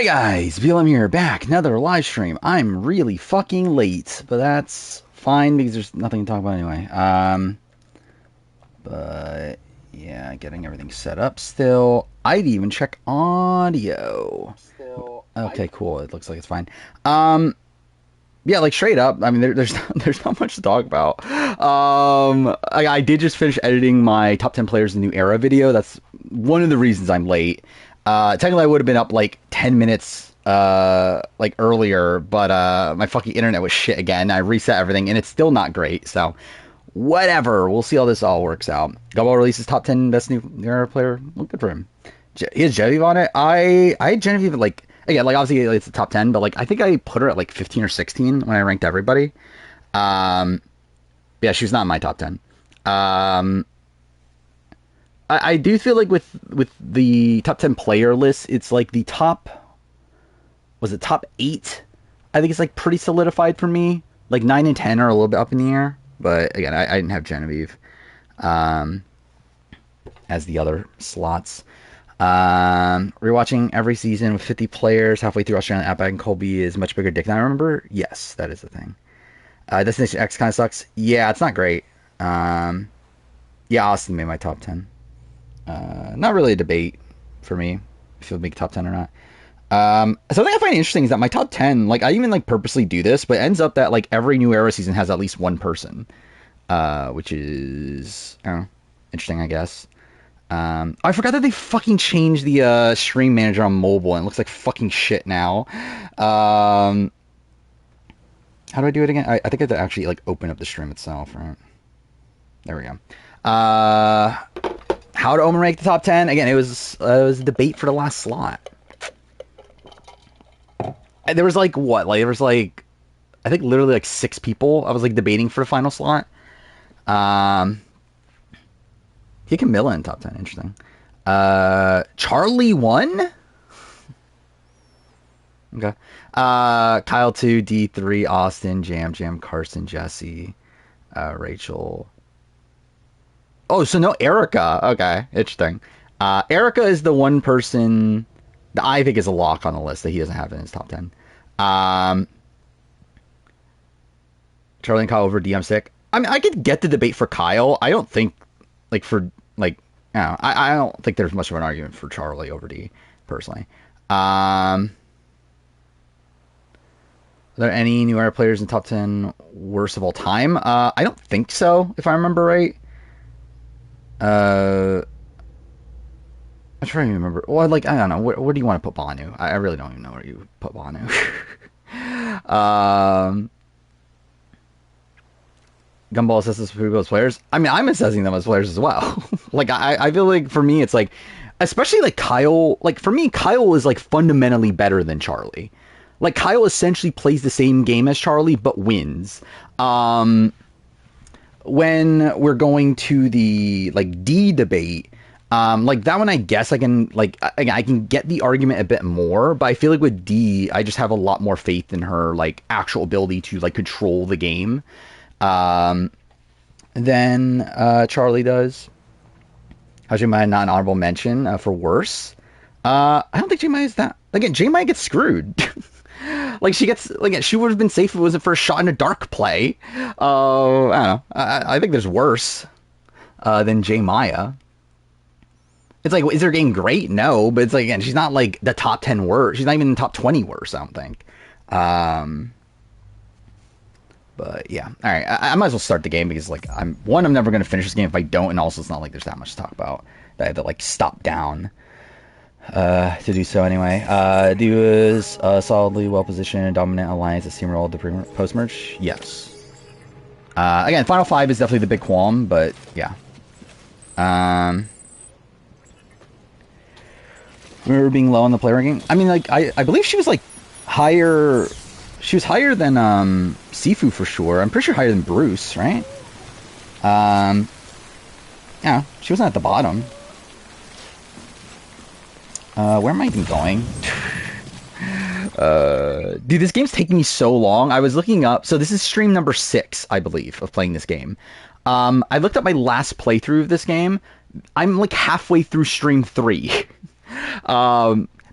Alright guys, BLM here, back, another live stream. I'm really fucking late, but that's fine because there's nothing to talk about anyway. But yeah, getting everything set up still. I'd even check audio. Okay, cool, it looks like it's fine. Yeah, like straight up, I mean, there's not much to talk about. I did just finish editing my top 10 players in the new era video. That's one of the reasons I'm late. Technically I would have been up like 10 minutes like earlier, but my fucking internet was shit again. I reset everything and it's still not great, so whatever. We'll see how this all works out. Gumball releases top 10 best new era player. Well, good for him. He has Genevieve on it. I had Genevieve like, again, like obviously it's the top 10, but like I think I put her at like 15 or 16 when I ranked everybody. Yeah, she was not in my top 10. I do feel like with the top 10 player list, it's like the top, was it top 8? I think it's like pretty solidified for me. Like 9 and 10 are a little bit up in the air, but again, I didn't have Genevieve as the other slots. Rewatching every season with 50 players halfway through Australian Outback and Colby is much bigger dick than I remember. Yes, that is the thing. Destination X kind of sucks. Yeah, it's not great. Yeah, Austin made my top 10. Not really a debate for me if it'll make top 10 or not. Something I find interesting is that my top 10, like I even like purposely do this, but it ends up that like every new era season has at least one person, which is, I don't know, interesting, I guess. I forgot that they fucking changed the stream manager on mobile and it looks like fucking shit now. How do I do it again? I think I have to actually like open up the stream itself, right? There we go. How to make the top 10? Again, it was a debate for the last slot. And there was like what? Like there was like, I think literally like 6 people I was like debating for the final slot. He Camilla in top 10. Interesting. Charlie won? Okay. Kyle 2, D3, Austin, Jam, Carson, Jesse, Rachel. Oh, so no Erica. Okay, interesting. Erica is the one person that I think is a lock on the list that he doesn't have in his top 10. Charlie and Kyle over DM sick. I mean, I could get the debate for Kyle. I don't think, like, for, like, I don't think there's much of an argument for Charlie over D, personally. Are there any new era players in top 10 worst of all time? I don't think so, if I remember right. I'm trying to remember. Well, like, I don't know. Where do you want to put Banu? I really don't even know where you put Banu. Gumball assesses people as players. I mean, I'm assessing them as players as well. Like, I feel like for me, it's like, especially like Kyle, like for me, Kyle is like fundamentally better than Charlie. Like Kyle essentially plays the same game as Charlie, but wins. When we're going to the like D debate, like that one, I guess I can like I can get the argument a bit more, but I feel like with D, I just have a lot more faith in her like actual ability to like control the game, than Charlie does. How's J-Maya not an honorable mention for worse? I don't think J-Maya is that. Again, J-Maya gets screwed. Like she gets, like she would have been safe if it wasn't for a shot in a dark play. I don't know. I think there's worse than J Maya. It's like, is her game great? No, but it's like, again, she's not like the top 10 worst. She's not even in the top 20 worst, I don't think. But yeah, all right. I might as well start the game because like I'm never going to finish this game if I don't, and also it's not like there's that much to talk about that I have to like stop down to do so anyway. Do is solidly well positioned and dominant alliance that steamrolled the post merge. Yes. Again, Final 5 is definitely the big qualm, but yeah. Remember being low on the player ranking? I mean, like I believe she was like higher. She was higher than Sifu for sure. I'm pretty sure higher than Bruce, right? Yeah, she wasn't at the bottom. Where am I even going? Dude, this game's taking me so long. I was looking up, so this is stream number 6, I believe, of playing this game. I looked up my last playthrough of this game. I'm like halfway through stream 3.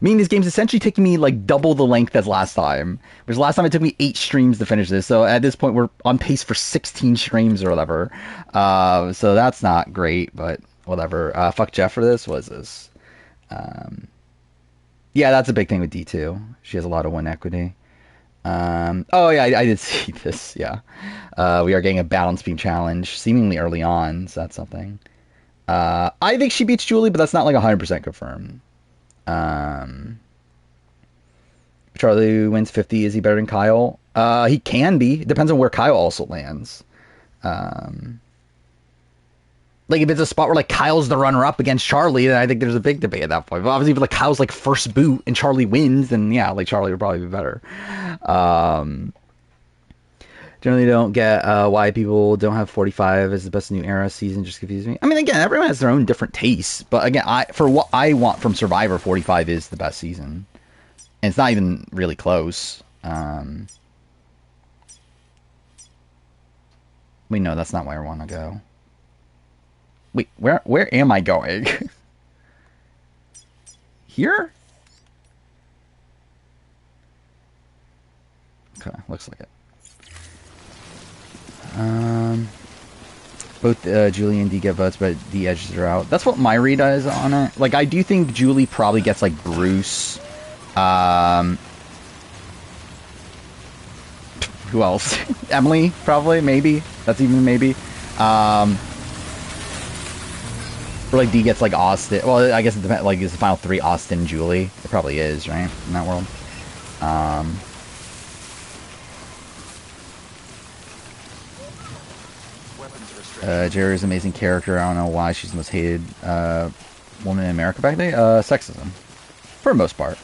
Meaning this game's essentially taking me like double the length as last time. Which last time it took me 8 streams to finish this. So at this point we're on pace for 16 streams or whatever. So that's not great, but whatever. Fuck Jeff for this. What is this? Yeah, that's a big thing with D2. She has a lot of win equity. Oh yeah, I did see this. Yeah, we are getting a balance beam challenge seemingly early on, so that's something. I think she beats Julie, but that's not like 100% confirmed. Charlie wins 50. Is he better than Kyle? He can be. It depends on where Kyle also lands. Like if it's a spot where like Kyle's the runner-up against Charlie, then I think there's a big debate at that point. But obviously, if like Kyle's like first boot and Charlie wins, then yeah, like Charlie would probably be better. Generally, don't get why people don't have 45 as the best new era season. Just confuses me. I mean, again, everyone has their own different tastes, but again, for what I want from Survivor, 45 is the best season, and it's not even really close. Wait, no, that's not where I want to go. Wait, where am I going? Here? Okay, looks like it. Both Julie and D get votes, but D edges her out. That's what my read is on it. Like, I do think Julie probably gets, like, Bruce. Who else? Emily, probably, maybe. That's even maybe. Or like D gets like Austin. Well, I guess it depends. Like, is the final 3 Austin, Julie? It probably is, right? In that world. Jerry's an amazing character. I don't know why she's the most hated woman in America back then. Sexism, for the most part.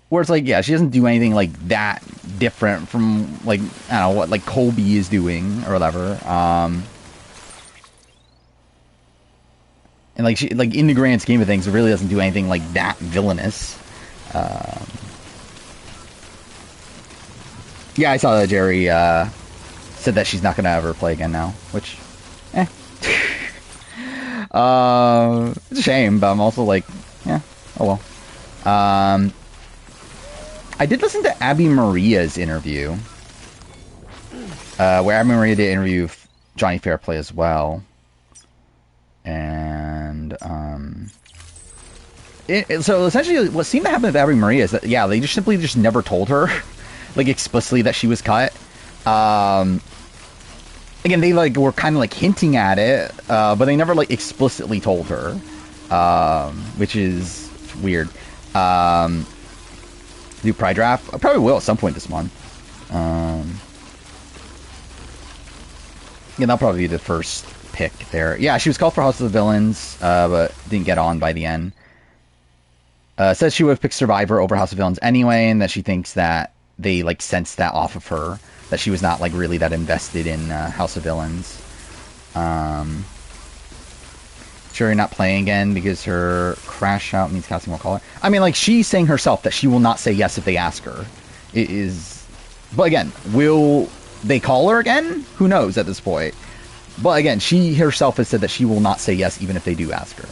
Where it's like, yeah, she doesn't do anything like that different from like, I don't know what like Colby is doing or whatever. And like she, like in the grand scheme of things, it really doesn't do anything like that villainous. Yeah, I saw that Jerry said that she's not gonna ever play again now, which, it's a shame, but I'm also like, yeah, oh well. I did listen to Abby Maria's interview, where Abby Maria did interview Johnny Fairplay as well, and so essentially what seemed to happen with Abby Maria is that, yeah, they just simply just never told her, like, explicitly that she was cut. Again, they like were kind of like hinting at it, but they never like explicitly told her, which is weird. Do Pride Draft? I probably will at some point this month. Yeah, that'll probably be the first pick there. Yeah, she was called for House of the Villains, but didn't get on by the end. Says she would have picked Survivor over House of Villains anyway, and that she thinks that they like sensed that off of her, that she was not like really that invested in House of Villains. Sherry not playing again because her crash out means casting more color. I mean, like, she's saying herself that she will not say yes if they ask her. It is, but again, will they call her again? Who knows at this point. But again, she herself has said that she will not say yes even if they do ask her.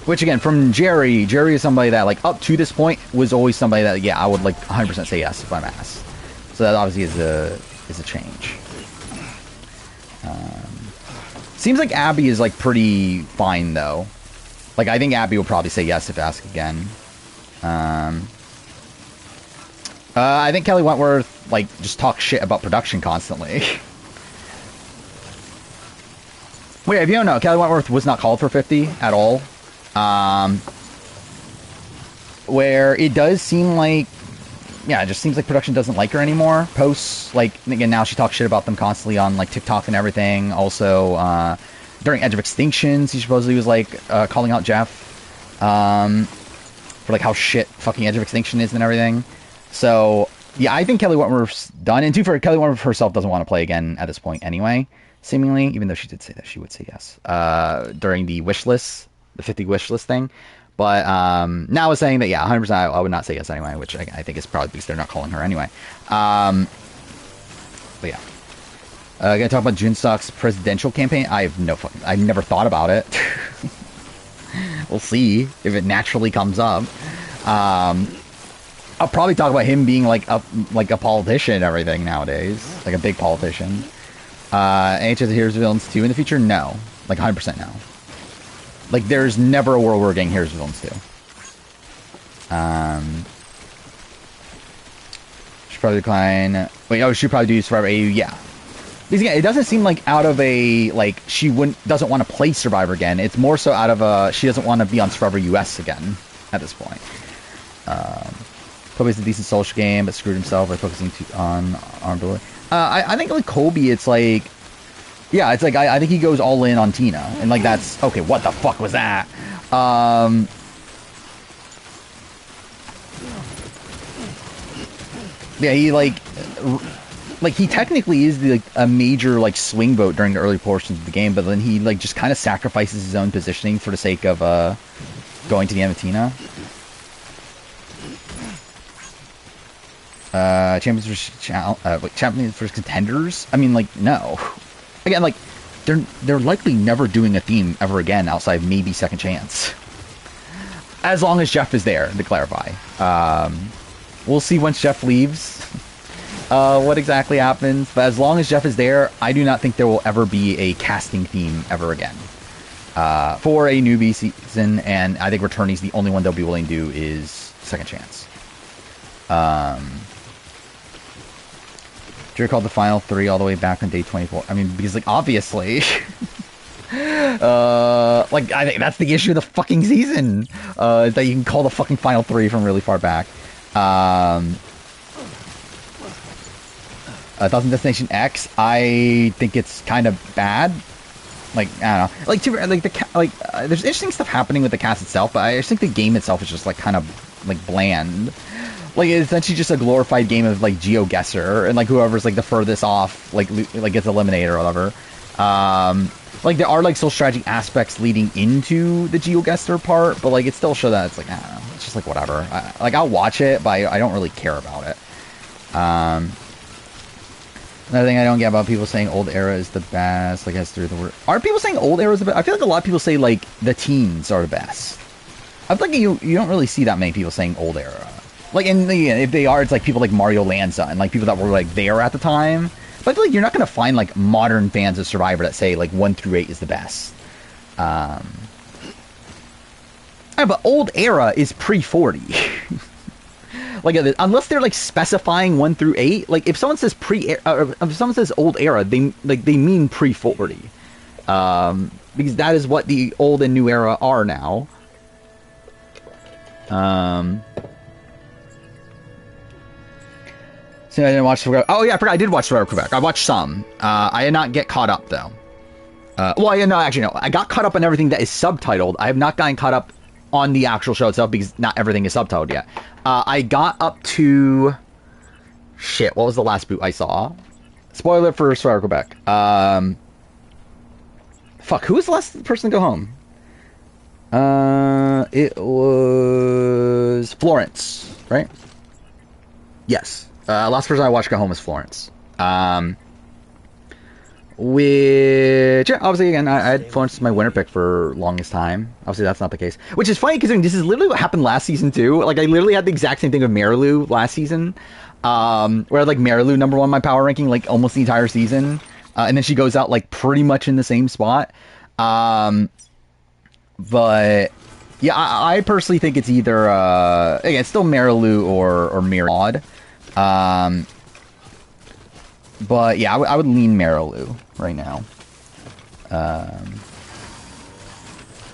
Which again, from Jerry is somebody that like up to this point was always somebody that, yeah, I would like 100% say yes if I'm asked. So that obviously is a change. Seems like Abby is like pretty fine though. Like, I think Abby will probably say yes if asked again. I think Kelly Wentworth like just talks shit about production constantly. Wait, if you don't know, Kelly Wentworth was not called for 50 at all. Where it does seem like, yeah, it just seems like production doesn't like her anymore. Posts, like, again, now she talks shit about them constantly on, like, TikTok and everything. Also, during Edge of Extinction, she supposedly was, like, calling out Jeff, for, like, how shit fucking Edge of Extinction is and everything. So, yeah, I think Kelly Wentworth's done. And, too, for Kelly Wentworth herself doesn't want to play again at this point anyway, seemingly, even though she did say that she would say yes, during the wish list, the 50 wish list thing. But now is saying that, yeah, 100% I would not say yes anyway, which I think is probably because they're not calling her anyway. But yeah. Gonna talk about Junstock's presidential campaign. I've never thought about it. We'll see if it naturally comes up. I'll probably talk about him being like a politician and everything nowadays, like a big politician. Any chance of Heroes Villains 2 in the future? No, like 100% no. Like there's never a world where we're getting Heroes Villains 2. Should probably decline. Wait, oh, should probably do Survivor AU. Yeah. Because again, it doesn't seem like out of a, like, she doesn't want to play Survivor again. It's more so out of a, she doesn't want to be on Survivor US again at this point. Kobe's a decent social game, but screwed himself by focusing on Armed Bullet. I think, like, Kobe, it's like, yeah, it's like, I think he goes all in on Tina. And, like, that's, okay, what the fuck was that? Yeah, he, like, he technically is like a major like swing vote during the early portions of the game, but then he like just kind of sacrifices his own positioning for the sake of going to the end of Tina. Champions versus contenders. I mean, like, no. Again, like they're likely never doing a theme ever again outside maybe Second Chance. As long as Jeff is there, to clarify. We'll see once Jeff leaves. What exactly happens, but as long as Jeff is there, I do not think there will ever be a casting theme ever again for a newbie season, and I think returning is the only one they'll be willing to do is Second Chance. Do you recall the final 3 all the way back on day 24? I mean, because like obviously, like I think that's the issue of the fucking season, is that you can call the fucking final 3 from really far back. 1000 Destination X, I think it's kind of bad. Like, I don't know. Like, there's interesting stuff happening with the cast itself, but I just think the game itself is just, like, kind of, like, bland. Like, it's essentially just a glorified game of, like, GeoGuessr, and, like, whoever's, like, the furthest off, like gets eliminated or whatever. Like, there are, like, social strategy aspects leading into the GeoGuessr part, but, like, it still shows that it's, like, I don't know. It's just, like, whatever. Like, I'll watch it, but I don't really care about it. Another thing I don't get about people saying old era is the best, like, as through the word. Are people saying old era is the best? I feel like a lot of people say, like, the teens are the best. I feel like you don't really see that many people saying old era. Like, and if they are, it's like people like Mario Lanza and, like, people that were, like, there at the time. But I feel like you're not going to find, like, modern fans of Survivor that say, like, 1 through 8 is the best. Yeah, but old era is pre-40. Like, unless they're, like, specifying 1 through 8, like, if someone says if someone says old era, they mean pre-40. Because that is what the old and new era are now. So I didn't watch Survivor. Oh, yeah, I forgot I did watch Survivor Quebec. I watched some. I did not get caught up, though. Well, yeah, no, actually, no. I got caught up on everything that is subtitled. I have not gotten caught up on the actual show itself because not everything is subtitled yet. I got up to... Shit, what was the last boot I saw? Spoiler for Survivor Quebec. Fuck, who was the last person to go home? It was... Florence, right? Yes. Last person I watched go home was Florence. Which, yeah, obviously, again, I had Florence as my winner pick for longest time. Obviously, that's not the case. Which is funny, considering this is literally what happened last season, too. Like, I literally had the exact same thing with Marilu last season. Where I had, like, Marilu #1 in my power ranking, like, almost the entire season. And then she goes out, like, pretty much in the same spot. But, yeah, I personally think it's either, again, it's still Marilu or Mirad. But yeah, I would lean Marilu right now.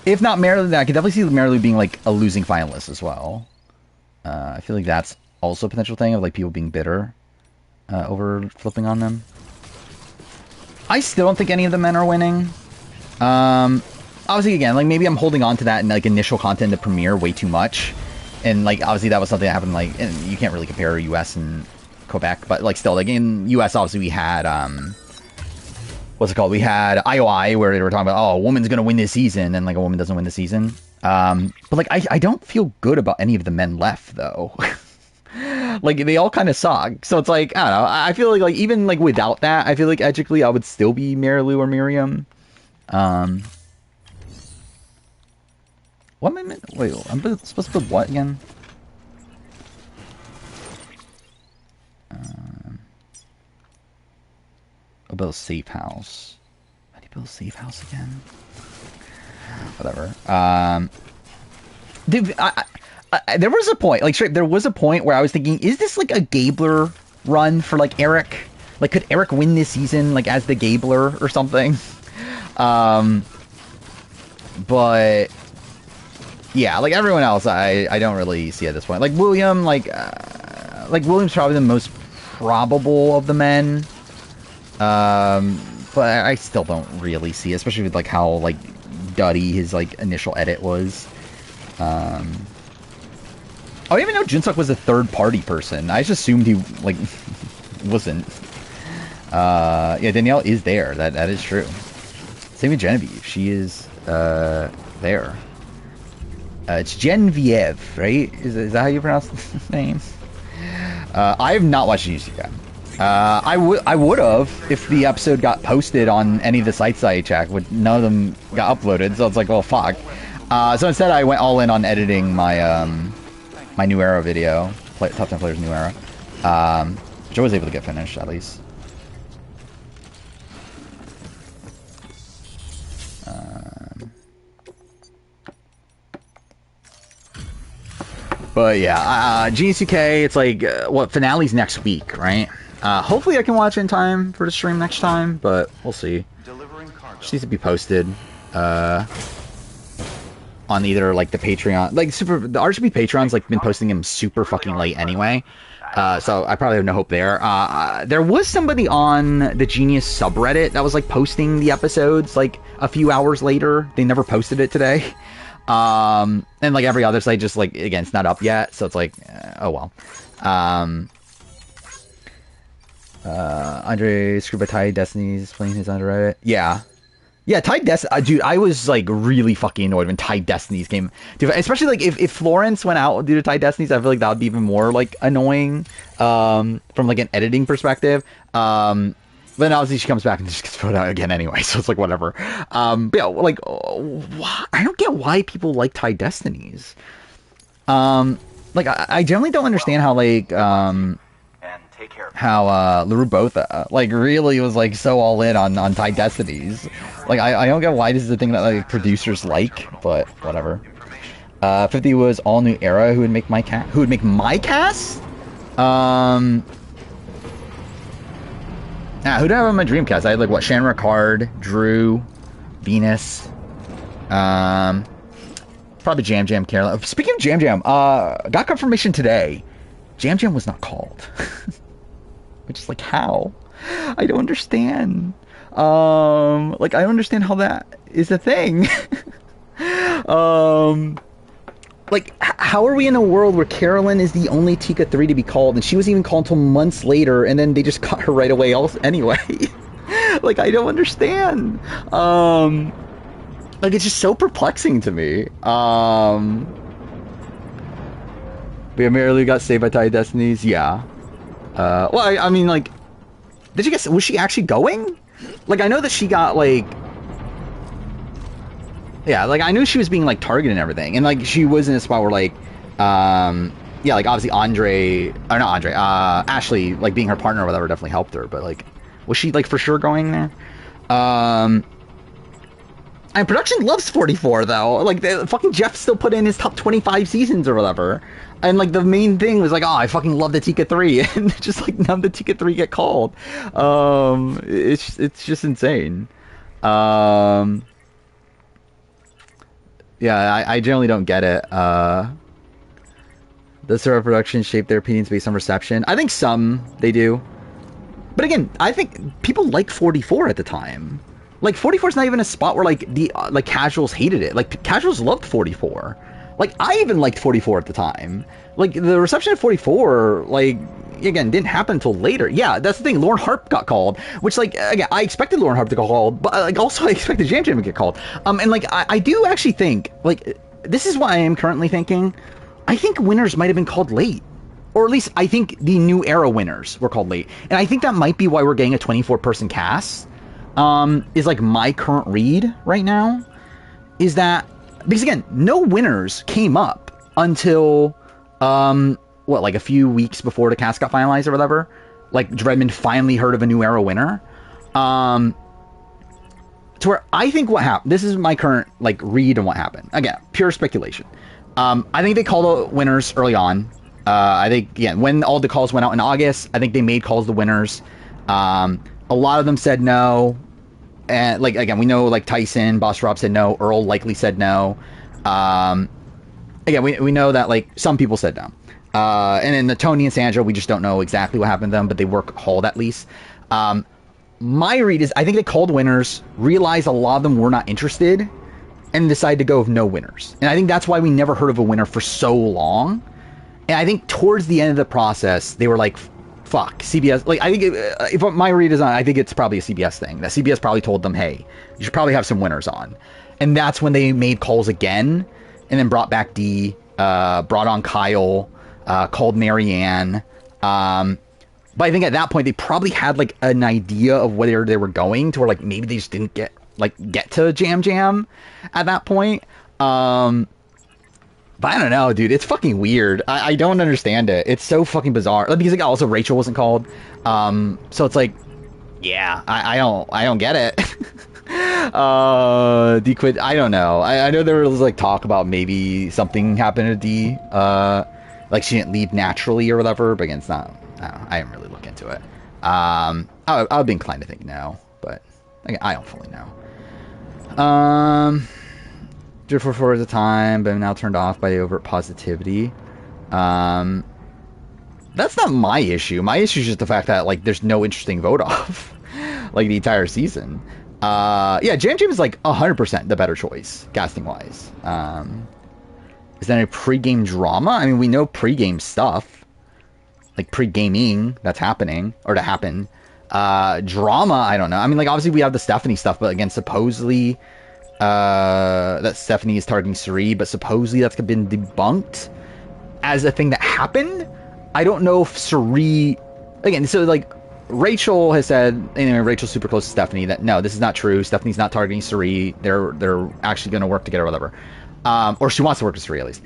If not Marilu, then I could definitely see Marilu being like a losing finalist as well. I feel like that's also a potential thing of like people being bitter over flipping on them. I still don't think any of the men are winning. Obviously, again, like maybe I'm holding on to that in like initial content to premiere way too much, and like obviously that was something that happened. Like, and you can't really compare US and Quebec, but like still, like in US, obviously we had what's it called? We had IOI where they were talking about, oh, a woman's gonna win this season, and like a woman doesn't win the season. But like I don't feel good about any of the men left though. Like they all kind of suck. So it's like I don't know. I feel like even like without that, I feel like ethically I would still be Marilu or Miriam. What am I meant? Wait, I'm supposed to put what again? I'll build a safe house. How do you build a safe house again? Whatever. Dude, there was a point, like straight, there was a point where I was thinking, is this like a Gabler run for like Eric? Like, could Eric win this season, like as the Gabler or something? But yeah, like everyone else, I don't really see at this point. Like William, like William's probably the most probable of the men. But I still don't really see it, especially with like how like duddy his like initial edit was. Oh, I didn't even know Junsuk was a third-party person. I just assumed he like wasn't. Yeah, Danielle is there. That is true. Same with Genevieve. She is there. It's Genevieve, right? Is that how you pronounce the name? I have not watched Yusuka. I would have if the episode got posted on any of the sites I checked, but none of them got uploaded. So it's like, well, fuck. So instead, I went all in on editing my my New Era video, Top 10 Players New Era, which I was able to get finished at least. But yeah, Genius UK, it's like, what, finale's next week, right? Hopefully I can watch in time for the stream next time, but we'll see. Just needs to be posted on either like the Patreon, like the RGB Patreon's like been posting him super fucking late anyway. So I probably have no hope there. There was somebody on the Genius subreddit that was like posting the episodes like a few hours later. They never posted it today. And like every other site, just like, again, it's not up yet, so it's like, oh well. Andre screwed by Tide Destiny's playing his under Reddit. Yeah, Tide Destiny, dude. I was like really fucking annoyed when Tide Destiny's came, dude. Especially like if Florence went out due to Tide Destiny's, I feel like that would be even more like annoying, from like an editing perspective. But then obviously she comes back and just gets put out again anyway, so it's like whatever. But yeah, like, I don't get why people like Tide Destinies. Like I generally don't understand how like how LaRue Botha like really was like so all in on Tide Destinies. Like I don't get why this is the thing that like producers like, but whatever. 50 was all New Era who would make my cast. Who would make my cast? Who did I have on my Dreamcast? I had like what, Shannon Ricard, Drew, Venus, probably Jam Jam Caroline. Speaking of Jam Jam, got confirmation today. Jam Jam was not called. Which is like, how? I don't understand. Like I don't understand how that is a thing. Like, how are we in a world where Carolyn is the only Tika 3 to be called, and she wasn't even called until months later, and then they just cut her right away anyway? Like, I don't understand. Like, it's just so perplexing to me. But yeah, Mary Lou got saved by Tide Destinies, yeah. Well, I mean, like, was she actually going? Like, I know that she got, like... Yeah, like, I knew she was being, like, targeted and everything. And, like, she was in a spot where, like, yeah, like, obviously Ashley, like, being her partner or whatever definitely helped her. But, like, was she, like, for sure going there? And production loves 44, though. Like, fucking Jeff still put in his top 25 seasons or whatever. And, like, the main thing was, like, oh, I fucking love the Tika 3. And just, like, none of the Tika 3 get called. It's just insane. Yeah, I generally don't get it. Does sort of production shape their opinions based on reception? I think some they do. But again, I think people liked 44 at the time. Like, 44 is not even a spot where, like, the like casuals hated it. Like, casuals loved 44. Like, I even liked 44 at the time. Like, the reception of 44, like, again, didn't happen until later. Yeah, that's the thing. Lauren Harp got called, which, like, again, I expected Lauren Harp to get called, but, like, also I expected Jam Jam to get called. And, like, I do actually think, like, this is what I am currently thinking. I think winners might have been called late. or at least I think the New Era winners were called late. And I think that might be why we're getting a 24-person cast, is like my current read right now, is that, because again, no winners came up until, like a few weeks before the cast got finalized or whatever. Like, Redmond finally heard of a New Era winner. To where I think what happened, this is my current, like, read on what happened. Again, pure speculation. I think they called the winners early on. I think, again, when all the calls went out in August, I think they made calls to winners. A lot of them said no. And, like, again, we know, like, Tyson, Boss Rob said no. Earl likely said no. Again, we know that, like, some people said no. And then the Tony and Sandra, we just don't know exactly what happened to them, but they were called at least. My read is I think they called winners, realized a lot of them were not interested, and decided to go with no winners. And I think that's why we never heard of a winner for so long. And I think towards the end of the process, they were like, fuck, CBS. Like, I think if my read is on, I think it's probably a CBS thing. That CBS probably told them, hey, you should probably have some winners on. And that's when they made calls again, and then brought back Dee, brought on Kyle, called Marianne. But I think at that point, they probably had, like, an idea of where they were going, to where, like, maybe they just didn't get to Jam Jam at that point. But I don't know, dude. It's fucking weird. I don't understand it. It's so fucking bizarre. Because, like, also Rachel wasn't called. So it's like, yeah, I don't get it. Dee quit. I don't know. I know there was, like, talk about maybe something happened to Dee. Like, she didn't leave naturally or whatever. But again, it's not. I didn't really look into it. I would be inclined to think no, but I don't fully know. Did for at the time, but I'm now turned off by the overt positivity. That's not my issue. My issue is just the fact that, like, there's no interesting vote off, like, the entire season. Yeah, Jam Jam is like 100% the better choice casting wise. Is there any pre-game drama? I mean, we know pre-game stuff. Like, pre-gaming that's happening, or to happen. Drama, I don't know. I mean, like, obviously we have the Stephanie stuff, but again, supposedly that Stephanie is targeting Suri, but supposedly that's been debunked as a thing that happened. I don't know if Suri... Again, so, like, Rachel has said, anyway, Rachel's super close to Stephanie, that no, this is not true. Stephanie's not targeting Suri. They're actually going to work together or whatever. Or she wants to work with Suri, at least.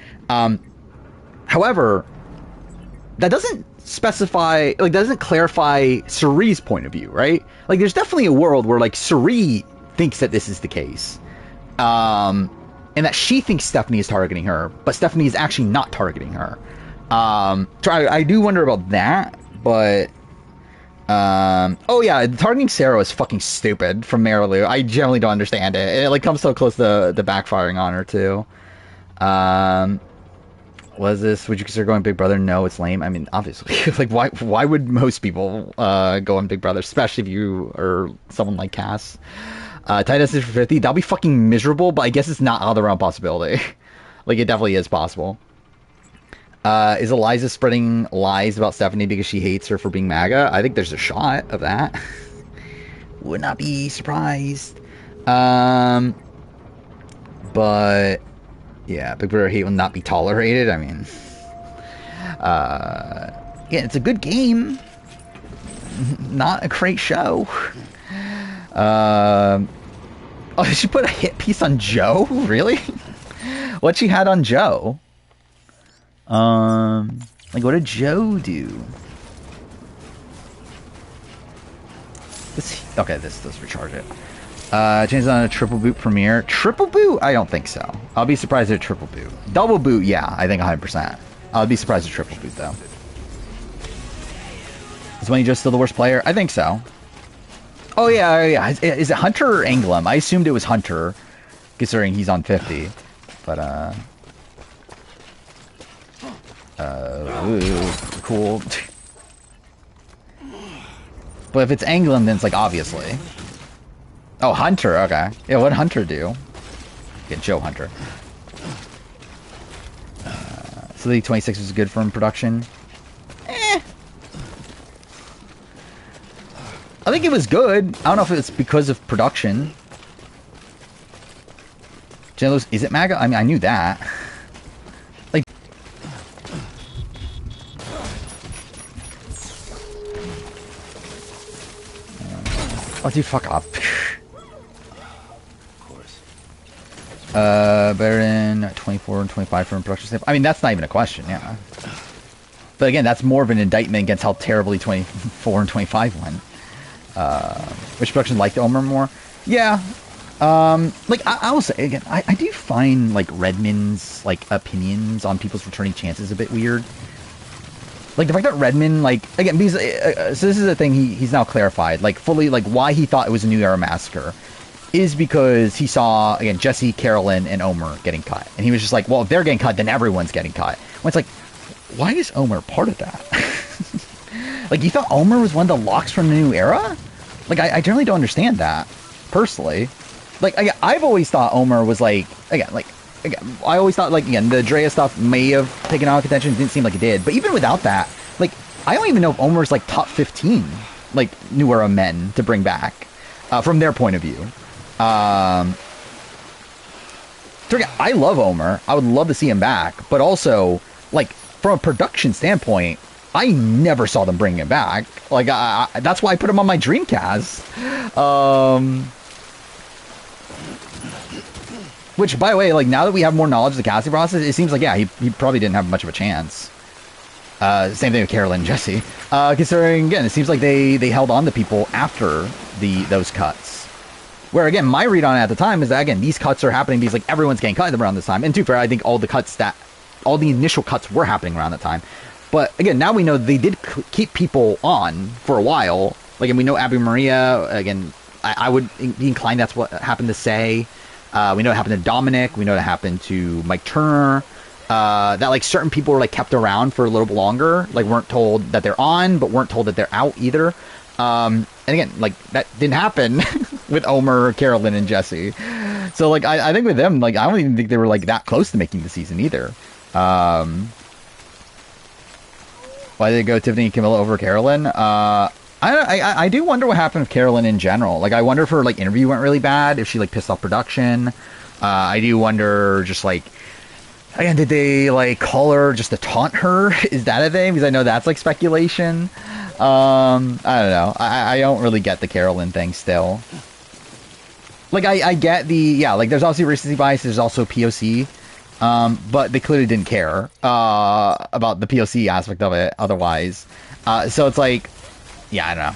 However, that doesn't specify, like, doesn't clarify Suri's point of view, right? Like, there's definitely a world where, like, Suri thinks that this is the case, and that she thinks Stephanie is targeting her, but Stephanie is actually not targeting her. So I do wonder about that, but oh yeah, targeting Sarah is fucking stupid from Marilu. I generally don't understand it. It, like, comes so close to the backfiring on her too. Was this, would you consider going Big Brother? No, it's lame. I mean, obviously. Like, why would most people go on Big Brother, especially if you are someone like Cass? Titus is for 50. That'll be fucking miserable, but I guess it's not out of the realm possibility. Like, it definitely is possible. Is Eliza spreading lies about Stephanie because she hates her for being MAGA? I think there's a shot of that. Would not be surprised. But yeah, Big Brother hate will not be tolerated. I mean, yeah, it's a good game, not a great show. Oh, she put a hit piece on Joe? Really? What she had on Joe? Like, what did Joe do? Okay, this does recharge it. Change on a triple boot premiere. Triple boot? I don't think so. I'll be surprised at triple boot. Double boot, yeah, I think 100%. I'll be surprised at triple boot, though. Is Winnie Joe still the worst player? I think so. Oh, yeah. Is it Hunter or Anglem? I assumed it was Hunter, considering he's on 50. But, ooh, cool. But if it's Anglem, then it's like, obviously. Oh, Hunter, okay. Yeah, what'd Hunter do? Get Joe Hunter. So the 26 was good from production? I think it was good. I don't know if it's because of production. Jello's, is it MAGA? I mean, I knew that. Like, Oh, dude, fuck off. Better than 24 and 25 from a production standpoint. I mean, that's not even a question, yeah. But again, that's more of an indictment against how terribly 24 and 25 went. Which production liked Omer more? Yeah. Like, I will say, again, I do find, like, Redmond's, like, opinions on people's returning chances a bit weird. Like, the fact that Redmond, like, again, because, so this is the thing he's now clarified, like, fully, like, why he thought it was a New Era massacre is because he saw, again, Jesse, Carolyn, and Omer getting cut. And he was just like, well, if they're getting cut, then everyone's getting cut. When it's like, why is Omer part of that? Like, you thought Omer was one of the locks from the New Era? Like, I generally don't understand that, personally. Like, I've always thought Omer was, like, again, I always thought, like, again, the Drea stuff may have taken out of contention. It didn't seem like it did. But even without that, like, I don't even know if Omer's, like, top 15, like, New Era men to bring back, from their point of view. I love Omer. I would love to see him back. But also, like, from a production standpoint, I never saw them bring him back. Like, that's why I put him on my Dreamcast. Which, by the way, like, now that we have more knowledge of the casting process, it seems like, yeah, he probably didn't have much of a chance. Same thing with Carolyn and Jesse. Considering, again, it seems like they held on to people after those cuts. Where, again, my read on it at the time is that, again, these cuts are happening because, like, everyone's getting cut around this time. And to be fair, I think all the initial cuts were happening around that time. But, again, now we know they did keep people on for a while. Like, and we know Abby Maria, again, I would be inclined that's what happened to say. We know it happened to Dominic. We know it happened to Mike Turner. That, like, certain people were, like, kept around for a little bit longer. Like, weren't told that they're on, but weren't told that they're out either. And again, like, that didn't happen with Omer, Carolyn, and Jesse. So, like, I think with them, like, I don't even think they were, like, that close to making the season either. Why did they go Tiffany and Camilla over Carolyn? I do wonder what happened with Carolyn in general. Like, I wonder if her, like, interview went really bad, if she, like, pissed off production. I do wonder, just, like, again, did they, like, call her just to taunt her? Is that a thing? Because I know that's, like, speculation. I don't know. I don't really get the Carolyn thing still. Like, I get the, yeah, like, there's obviously recency bias, there's also POC. But they clearly didn't care, about the POC aspect of it otherwise. So it's like, yeah, I don't know.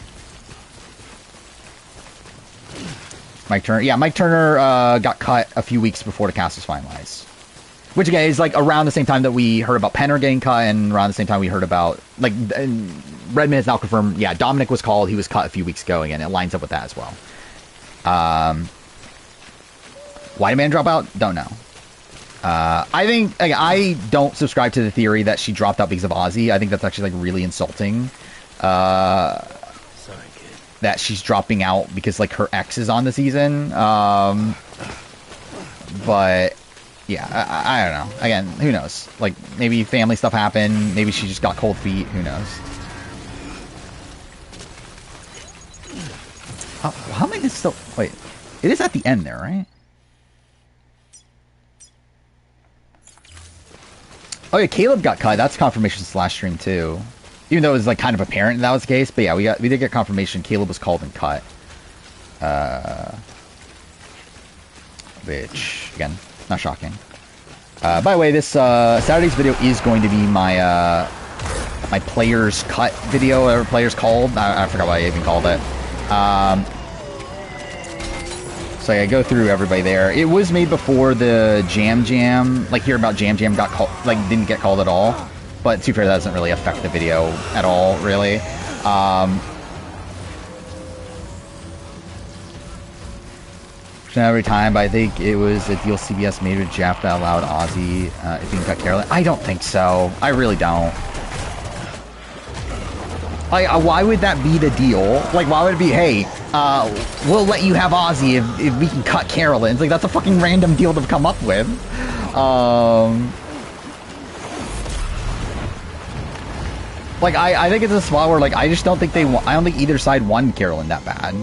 Mike Turner. Yeah, Mike Turner, got cut a few weeks before the cast was finalized. Which, again, is, like, around the same time that we heard about Penner getting cut, and around the same time we heard about, like, Redmond has now confirmed, yeah, Dominic was called, he was cut a few weeks ago, and it lines up with that as well. Why did Man drop out? Don't know. I think, I don't subscribe to the theory that she dropped out because of Ozzy. I think that's actually, like, really insulting. Sorry, kid. That she's dropping out because, like, her ex is on the season. But, yeah, I don't know. Again, who knows? Like, maybe family stuff happened. Maybe she just got cold feet. Who knows? How am I still... Wait. It is at the end there, right? Oh, yeah, Caleb got cut. That's confirmation slash stream, too. Even though it was, like, kind of apparent that was the case. But, yeah, we did get confirmation. Caleb was called and cut. Which, again, not shocking. By the way, this Saturday's video is going to be my my players cut video, or players called. I forgot what I even called it. So I go through everybody there. It was made before the Jam, like, hear about Jam got called, like, didn't get called at all. But to be fair, that doesn't really affect the video at all, really. Every time, but I think it was a deal CBS made with Jeff that allowed Ozzy if he can cut Carolyn. I don't think so. I really don't. Like, why would that be the deal? Like, why would it be, hey, we'll let you have Ozzy if we can cut Carolyn? It's like, that's a fucking random deal to come up with. Like, I think it's a spot where, like, I just don't think I don't think either side wanted Carolyn that bad.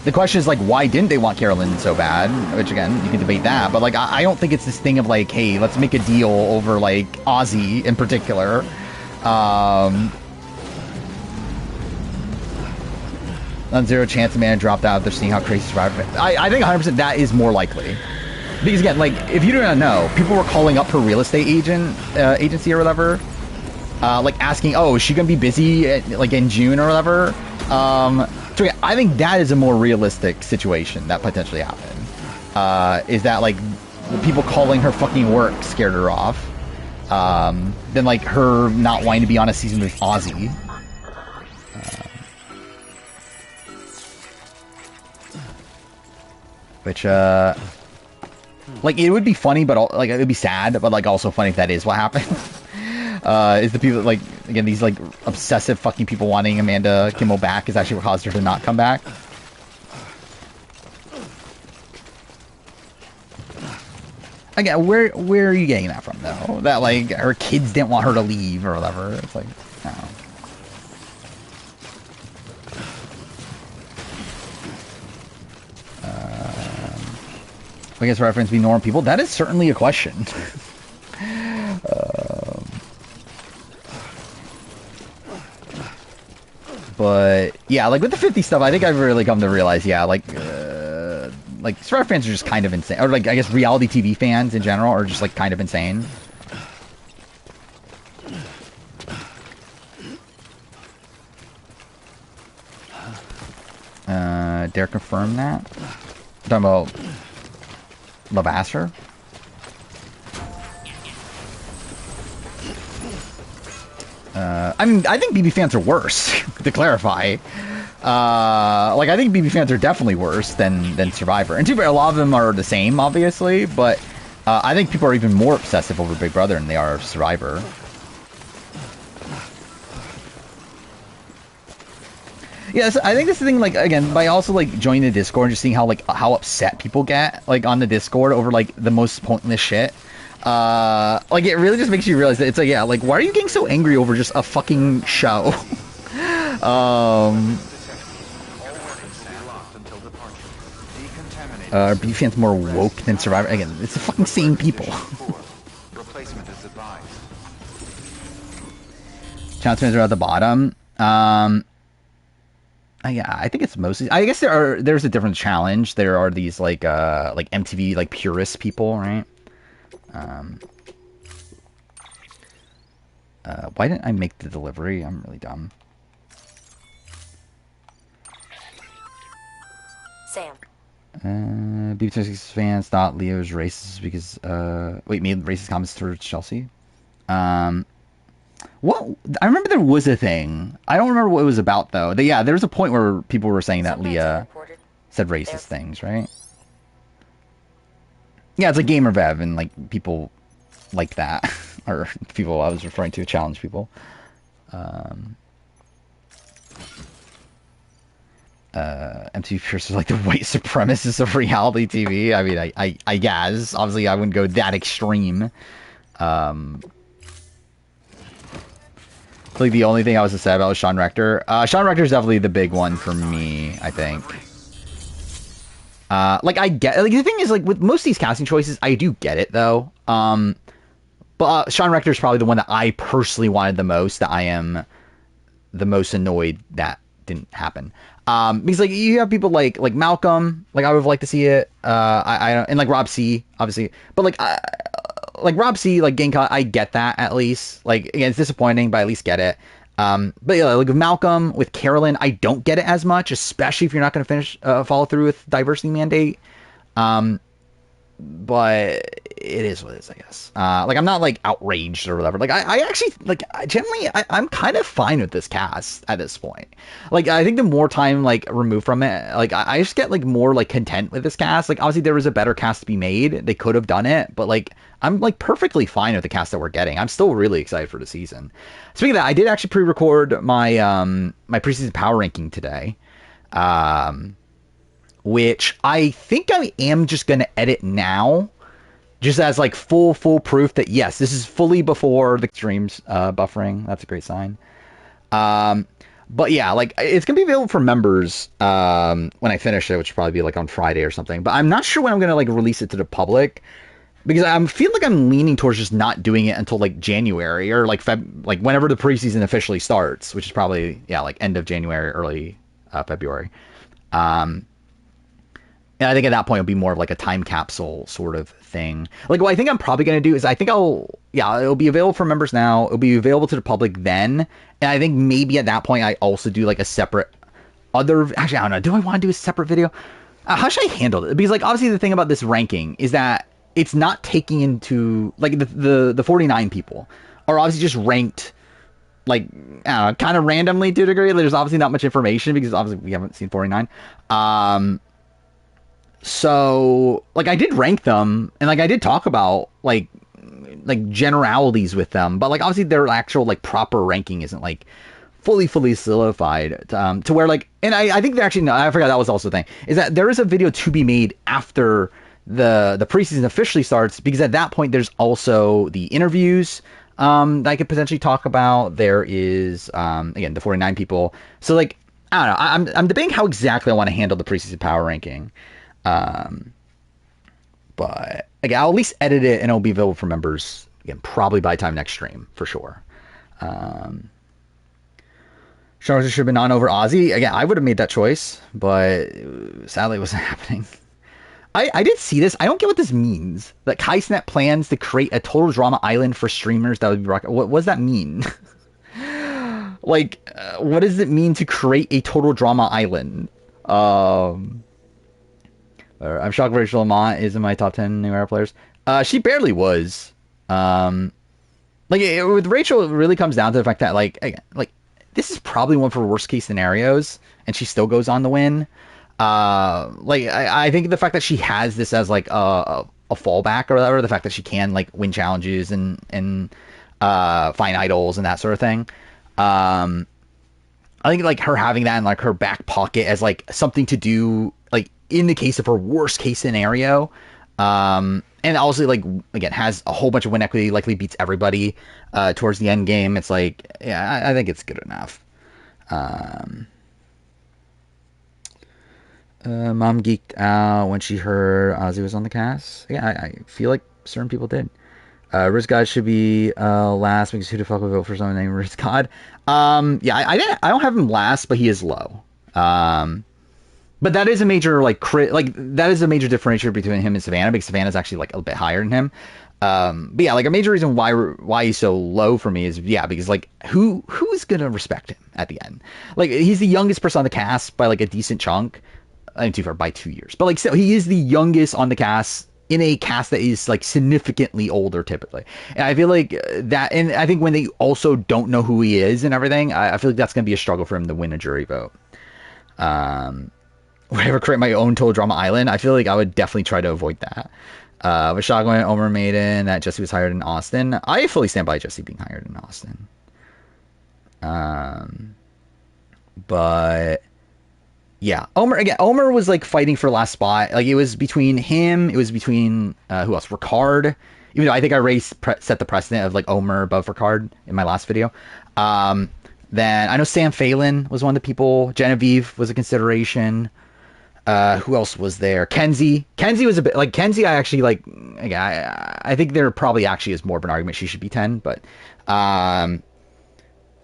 The question is, like, why didn't they want Carolyn so bad? Which, again, you can debate that. But, like, I don't think it's this thing of, like, hey, let's make a deal over, like, Ozzy in particular. Non-zero chance the man dropped out. They're seeing how crazy Survivor. I think 100% that is more likely. Because again, like, if you don't know, people were calling up her real estate agency or whatever, like asking, oh, is she gonna be busy like in June or whatever? So yeah, I think that is a more realistic situation that potentially happened. Is that like the people calling her fucking work scared her off, than like her not wanting to be on a season with Ozzy. Which, like, it would be funny, but like, it would be sad, but like also funny if that is what happened. Is the people, like, again, these like obsessive fucking people wanting Amanda Kimmel back is actually what caused her to not come back. Again, where are you getting that from though? That like her kids didn't want her to leave or whatever. It's like, I don't know. I guess reference be normal people. That is certainly a question. But yeah, like with the 50 stuff, I think I've really come to realize, yeah, like Survivor fans are just kind of insane, or like I guess reality TV fans in general are just like kind of insane. Dare confirm that? I'm talking about Lavasser? I mean, I think BB fans are worse, to clarify. Like, I think BB fans are definitely worse than Survivor. And a lot of them are the same, obviously, but I think people are even more obsessive over Big Brother than they are Survivor. Yes, I think this is the thing, like, again, by also, like, joining the Discord and just seeing how, like, how upset people get, like, on the Discord over, like, the most pointless shit. Like, it really just makes you realize that it's like, yeah, like, why are you getting so angry over just a fucking show? Are B fans more woke than Survivor? Again, it's the fucking same people. Challenge fans are at the bottom. Yeah, I think it's mostly. I guess there's a different challenge. There are these like MTV like purist people, right? Why didn't I make the delivery? I'm really dumb. Sam. B26 fans thought Leo's racist because made racist comments towards Chelsea. What? I remember there was a thing. I don't remember what it was about though. Yeah, there was a point where people were saying that Leah said racist things, right? Yeah, it's like Gamer Vev and like people like that, or people I was referring to, challenge people. MTV Pierce is like the white supremacists of reality TV. I mean, I guess obviously I wouldn't go that extreme. Like the only thing I was upset about was Sean Rector. Sean Rector is definitely the big one for me, I think. Like I get, like the thing is, like with most of these casting choices, I do get it though. But Sean Rector is probably the one that I personally wanted the most. That I am the most annoyed that didn't happen. Because like you have people like Malcolm, like I would like to see it. And like Rob C, obviously, but like Rob C, like Gamecom, I get that at least. Like again, it's disappointing, but I at least get it. But yeah, like with Malcolm, with Carolyn, I don't get it as much, especially if you're not going to follow through with diversity mandate. But it is what it is, I guess. Like I'm not like outraged or whatever. Like I actually like generally I'm kind of fine with this cast at this point. Like I think the more time like removed from it, like I just get like more like content with this cast. Like obviously there was a better cast to be made. They could have done it, but like I'm like perfectly fine with the cast that we're getting. I'm still really excited for the season. Speaking of that, I did actually pre-record my my preseason power ranking today. Which I think I am just going to edit now, just as like full proof that yes, this is fully before the streams buffering. That's a great sign. But yeah, like it's going to be available for members when I finish it, which will probably be like on Friday or something. But I'm not sure when I'm going to like release it to the public, because I feel like I'm leaning towards just not doing it until like January or like like whenever the preseason officially starts, which is probably like end of January, early February. Um, and I think at that point it'll be more of like a time capsule sort of thing. Like what I think I'm probably going to do is I think it'll be available for members now. It'll be available to the public then. And I think maybe at that point I also do like a separate actually, I don't know. Do I want to do a separate video? How should I handle it? Because like obviously the thing about this ranking is that it's not taking into like the 49 people are obviously just ranked like I don't know, kind of randomly to a degree. There's obviously not much information because obviously we haven't seen 49. So like I did rank them and like I did talk about like generalities with them, but like obviously their actual like proper ranking isn't like fully solidified to where like, and I think they're actually, no, I forgot that was also the thing, is that there is a video to be made after the preseason officially starts, because at that point there's also the interviews that I could potentially talk about. There is again the 49 people, so like I don't know, I'm debating how exactly I want to handle the preseason power ranking, but again I'll at least edit it and it'll be available for members again probably by time next stream for sure. Charles should have been on over Ozzy. Again, I would have made that choice, but sadly it wasn't happening. I did see this. I don't get what this means. That KaiSnet plans to create a total drama island for streamers that would be what does that mean? Like, what does it mean to create a total drama island? I'm shocked Rachel Lamont is in my top 10 new era players. She barely was. With Rachel, it really comes down to the fact that this is probably one for worst case scenarios, and she still goes on to win. I think the fact that she has this as like a fallback or whatever, the fact that she can like win challenges and find idols and that sort of thing. I think like her having that in like her back pocket as like something to do like in the case of her worst case scenario. And also like again has a whole bunch of win equity, likely beats everybody towards the end game. It's like, yeah, I think it's good enough. Mom geeked out when she heard Ozzy was on the cast. Yeah, I feel like certain people did. Riz God should be last because who the fuck would vote for someone named Riz God? Yeah, I don't have him last, but he is low. But that is a major that is a major differentiator between him and Savannah, because Savannah's actually like a bit higher than him. But yeah, like a major reason why he's so low for me is because like who's gonna respect him at the end? Like he's the youngest person on the cast by like a decent chunk. I think too far by 2 years, but like still he is the youngest on the cast in a cast that is like significantly older typically. And I feel like that, and I think when they also don't know who he is and everything, I feel like that's gonna be a struggle for him to win a jury vote. Would I ever create my own total drama island? I feel like I would definitely try to avoid that. With Shotgun and Omer Maiden, that Jesse was hired in Austin. I fully stand by Jesse being hired in Austin. But yeah, Omer was like fighting for last spot. Like it was between him. It was between who else? Ricard. Even though I think I set the precedent of like Omer above Ricard in my last video. Then I know Sam Phelan was one of the people. Genevieve was a consideration. Who else was there? Kenzie was a bit like Kenzie. I actually like. I think there probably actually is more of an argument she should be 10, but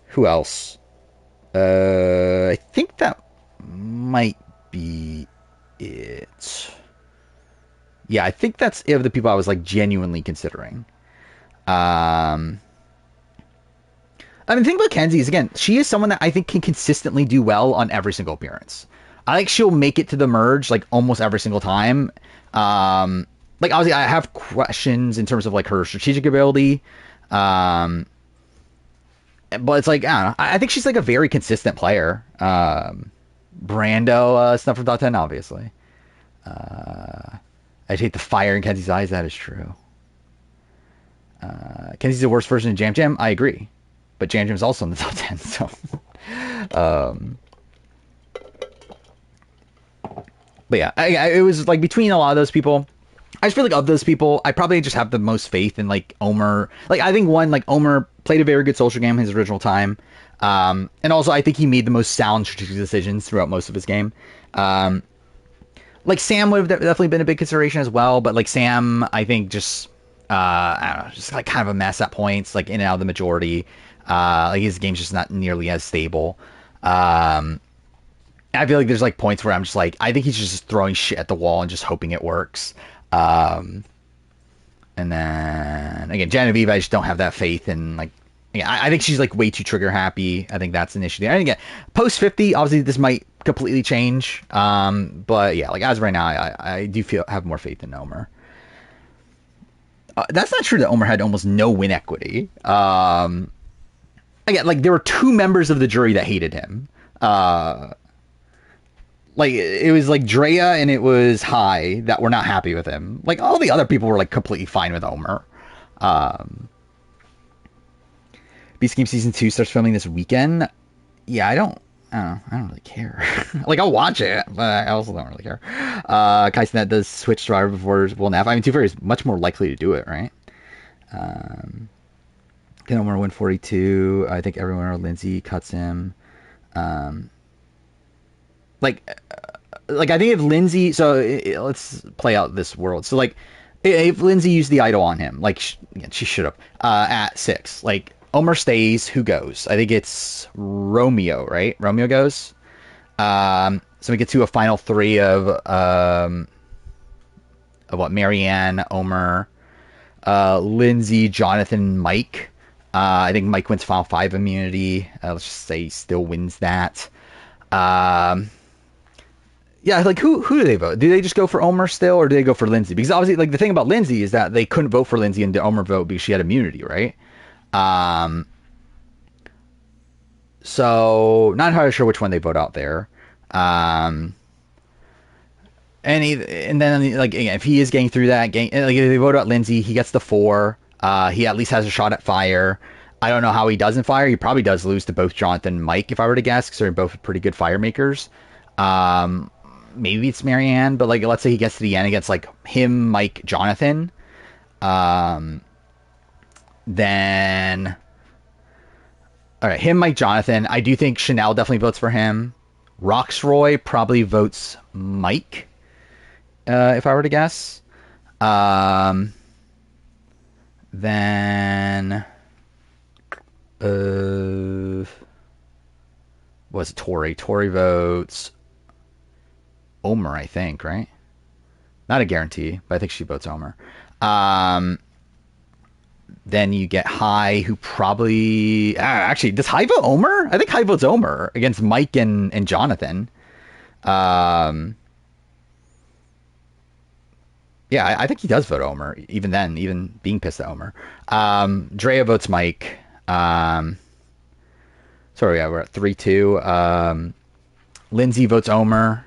who else? I think that might be it. Yeah, I think that's it of the people I was like genuinely considering. I mean, the thing about Kenzie is, again, she is someone that I think can consistently do well on every single appearance. I think she'll make it to the merge like almost every single time. Like obviously I have questions in terms of like her strategic ability. But it's like, I don't know. I think she's like a very consistent player. Brando, stuff from Top 10, obviously. I'd hate the fire in Kenzie's eyes. That is true. Kenzie's the worst version of Jam Jam. I agree. But Jam Jam's also in the top 10, so. But yeah, it was like between a lot of those people. I just feel like of those people, I probably just have the most faith in like Omer. Like I think Omer played a very good social game in his original time. And also I think he made the most sound strategic decisions throughout most of his game. Like Sam would have definitely been a big consideration as well, but like Sam, I think just I don't know, just like kind of a mess at points, like in and out of the majority. Like his game's just not nearly as stable. I feel like there's like points where I'm just like, I think he's just throwing shit at the wall and just hoping it works. Um, and then again, Genevieve, I just don't have that faith in like. Yeah, I think she's like way too trigger happy. I think that's an issue there. And again, post 50, obviously this might completely change. But yeah, like as of right now, I do have more faith in Omer. That's not true that Omer had almost no win equity. Again, like there were two members of the jury that hated him. Like it was like Drea and it was High that were not happy with him. Like all the other people were like completely fine with Omer. Um, Beast Game Season 2 starts filming this weekend. Yeah, I don't really care. Like, I'll watch it, but I also don't really care. Kaisenet does switch Survivor before Wolnaf. I mean, Too is much more likely to do it, right? Can Omar win 42? I think everyone or Lindsay cuts him. Um, like, I think if Lindsay... So, let's play out this world. So, like, if Lindsay used the idol on him, like, she should have, at 6, like, Omer stays. Who goes? I think it's Romeo, right? Romeo goes. So we get to a final 3 of what? Marianne, Omer, Lindsay, Jonathan, Mike. I think Mike wins final 5 immunity. Let's just say he still wins that. Yeah, like who do they vote? Do they just go for Omer still, or do they go for Lindsay? Because obviously, like the thing about Lindsay is that they couldn't vote for Lindsay and did Omer vote because she had immunity, right? So not entirely sure which one they vote out there. And then like again, if he is getting through that, like if they vote out Lindsay, he gets the 4. He at least has a shot at fire. I don't know how he does in fire. He probably does lose to both Jonathan and Mike, if I were to guess, because they're both pretty good fire makers. Maybe it's Marianne, but like let's say he gets to the end against like him, Mike, Jonathan. Then all right, him, Mike, Jonathan. I do think Chanel definitely votes for him. Roxroy probably votes Mike, if I were to guess. Then was it Tori? Tori votes Omer, I think, right? Not a guarantee, but I think she votes Omer. Then you get High, who probably... actually, does High vote Omer? I think High votes Omer against Mike and Jonathan. Yeah, I think he does vote Omer, even then, even being pissed at Omer. Drea votes Mike. Sorry, yeah, we're at 3-2. Lindsay votes Omer.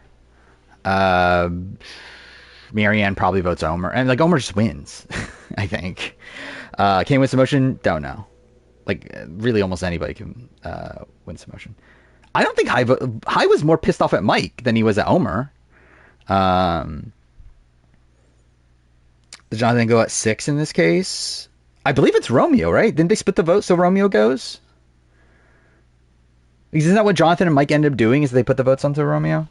Marianne probably votes Omer. And, like, Omer just wins, I think. Can win Submotion? Don't know. Like, really almost anybody can win Submotion. I don't think High was more pissed off at Mike than he was at Omer. Did Jonathan go at 6 in this case? I believe it's Romeo, right? Didn't they split the vote so Romeo goes? Isn't that what Jonathan and Mike ended up doing, is they put the votes onto Romeo?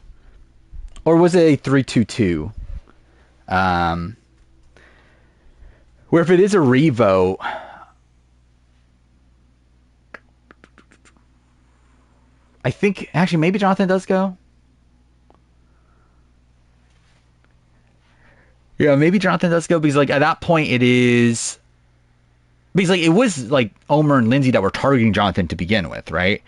Or was it a 3-2-2? Where if it is a revote... I think, actually, maybe Jonathan does go. Yeah, maybe Jonathan does go, because, like, at that point it is... Because, like, it was, like, Omer and Lindsay that were targeting Jonathan to begin with, right?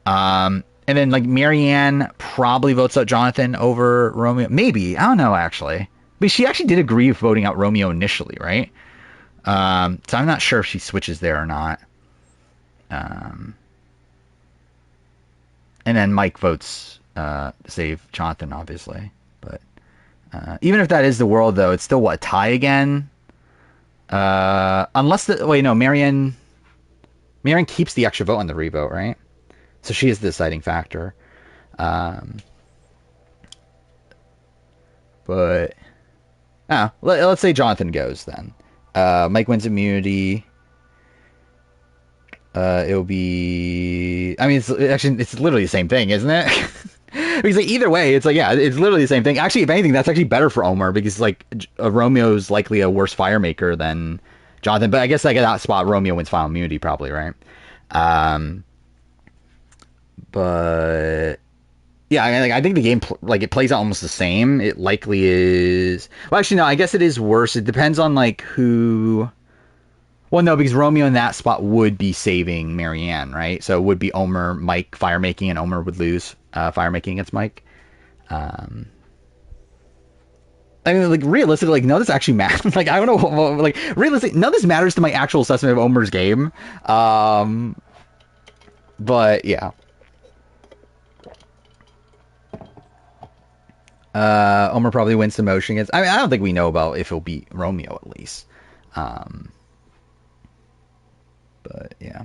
And then, like, Marianne probably votes out Jonathan over Romeo. Maybe. I don't know, actually. But she actually did agree with voting out Romeo initially, right? So I'm not sure if she switches there or not. And then Mike votes save Jonathan, obviously. But even if that is the world, though, it's still, what, a tie again? Unless the... Wait, no, Marianne keeps the extra vote on the revote, right? So she is the deciding factor. But... let's say Jonathan goes, then. Mike wins immunity. It'll be... I mean, it's literally the same thing, isn't it? Because like, either way, it's like, yeah, it's literally the same thing. Actually, if anything, that's actually better for Omer, because like Romeo's likely a worse fire maker than Jonathan. But I guess like at that spot, Romeo wins final immunity probably, right? But Yeah, I think the game like it plays out almost the same. It likely is. Well, actually, no. I guess it is worse. It depends on like who. Well, no, because Romeo in that spot would be saving Marianne, right? So it would be Omer, Mike fire making, and Omer would lose fire making against Mike. Um, I mean, like realistically, like none of this actually matters. Like I don't know, like realistically, none of this matters to my actual assessment of Omer's game. But yeah. Omer probably wins the motion against. I mean, I don't think we know about if he'll beat Romeo at least. Um, but yeah,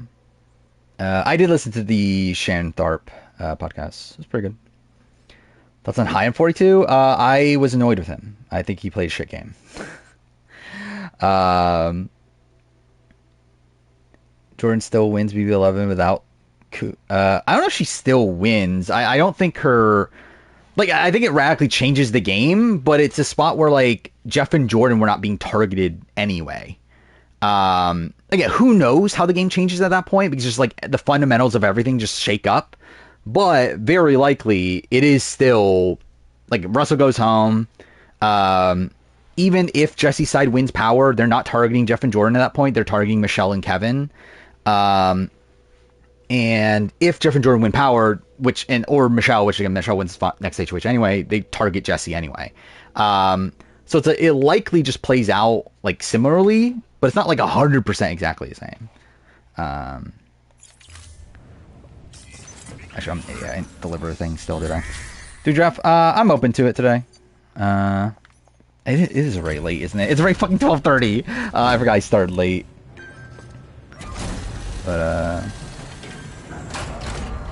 I did listen to the Shannon Tharp podcast. It was pretty good. Thoughts on High in 42? I was annoyed with him. I think he played a shit game. Jordan still wins BB11 without. I don't know if she still wins. I don't think her. Like, I think it radically changes the game, but it's a spot where, like, Jeff and Jordan were not being targeted anyway. Again, who knows how the game changes at that point, because just, like, the fundamentals of everything just shake up. But very likely, it is still, like, Russell goes home. Even if Jesse's side wins power, they're not targeting Jeff and Jordan at that point. They're targeting Michelle and Kevin. And if Jeff and Jordan win power, or Michelle, which again Michelle wins next HOH anyway, they target Jesse anyway. So it likely just plays out like similarly, but it's not like 100% exactly the same. Actually, I didn't deliver a thing still, did I? Dude, draft. I'm open to it today. It is already late, isn't it? It's already fucking 12:30. I forgot I started late. But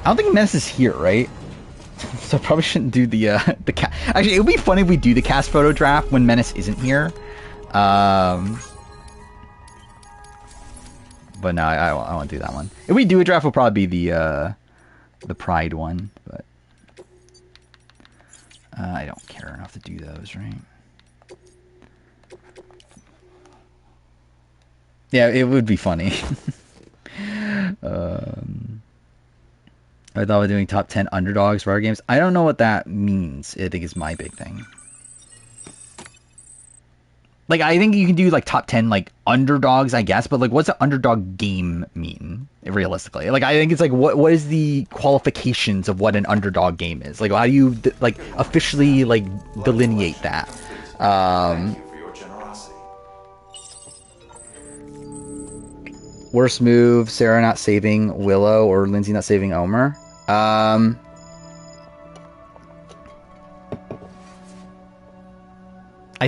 I don't think Menace is here, right? So I probably shouldn't do the cast. Actually, it would be funny if we do the cast photo draft when Menace isn't here. But no, I won't do that one. If we do a draft, it'll probably be the Pride one. But I don't care enough to do those, right? Yeah, it would be funny. I thought we were doing top 10 underdogs for our games. I don't know what that means. I think it's my big thing. Like, I think you can do, like, top 10, like, underdogs, I guess. But, like, what's an underdog game mean, realistically? Like, I think it's, like, what is the qualifications of what an underdog game is? Like, how do you, like, officially, like, delineate that? Worst move, Sarah not saving Willow or Lindsay not saving Omer. I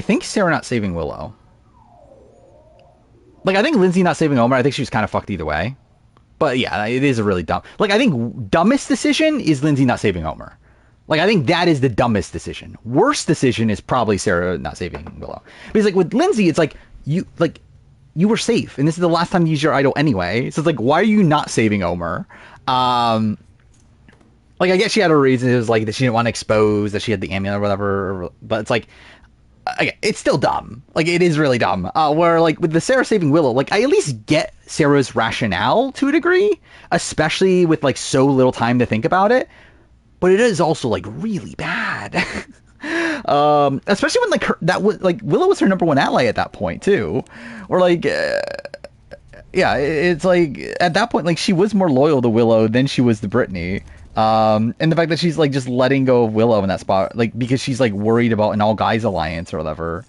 think Sarah not saving Willow. Like, I think Lindsay not saving Omer, I think she was kind of fucked either way. But yeah, it is a really dumb. Like, I think dumbest decision is Lindsay not saving Omer. Like, I think that is the dumbest decision. Worst decision is probably Sarah not saving Willow. Because, like, with Lindsay, it's like, you were safe, and this is the last time you use your idol anyway. So it's like, why are you not saving Omer? Like, I guess she had a reason. It was like that she didn't want to expose that she had the amulet or whatever. But it's like, it's still dumb. Like, it is really dumb. Where, like, with the Sarah saving Willow, like, I at least get Sarah's rationale to a degree, especially with, like, so little time to think about it. But it is also, like, really bad. Especially when, like, Willow was her number one ally at that point, too. Or, like, yeah, it's like, at that point, like, she was more loyal to Willow than she was to Brittany. And the fact that she's, like, just letting go of Willow in that spot, like, because she's, like, worried about an all-guys alliance or whatever,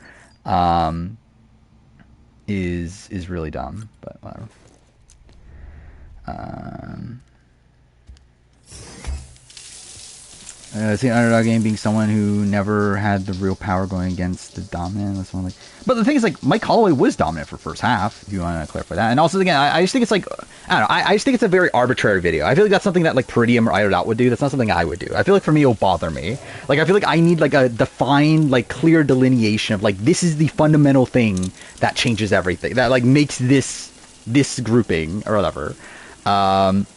is really dumb, but whatever. See an underdog game being someone who never had the real power going against the dominant. That's one, like, but the thing is, like, Mike Holloway was dominant for first half. If you want to clarify that, and also again, I just think it's like, I don't know. I just think it's a very arbitrary video. I feel like that's something that, like, Peridium or Iodot would do. That's not something I would do. I feel like for me, it'll bother me. Like, I feel like I need, like, a defined, like, clear delineation of, like, this is the fundamental thing that changes everything. That, like, makes this grouping or whatever. Like,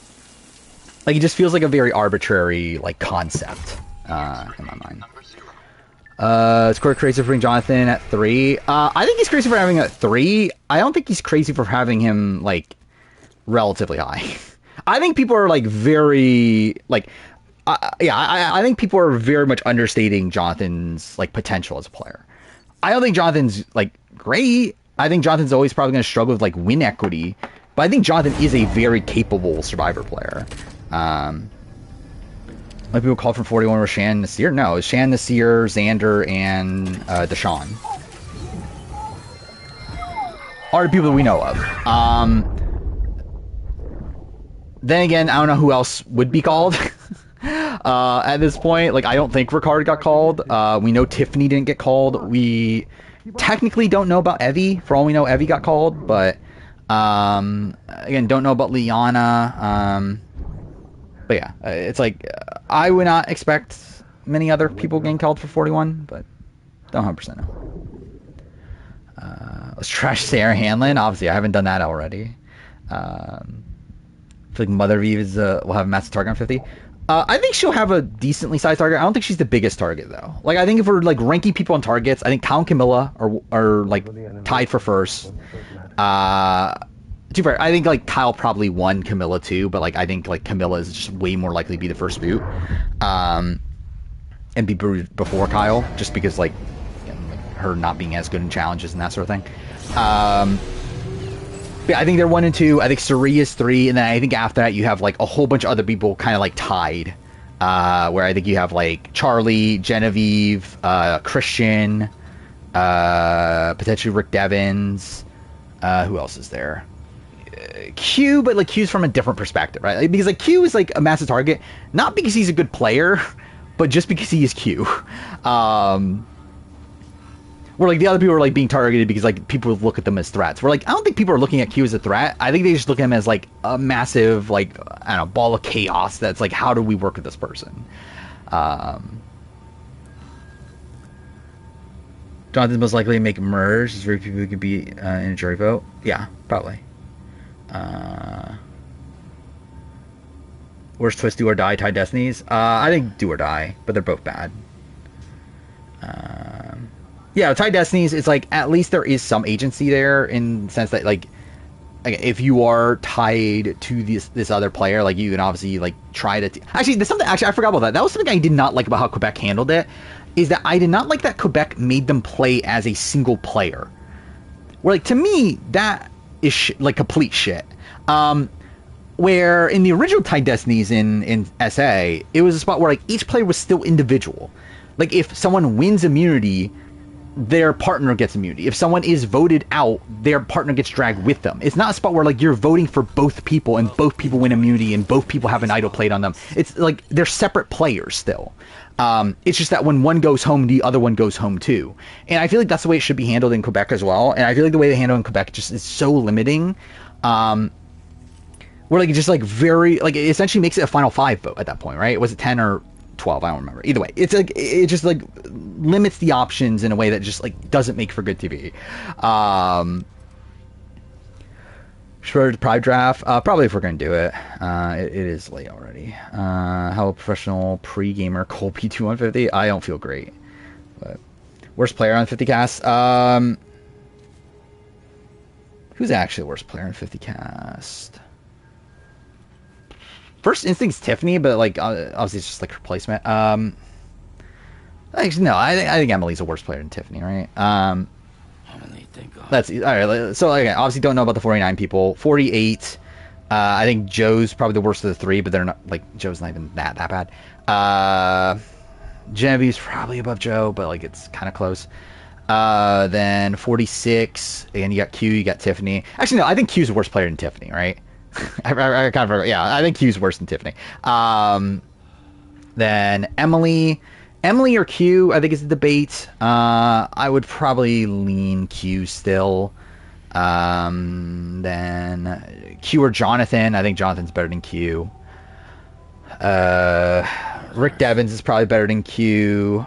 it just feels like a very arbitrary, like, concept, in my mind. Is Corey crazy for having Jonathan at 3? I think he's crazy for having him at 3. I don't think he's crazy for having him, like, relatively high. I think people are, like, very, like, I think people are very much understating Jonathan's like potential as a player. I don't think Jonathan's like great. I think Jonathan's always probably going to struggle with like win equity, but I think Jonathan is a very capable survivor player. Like people called from 41 were Shan Nasir. No, it's Shan Nasir, Xander, and Deshaun are the people that we know of. Then again, I don't know who else would be called at this point. Like, I don't think Ricard got called. We know Tiffany didn't get called. We technically don't know about Evie. For all we know, Evie got called, but again, don't know about Liana. But yeah, it's like I would not expect many other people getting called for 41, but don't 100% know. Let's trash Sarah Hanlon. Obviously, I haven't done that already. I feel like Mother V will have a massive target on 50. I think she'll have a decently sized target. I don't think she's the biggest target though. Like I think if we're like ranking people on targets, I think Kyle and Camilla are like tied for first. Too fair, I think like Kyle probably won Camilla too, but like I think like Camilla is just way more likely to be the first boot, and be booted before Kyle, just because like, you know, like her not being as good in challenges and that sort of thing. Yeah, I think they're 1 and 2. I think Suri is 3, and then I think after that you have like a whole bunch of other people kind of like tied. Where I think you have like Charlie, Genevieve, Christian, potentially Rick Devins. Who else is there? Q, but like Q's from a different perspective, right? Like, because like Q is like a massive target, not because he's a good player, but just because he is Q. Where like the other people are like being targeted because like people look at them as threats. Where like I don't think people are looking at Q as a threat. I think they just look at him as like a massive like I don't know ball of chaos. That's like how do we work with this person? Jonathan's most likely to make merge. There's very few people who could be in a jury vote. Yeah, probably. Worst twist, do or die, tie destinies. I think do or die, but they're both bad. Yeah, tie destinies. It's like at least there is some agency there in the sense that like if you are tied to this other player, like you can obviously like try to actually there's something actually I forgot about that. That was something I did not like about how Quebec handled it. Is that I did not like that Quebec made them play as a single player. Where like to me that is like complete shit. Where in the original Tie Destinies in SA, it was a spot where like each player was still individual. Like if someone wins immunity, their partner gets immunity. If someone is voted out, their partner gets dragged with them. It's not a spot where like you're voting for both people and both people win immunity and both people have an idol played on them. It's like they're separate players still. It's just that when one goes home, the other one goes home too. And I feel like that's the way it should be handled in Quebec as well. And I feel like the way they handle it in Quebec just is so limiting. Where like it just like very like it essentially makes it a final 5 vote at that point, right? Was it 10 or 12? I don't remember. Either way, it's like it just like limits the options in a way that just like doesn't make for good TV. Schroeder Pride Draft, probably if we're gonna do it. It is late already. Hello professional pre-gamer Cole P2 150. I don't feel great. But worst player on 50 cast. Who's actually the worst player on 50 cast? First instinct's Tiffany, but like obviously it's just like replacement. Actually, no, I think Emily's a worse player than Tiffany, right? Emily, thank God. That's all right. So again, obviously don't know about the 49 people. 48. I think Joe's probably the worst of the 3, but they're not like Joe's not even that bad. Genevieve's probably above Joe, but like it's kind of close. Then 46. Again, you got Q, you got Tiffany. Actually, no, I think Q's a worse player than Tiffany, right? I kind of forgot. Yeah, I think Q's worse than Tiffany. Then Emily or Q, I think is the debate. I would probably lean Q still. Then Q or Jonathan. I think Jonathan's better than Q. Rick Devins is probably better than Q.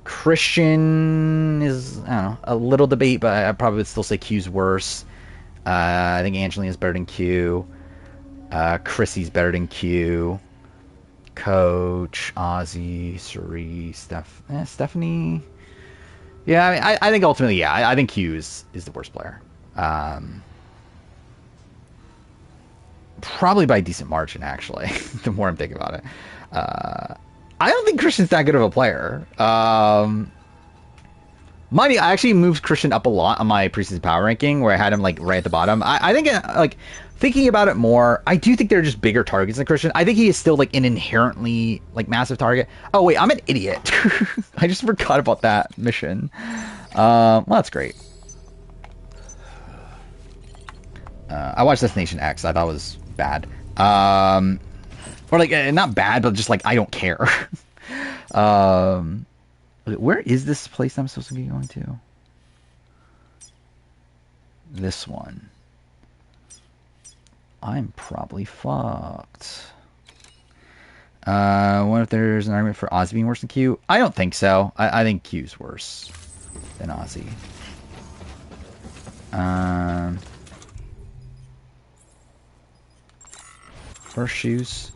Christian is, I don't know, a little debate, but I probably would still say Q's worse. I think Angelina's better than Q. Chrissy's better than Q. Coach, Ozzy, Suri, Stephanie. Yeah, I mean, I think ultimately, yeah, I think Q is the worst player. Probably by a decent margin, actually, the more I'm thinking about it. I don't think Christian's that good of a player. Mind you, I actually moved Christian up a lot on my preseason power ranking, where I had him like right at the bottom. I think like thinking about it more, I do think they're just bigger targets than Christian. I think he is still like an inherently like massive target. Oh wait, I'm an idiot. I just forgot about that mission. Well, that's great. I watched Destination X. I thought it was bad. Or like not bad, but just like I don't care. Where is this place I'm supposed to be going to? This one. I'm probably fucked. What if there's an argument for Ozzy being worse than Q? I don't think so. I think Q's worse than Ozzy. First shoes.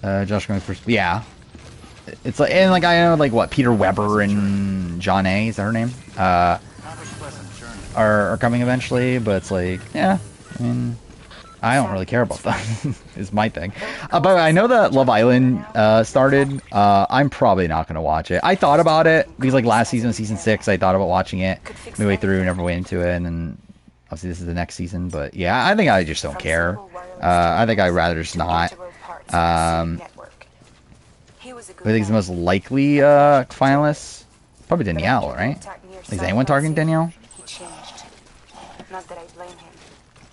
Josh going first. Yeah. It's like, and like I know like what, Peter Weber and John A, is that her name? Are coming eventually, but it's like, yeah, I mean, I don't really care about them. Is my thing. But I know that Love Island started. I'm probably not gonna watch it. I thought about it because like last season, season 6, I thought about watching it midway through, never went into it, and then obviously this is the next season. But yeah, I think I just don't care. I think I'd rather just not. Who I think is the most likely finalist? Probably Danielle, right? Is anyone targeting Danielle?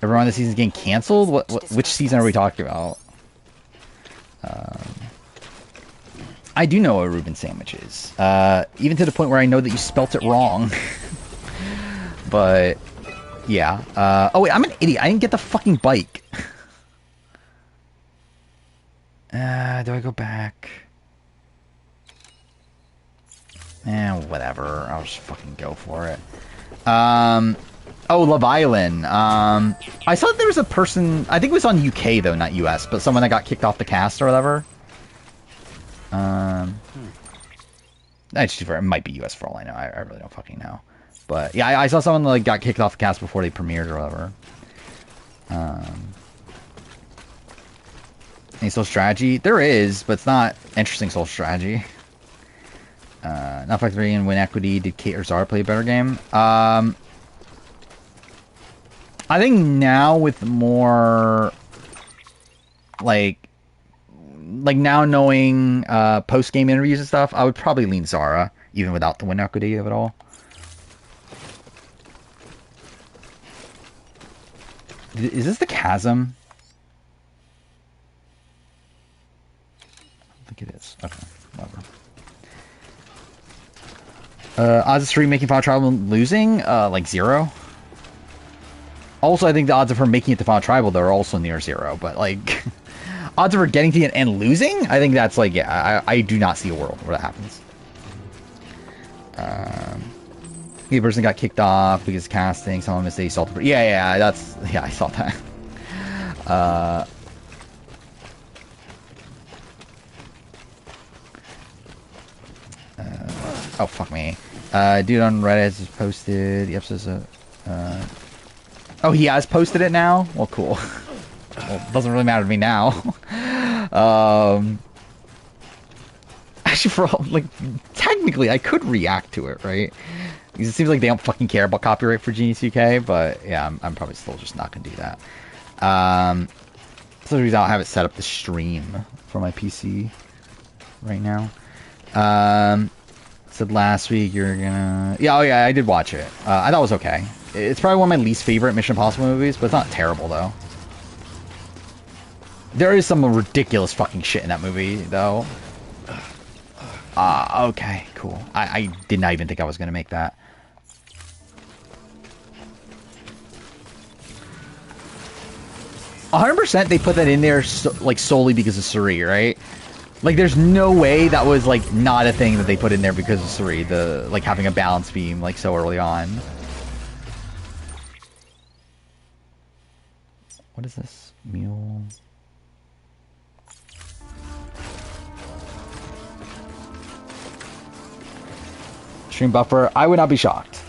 Everyone on the season is getting canceled? Which season are we talking about? I do know what a Reuben sandwich is. Even to the point where I know that you spelt it wrong. But, yeah. Oh wait, I'm an idiot. I didn't get the fucking bike. Do I go back? Whatever. I'll just fucking go for it. Oh, Love Island. I saw that there was a person, I think it was on UK though, not US, but someone that got kicked off the cast or whatever. Actually, it might be US for all I know. I really don't fucking know. But yeah, I saw someone like got kicked off the cast before they premiered or whatever. Any social strategy? There is, but it's not interesting social strategy. Not Factory and Win Equity. Did Kate or Zara play a better game? I think now with more like now knowing post-game interviews and stuff, I would probably lean Zara, even without the Win Equity of it all. Is this the chasm? I think it is. Okay, whatever. Odds of Suri making Final Tribal and losing? Like 0. Also, I think the odds of her making it to Final Tribal, though, are also near 0. But, like, odds of her getting to it and losing? I think that's, like, yeah, I do not see a world where that happens. The person got kicked off because casting, someone missed a assault. Yeah, I saw that. Oh, fuck me. Dude on Reddit has posted the episodes of... Oh, he has posted it now? Well, cool. Well, it doesn't really matter to me now. Actually, for all, like, technically, I could react to it, right? Because it seems like they don't fucking care about copyright for Genius UK, but yeah, I'm probably still just not gonna do that. So the reason I'll have it set up to stream for my PC right now. Said last week you're gonna... Yeah, oh yeah, I did watch it. I thought it was okay. It's probably one of my least favorite Mission Impossible movies, but it's not terrible, though. There is some ridiculous fucking shit in that movie, though. Okay, cool. I did not even think I was gonna make that. %, they put that in there like solely because of Suri, right? Like, there's no way that was like not a thing that they put in there because of Suri, the like having a balance beam like so early on. What is this? Mule. Stream buffer. I would not be shocked.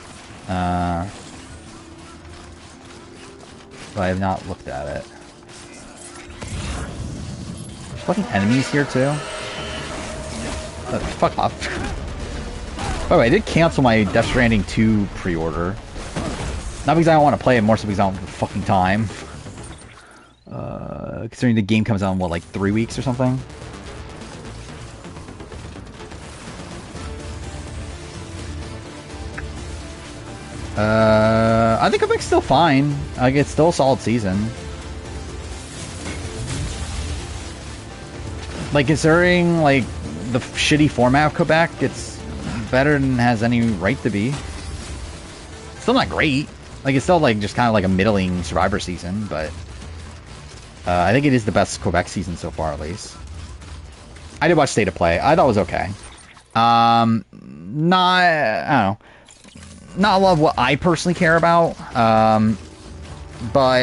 but I have not looked at it. There's fucking enemies here too. Fuck off. By the way, I did cancel my Death Stranding 2 pre-order. Not because I don't want to play it, more so because I don't have the fucking time. Considering the game comes out in, what, like 3 weeks or something? I think Quebec's still fine. Like, it's still a solid season. Like, considering, like, the shitty format of Quebec, it's better than it has any right to be. Still not great. Like, it's still, like, just kind of like a middling Survivor season, but I think it is the best Quebec season so far, at least. I did watch State of Play. I thought it was okay. Not, I don't know. Not a lot of what I personally care about, but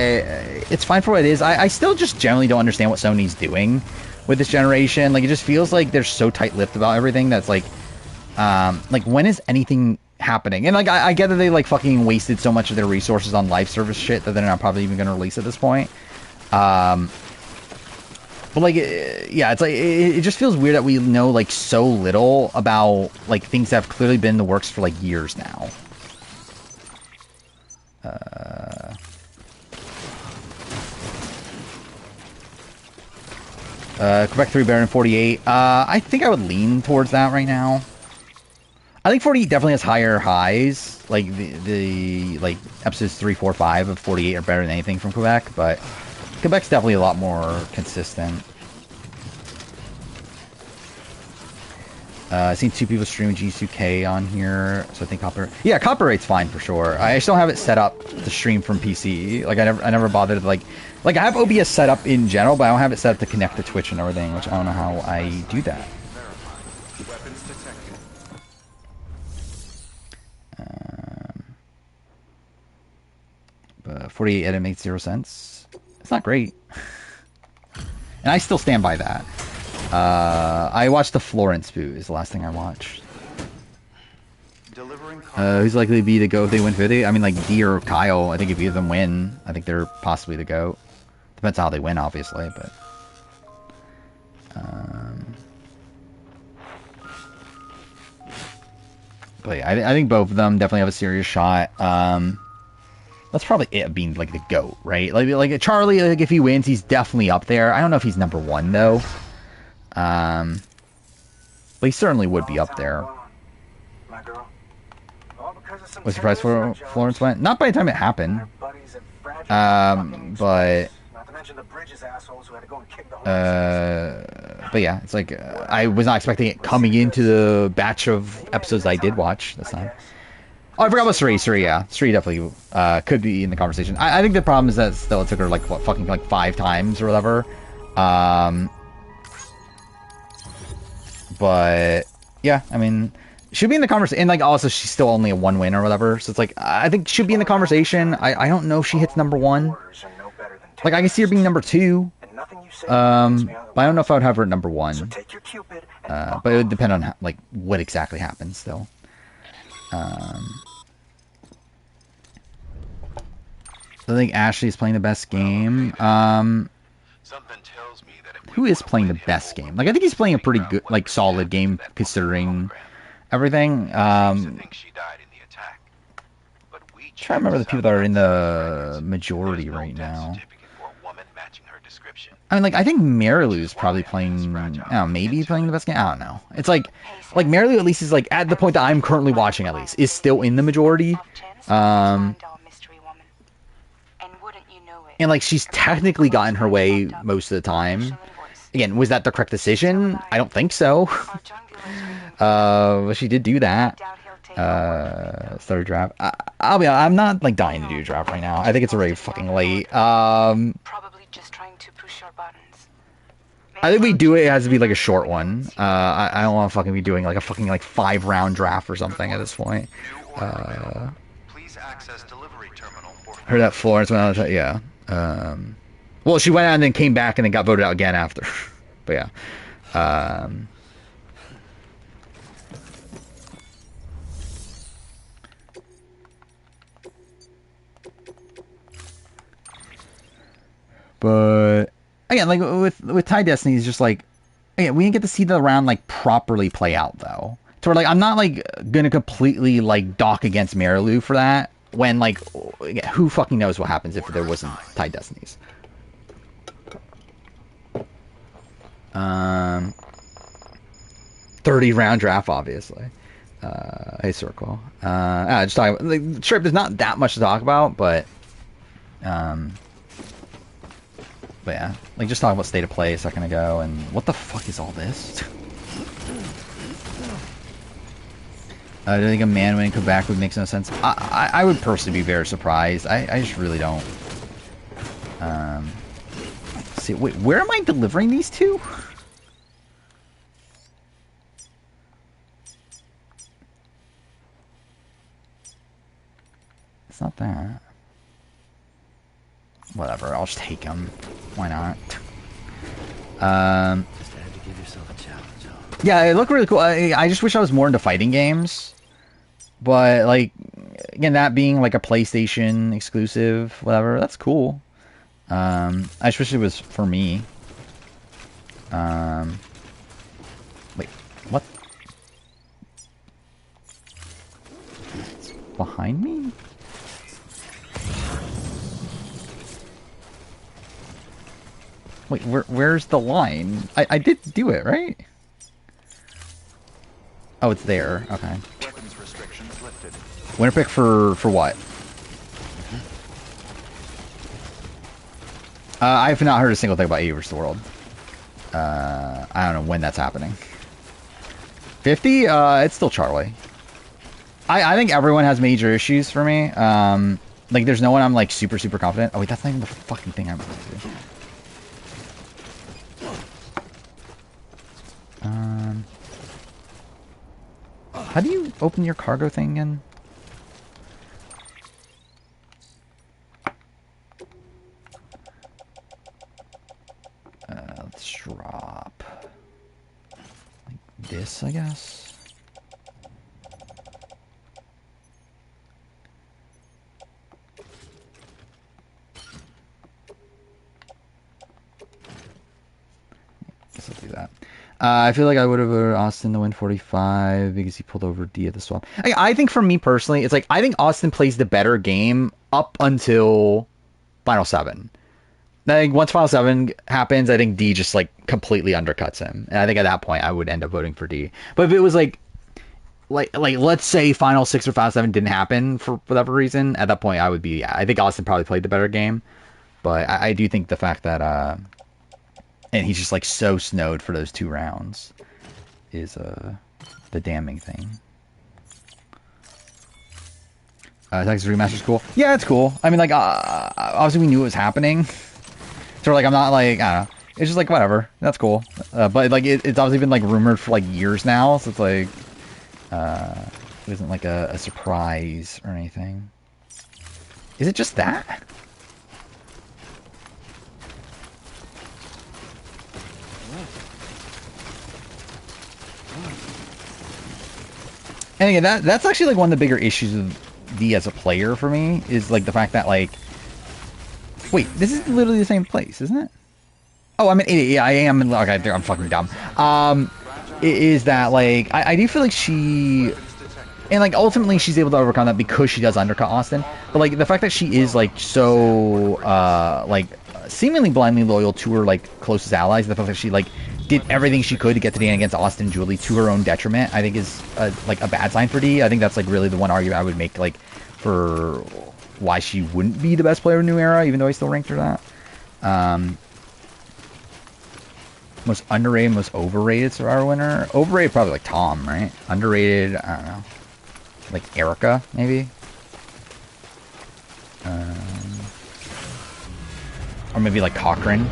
it's fine for what it is. I still just generally don't understand what Sony's doing with this generation. Like, it just feels like they're so tight-lipped about everything that's like when is anything happening? And like, I get that they like fucking wasted so much of their resources on live service shit that they're not probably even going to release at this point. But like, yeah, it's like it just feels weird that we know like so little about like things that have clearly been in the works for like years now. Quebec 3 better than 48. I think I would lean towards that right now. I think 48 definitely has higher highs. Like the like episodes 3, 4, 5 of 48 are better than anything from Quebec, but Quebec's definitely a lot more consistent. I've seen 2 people streaming G2K on here, so I think copyright. Yeah, copyright's fine for sure. I still have it set up to stream from PC. Like I never bothered to, like I have OBS set up in general, but I don't have it set up to connect to Twitch and everything, which I don't know how I do that. 48 edit makes 0 sense. It's not great. And I still stand by that. I watched the Florence boot is the last thing I watched. Who's likely to be the GOAT if they win 50? I mean, like, D or Kyle, I think if either of them win, I think they're possibly the GOAT. Depends on how they win, obviously, but... But yeah, I think both of them definitely have a serious shot. That's probably it being like the GOAT, right? Like Charlie, like if he wins, he's definitely up there. I don't know if he's number 1 though. But he certainly would be up there. Was surprised where Florence went? Not by the time it happened. But yeah, it's like I was not expecting it coming into the batch of episodes I did watch this time. Oh, I forgot about Suri. Suri, yeah. Suri definitely could be in the conversation. I think the problem is that still it took her like what, fucking like 5 times or whatever. But yeah, I mean, should be in the conversation. And like also she's still only a 1 win or whatever. So it's like I think should be in the conversation. I don't know if she hits number 1. Like I can see her being number 2. But I don't know if I would have her at number 1. But it would depend on like what exactly happens still. I think Ashley's playing the best game. Who is playing the best game? Like I think he's playing a pretty good, like solid game considering everything. Trying to remember the people that are in the majority right now. I mean, like, I think Marilou's probably playing, I don't know, maybe playing the best game? I don't know. It's like Marilou at least is, like, at the point that I'm currently watching, at least, is still in the majority. And, like, she's technically gotten her way most of the time. Again, was that the correct decision? I don't think so. But she did do that. Started draft. I'll be honest, I'm not, like, dying to do a draft right now. I think it's already fucking late. I think we do it, it has to be like a short one. I don't want to fucking be doing like a fucking like 5-round draft or something at this point. Heard that Florence went out of yeah. Well, she went out and then came back and then got voted out again after. But yeah. But again, like with Tide Destiny, it's just like again, we didn't get to see the round like properly play out though. So we're like, I'm not like gonna completely like dock against Marilu for that. When like, who fucking knows what happens if there wasn't Tide Destinies. 30 round draft, obviously. Hey, Circle. Just talking. Like, sure, there's not that much to talk about, but yeah, like just talking about state of play a second ago, and what the fuck is all this? Do I think a man winning Quebec would make no sense? I would personally be very surprised. I just really don't. Let's see, wait, where am I delivering these to? It's not that. Whatever, I'll just take them. Why not? Just had to give yourself a challenge, huh? Yeah, it looked really cool. I just wish I was more into fighting games. But, like, again, that being, like, a PlayStation exclusive, whatever, that's cool. I just wish it was for me. Wait, what? It's behind me? Wait, where's the line? I did do it, right? Oh, it's there. Okay. Winner pick for what? I have not heard a single thing about AE vs. the World. I don't know when that's happening. 50? It's still Charlie. I think everyone has major issues for me. Like, there's no one I'm, like, super confident. Oh, wait, that's not even the fucking thing I'm going to do. How do you open your cargo thing again? Let's drop like this, I guess. Guess I'll do that. I feel like I would have Austin to win 45 because he pulled over D at the swap. I think for me personally, it's like I think Austin plays the better game up until Final 7. I think once Final 7 happens, I think D just like completely undercuts him. And I think at that point I would end up voting for D. But if it was like let's say Final 6 or Final 7 didn't happen for whatever reason, at that point I would be, yeah, I think Austin probably played the better game. But I do think the fact that and he's just like so snowed for those 2 rounds is the damning thing. Texas Remaster's cool. Yeah, it's cool. I mean, like, obviously we knew it was happening. So, like, I'm not, like, I don't know. It's just, like, whatever. That's cool. But, like, it's obviously been, like, rumored for, like, years now. So it's, like, it isn't, like, a surprise or anything. Is it just that? And again, that's actually, like, one of the bigger issues of D as a player for me is like the fact that like wait, this is literally the same place, isn't it? Oh, I'm in 80. Yeah, I am in. Okay, I'm fucking dumb. Is that like I do feel like she and like ultimately she's able to overcome that because she does undercut Austin, but like the fact that she is like so like seemingly blindly loyal to her like closest allies, the fact that she like did everything she could to get to the end against Austin and Julie to her own detriment, I think is like a bad sign for D. I think that's like really the one argument I would make like for why she wouldn't be the best player in New Era, even though I still ranked her that. Most underrated, most overrated Survivor winner. Overrated probably like Tom, right? Underrated, I don't know. Like Erica, maybe? Or maybe like Cochrane,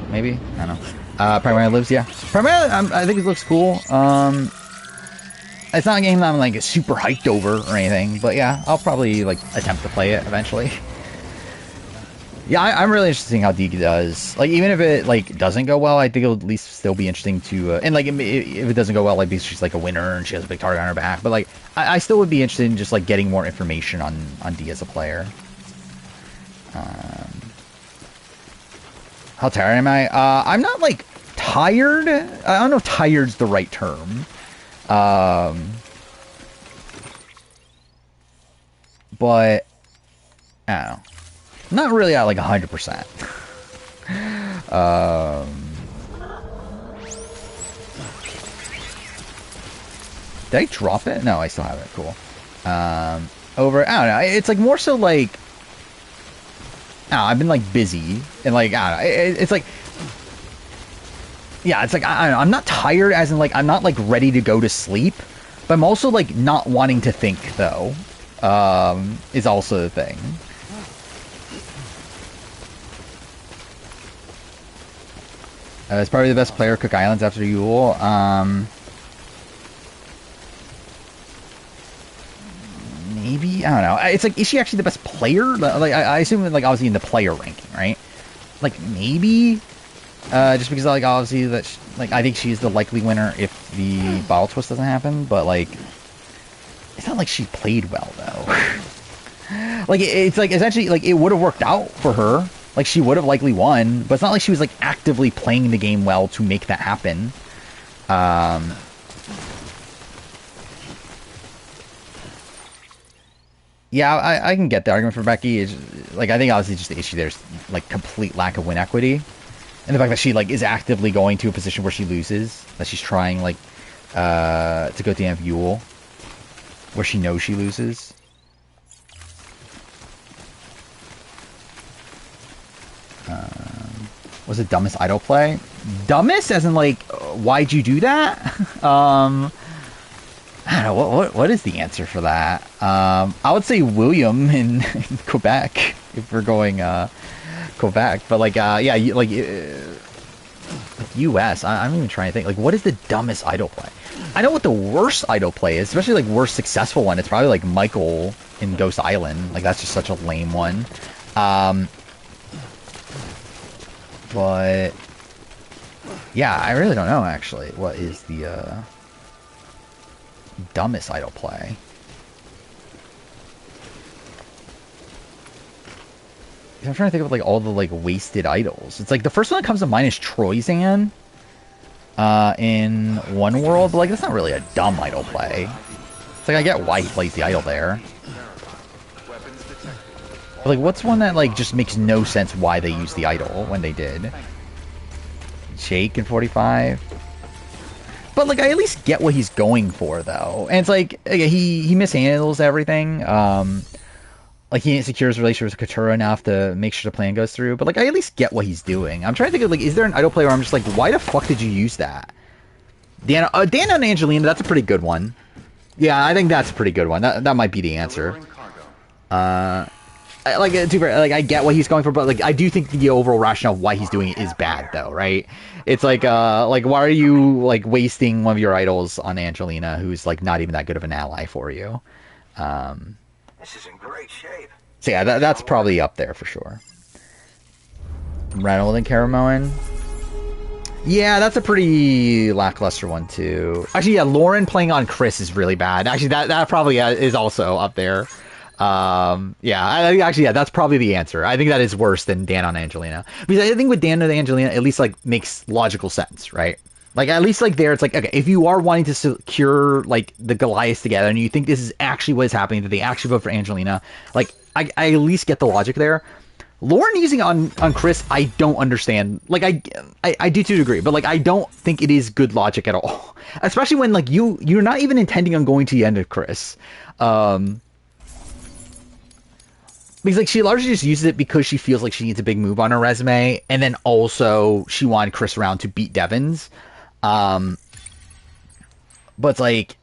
maybe? I don't know. Primarily Lives, yeah. Primarily, I think it looks cool. It's not a game that I'm like super hyped over or anything, but yeah, I'll probably like attempt to play it eventually. Yeah, I'm really interested in how D does. Like, even if it like doesn't go well, I think it'll at least still be interesting to. And like, if it doesn't go well, like because she's like a winner and she has a big target on her back, but like, I still would be interested in just like getting more information on D as a player. How tired am I? I'm not like tired. I don't know if tired's the right term. But I don't know. Not really at like 100%. Did I drop it? No, I still have it. Cool. Over, I don't know. It's like more so like, I don't know, I've been like busy and like, I don't know. It's like, yeah, it's like, I don't know. I'm not tired as in like, I'm not like ready to go to sleep, but I'm also like not wanting to think though, is also the thing. It's probably the best player Cook Islands after Yule. Maybe, I don't know. It's like, is she actually the best player? Like, I assume like obviously in the player ranking, right? Like maybe, just because like obviously that like I think she's the likely winner if the bottle twist doesn't happen. But like, it's not like she played well though. Like it's like essentially like it would have worked out for her. Like, she would have likely won, but it's not like she was, like, actively playing the game well to make that happen. Yeah, I can get the argument for Becky. It's, like, I think obviously just the issue there is, like, complete lack of win equity. And the fact that she, like, is actively going to a position where she loses. That she's trying, like, to go to the end of Yule, where she knows she loses. Was it dumbest idle play? Dumbest, as in like, why'd you do that? I don't know. What is the answer for that? I would say William in Quebec if we're going Quebec, but like yeah, like U.S. I'm even trying to think. Like, what is the dumbest idle play? I know what the worst idle play is, especially like worst successful one. It's probably like Michael in Ghost Island. Like that's just such a lame one. But yeah, I really don't know actually. What is the dumbest idle play? I'm trying to think of like all the like wasted idols. It's like the first one that comes to mind is Troyzan in One World, but like that's not really a dumb idle play. It's like I get why he plays the idol there. But like what's one that like just makes no sense why they used the idol when they did? Jake in 45. But like I at least get what he's going for though. And it's like he mishandles everything. Like he secures relationship with Katura enough to make sure the plan goes through. But like I at least get what he's doing. I'm trying to think of like, is there an idol play where I'm just like, why the fuck did you use that? Dana and Angelina, that's a pretty good one. Yeah, I think that's a pretty good one. That might be the answer. Like I get what he's going for, but like I do think the overall rationale of why he's doing it is bad though, right? It's like why are you like wasting one of your idols on Angelina, who's like not even that good of an ally for you? This is in great shape. So yeah, that's probably up there for sure. Reynolds and Caramoan. Yeah, that's a pretty lackluster one too. Actually, yeah, Lauren playing on Chris is really bad. Actually, that probably is also up there. Yeah, that's probably the answer. I think that is worse than Dan on Angelina, because I think with Dan and Angelina at least like makes logical sense, right? Like at least like there it's like, okay, if you are wanting to secure like the Goliaths together and you think this is actually what is happening, that they actually vote for Angelina, like I at least get the logic there. Lauren using on Chris, I don't understand. Like I do to a degree, but like I don't think it is good logic at all, especially when like you're not even intending on going to the end of Chris. Because like she largely just uses it because she feels like she needs a big move on her resume, and then also she wanted Chris around to beat Devons. But it's like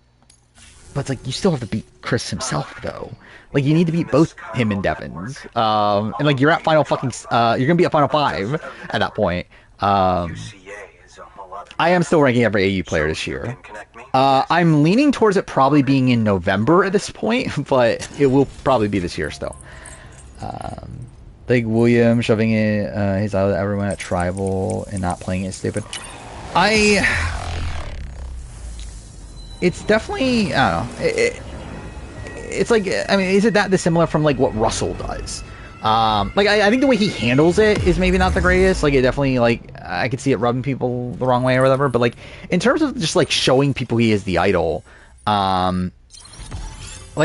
you still have to beat Chris himself though. Like you need to beat both him and Devons. And like you're at final fucking you're gonna be at final 5 at that point. I am still ranking every AU player this year. I'm leaning towards it probably being in November at this point, but it will probably be this year still. Like William shoving in his idol to everyone at Tribal and not playing it is stupid. It's definitely, I don't know. It's like, I mean, is it that dissimilar from like what Russell does? Like I think the way he handles it is maybe not the greatest. Like it definitely like I could see it rubbing people the wrong way or whatever. But like in terms of just like showing people he is the idol, like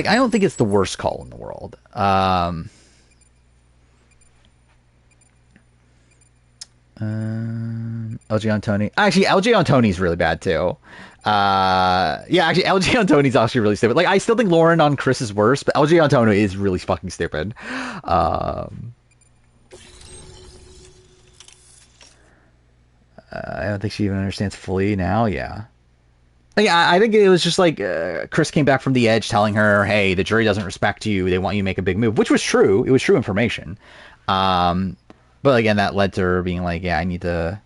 I don't think it's the worst call in the world. LG on Tony. Actually, LG on Tony is really bad too. Yeah, actually, LG on Tony's actually really stupid. Like, I still think Lauren on Chris is worse, but LG on Tony is really fucking stupid. I don't think she even understands fully now. Yeah. Like, I think it was just like Chris came back from the edge telling her, hey, the jury doesn't respect you. They want you to make a big move, which was true. It was true information. But again, that led to her being like, yeah, I need to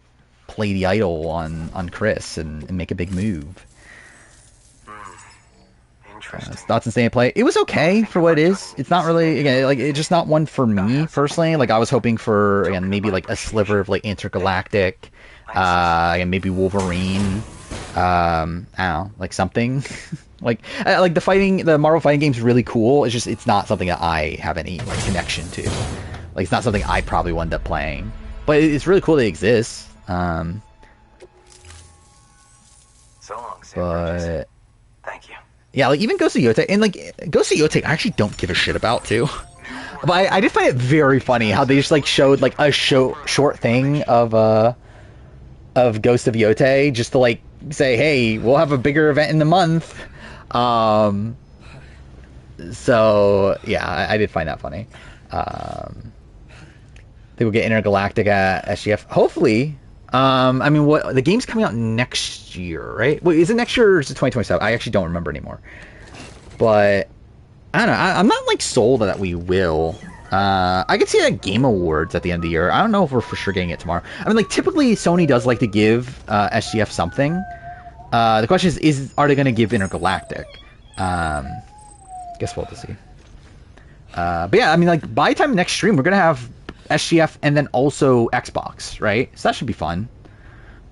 play the idol on Chris and make a big move. Interesting. Thoughts and stay and play. It was okay for what it is. It's not really, again, like it's just not one for me personally. Like I was hoping for, again, maybe like a sliver of like intergalactic, again, maybe Wolverine. I don't know, like something. like the Marvel fighting game is really cool. It's just it's not something that I have any like connection to. Like it's not something I probably will end up playing. But it's really cool that it exists. So long, Sam Bridges. But Thank you. yeah, like even Ghost of Yotei, and like Ghost of Yotei, I actually don't give a shit about too. But I did find it very funny how they just like showed like a short thing of Ghost of Yotei just to like say, hey, we'll have a bigger event in the month. So yeah, I did find that funny. They will get intergalactic at SGF. Hopefully. I mean, what the game's coming out next year, right? Wait, is it next year or is it 2027? I actually don't remember anymore. But I don't know. I'm not like sold that we will. I could see that Game Awards at the end of the year. I don't know if we're for sure getting it tomorrow. I mean, like typically Sony does like to give SGF something. The question is are they going to give intergalactic? Guess we'll have to see. But yeah, I mean, like by the time next stream, we're gonna have SGF and then also Xbox, right? So that should be fun.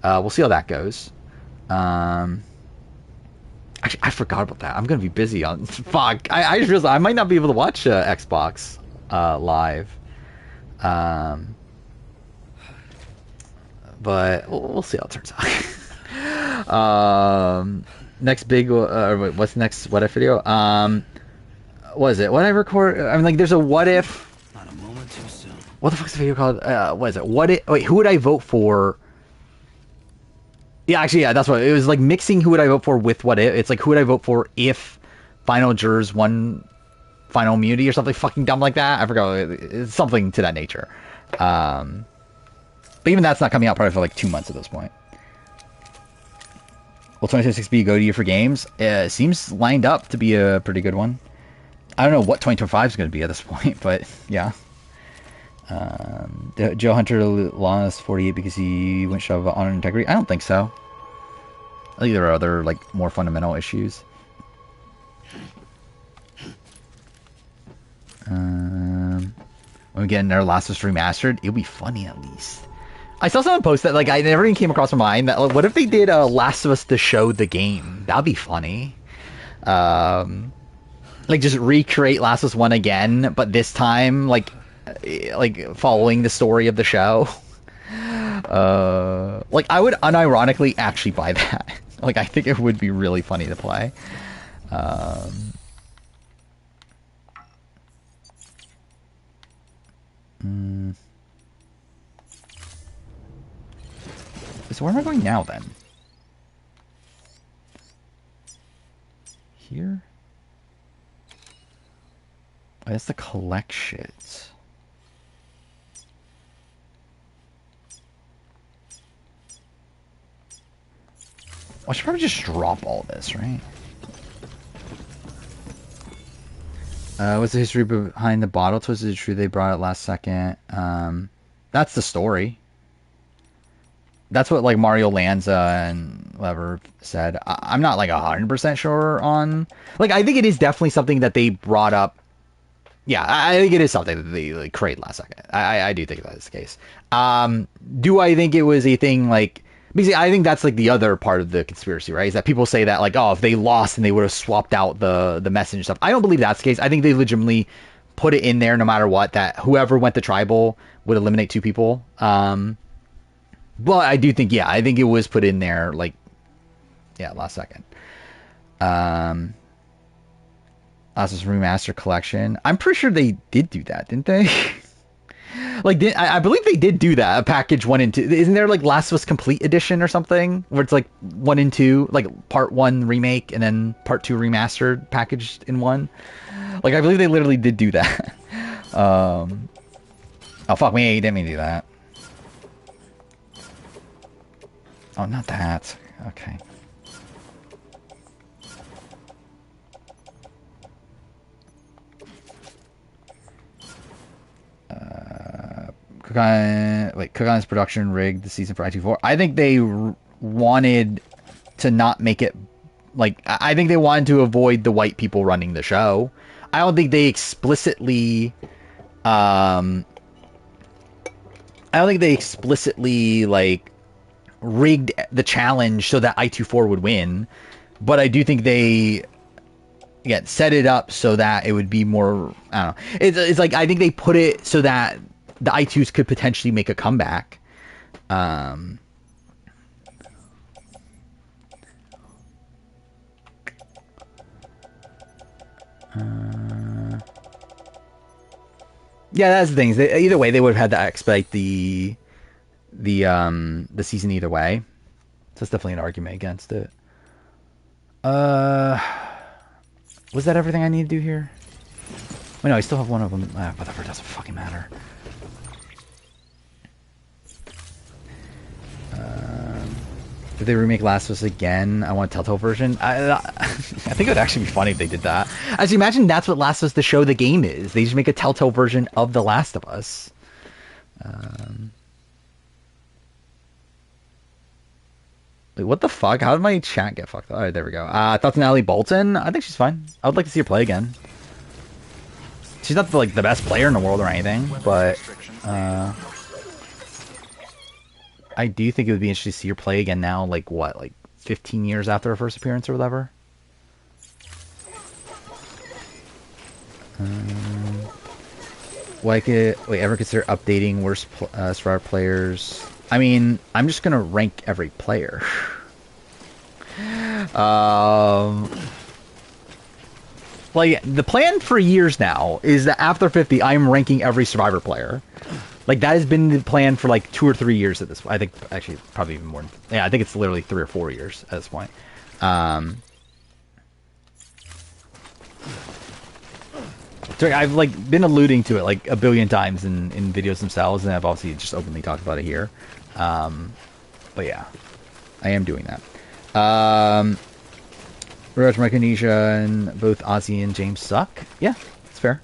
We'll see how that goes. Actually, I forgot about that. I'm gonna be busy on. Fuck, I just realized I might not be able to watch Xbox live. But we'll see how it turns out. Next big. Wait, what's next? What if video? What is it? What I record? I mean, like, there's a what if. Not a moment too soon. What the fuck's the video called? What is it? What if? Wait, who would I vote for? Yeah, actually, yeah, that's what it was. Like mixing who would I vote for with what if. It's like who would I vote for if final jurors won final immunity or something fucking dumb like that. I forgot. It's something to that nature. But even that's not coming out probably for like 2 months at this point. Will 2026 be a go to year for games? It seems lined up to be a pretty good one. I don't know what 2025 is going to be at this point, but yeah. Joe Hunter lost 48 because he went shove honor and integrity. I don't think so. I think there are other like more fundamental issues. When we get in there, Last of Us Remastered, it'll be funny at least. I saw someone post that, like, I never even came across my mind that, like, what if they did Last of Us the show, the game? That'd be funny. Like, just recreate Last of Us 1 again, but this time, like following the story of the show. Like, I would unironically actually buy that. Like, I think it would be really funny to play. So where am I going now, then? Here? Oh, that's the collect shit. I should probably just drop all this, right? What's the history behind the bottle twist? Is it true they brought it last second? That's the story. That's what like Mario Lanza and whoever said. I'm not like 100% sure on. Like, I think it is definitely something that they brought up. Yeah, I think it is something that they like created last second. I do think that is the case. Do I think it was a thing like? Because I think that's like the other part of the conspiracy, right? Is that people say that like, oh, if they lost and they would have swapped out the message and stuff. I don't believe that's the case. I think they legitimately put it in there no matter what, that whoever went to tribal would eliminate 2 people. Well, I do think, yeah, I think it was put in there, like, yeah, last second. Last Remaster Collection. I'm pretty sure they did do that, didn't they? Like, I believe they did do that. A package 1 and 2. Isn't there like Last of Us Complete Edition or something where it's like 1 and 2, like part 1 remake and then part 2 remastered packaged in one? Like, I believe they literally did do that. Oh fuck me, didn't mean to do that. Oh, not that. Okay. Kugan's production rigged the season for I24. I think they wanted to not make it, like, I think they wanted to avoid the white people running the show. I don't think they explicitly, like, rigged the challenge so that I24 would win. But I do think they, again, set it up so that it would be more, I don't know. It's like, I think they put it so that the I2s could potentially make a comeback. Yeah, that's the thing. Either way, they would have had to expedite the season either way. So it's definitely an argument against it. Was that everything I need to do here? Wait, no, I still have one of them. Whatever, it doesn't fucking matter. Did they remake Last of Us again? I want a Telltale version. I think it would actually be funny if they did that. As you imagine, that's what Last of Us, the show, the game is. They just make a Telltale version of The Last of Us. Wait, what the fuck? How did my chat get fucked up? Alright, there we go. Thoughts on Allie Bolton? I think she's fine. I would like to see her play again. She's not like the best player in the world or anything, but I do think it would be interesting to see her play again now, like what, like 15 years after her first appearance or whatever. Ever consider updating worst Survivor players? I mean, I'm just gonna rank every player. Like, the plan for years now is that after 50, I'm ranking every Survivor player. Like, that has been the plan for like 2 or 3 years at this point. I think, actually, probably even more. Yeah, I think it's literally 3 or 4 years at this point. So I've like been alluding to it like a billion times in videos themselves, and I've obviously just openly talked about it here. But yeah, I am doing that. Raj Micronesia and both Ozzy and James suck. Yeah, it's fair.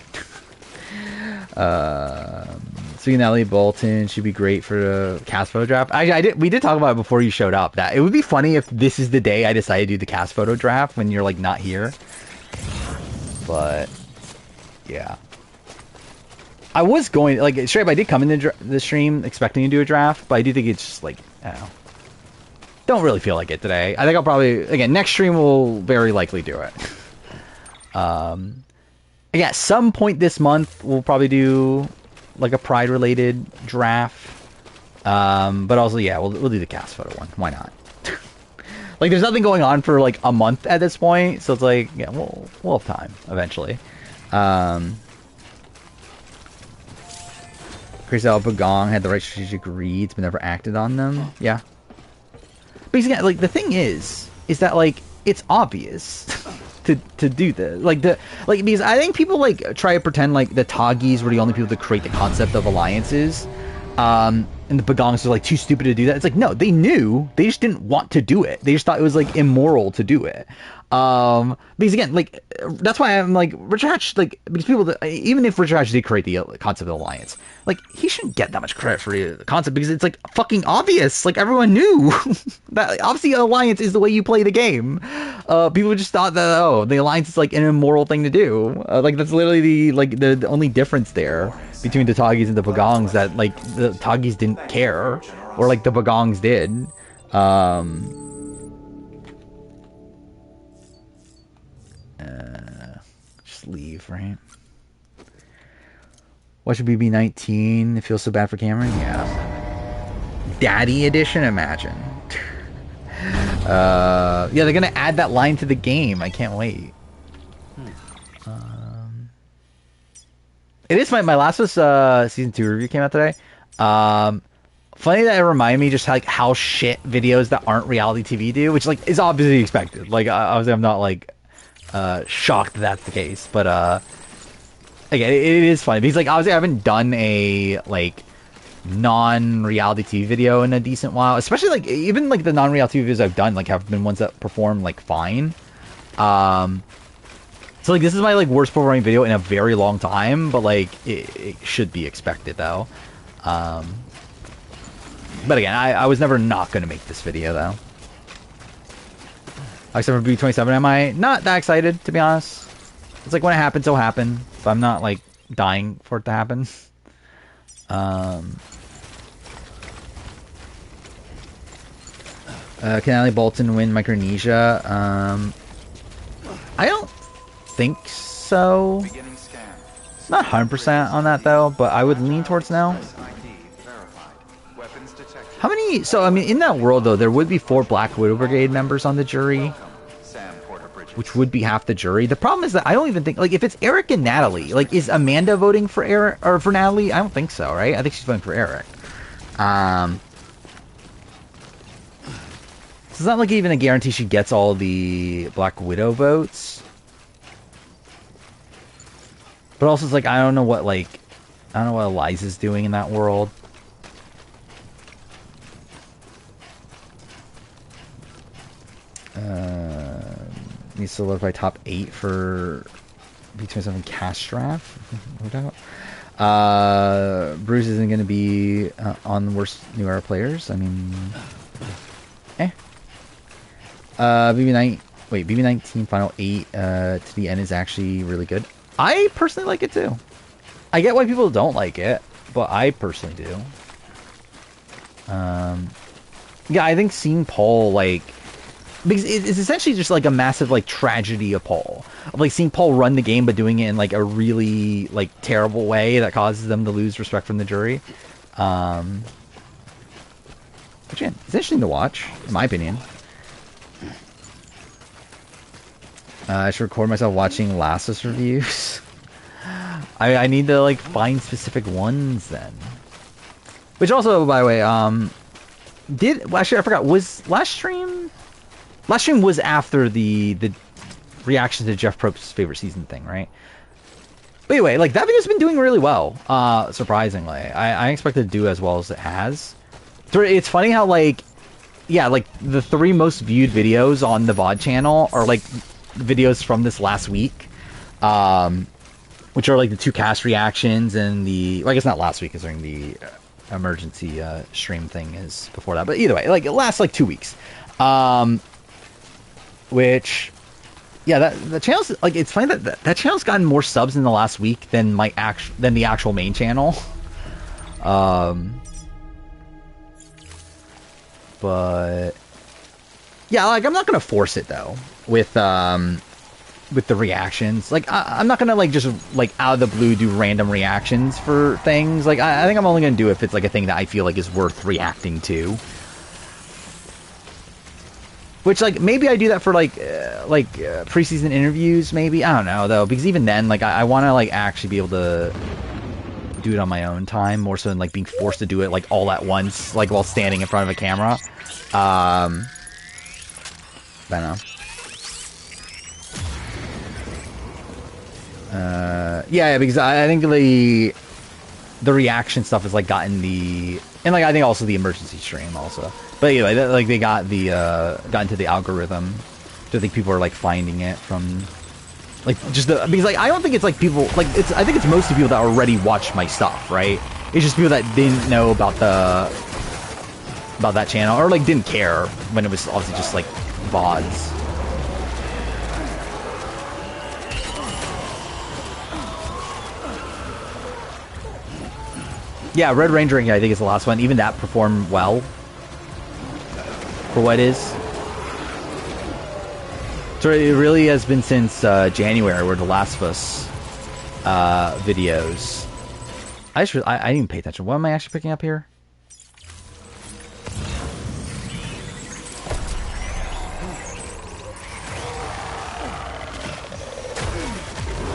Speaking of Ellie Bolton, should be great for the cast photo draft. We did talk about it before you showed up. That it would be funny if this is the day I decided to do the cast photo draft when you're like not here. But yeah, I was going like straight up. I did come in the stream expecting to do a draft, but I do think it's just like, I don't know. Don't really feel like it today. I think I'll probably, again, next stream will very likely do it. Yeah, some point this month we'll probably do like a Pride related draft. But also, yeah, we'll do the cast photo one. Why not? Like, there's nothing going on for like a month at this point, so it's like, yeah, we'll have time eventually. Chris Bagong had the right strategic reads but never acted on them. Yeah. Basically, like, the thing is that like it's obvious to do this, because I think people like try to pretend like the Tagis were the only people to create the concept of alliances, and the Bagongs are like too stupid to do that. It's like, no, they knew, they just didn't want to do it. They just thought it was like immoral to do it. Because again, like, that's why I'm like, Richard Hatch, like, because people, even if Richard Hatch did create the concept of alliance, like, he shouldn't get that much credit for the concept, because it's like fucking obvious. Like, everyone knew that obviously alliance is the way you play the game. People just thought that, oh, the alliance is like an immoral thing to do. Like, that's literally the only difference there between the Tagis and the Bagongs, that like the Tagis didn't care, or like the Bagongs did. Just leave, right? Watch BB19. It feels so bad for Cameron. Yeah. Daddy edition. Imagine. Yeah, they're gonna add that line to the game. I can't wait. It is my Last of Us season 2 review came out today. Funny that it reminded me just like how shit videos that aren't reality TV do, which like is obviously expected. Like obviously I'm not like shocked that that's the case, but again it is funny because like obviously I haven't done a like non-reality TV video in a decent while, especially like even like the non-reality TV videos I've done like have been ones that perform like fine. So like this is my like worst performing video in a very long time, but like it should be expected though. But again, I was never not gonna make this video though. Except for B27, am I not that excited to be honest? It's like when it happens, it'll happen. But I'm not like dying for it to happen. Can Ali Bolton win Micronesia? I don't think so. Not 100% on that though, but I would lean towards no. How many? So I mean, in that world though, there would be 4 Black Widow Brigade members on the jury, which would be half the jury. The problem is that I don't even think like if it's Eric and Natalie, like is Amanda voting for Eric or for Natalie? I don't think so, right? I think she's voting for Eric. So it's not like even a guarantee she gets all the Black Widow votes. But also it's like I don't know what Eliza's doing in that world. Needs to solidify top 8 for B27 cast draft. No doubt. Bruce isn't going to be on the worst new era players. I mean, BB19 final 8 to the end is actually really good. I personally like it too. I get why people don't like it, but I personally do. Yeah, I think seeing Paul like. Because it's essentially just like a massive like tragedy of Paul, of like seeing Paul run the game but doing it in like a really like terrible way that causes them to lose respect from the jury. Which again, it's interesting to watch, in my opinion. I should record myself watching Last of Us reviews. I need to like find specific ones then. Which also, by the way, actually I forgot, was last stream was after the reaction to Jeff Probst's favorite season thing, right? But anyway, like that video's been doing really well, surprisingly. I expected to do as well as it has. It's funny how like, yeah, like the 3 most viewed videos on the VOD channel are like videos from this last week, which are like the 2 cast reactions and the, well, I guess not last week, because during the emergency stream thing is before that. But either way, like it lasts like 2 weeks. Which, yeah, the channel's like, it's funny that channel's gotten more subs in the last week than than the actual main channel. But yeah, like I'm not gonna force it though with the reactions. Like I'm not gonna like just like out of the blue do random reactions for things. Like I think I'm only gonna do it if it's like a thing that I feel like is worth reacting to. Which, like, maybe I do that for, like preseason interviews, maybe. I don't know, though. Because even then, like, I want to, like, actually be able to do it on my own time. More so than, like, being forced to do it, like, all at once. Like, while standing in front of a camera. I don't know. Yeah, because I think the reaction stuff has, like, gotten the... And, like, I think also the emergency stream, also. But anyway, like they got into the algorithm. So I think people are like finding it from like just because like I don't think it's like people like I think it's mostly people that already watch my stuff, right? It's just people that didn't know about that channel or like didn't care when it was obviously just like VODs. Yeah, Red Ranger, I think is the last one. Even that performed well. For what it is. So it really has been since January where the Last of Us videos I didn't even pay attention. What am I actually picking up here?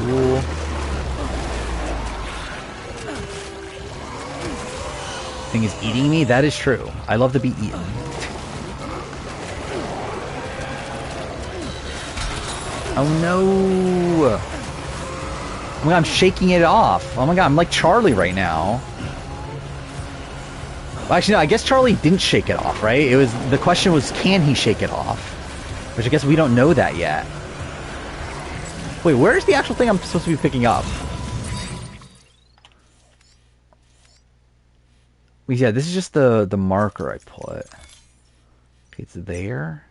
Cool. Thing is eating me? That is true. I love to be eaten. Oh no! Oh my god, I'm shaking it off. Oh my god, I'm like Charlie right now. Well, actually, no, I guess Charlie didn't shake it off, right? The question was, can he shake it off? Which I guess we don't know that yet. Wait, where's the actual thing I'm supposed to be picking up? Yeah, this is just the marker I put. Okay, it's there.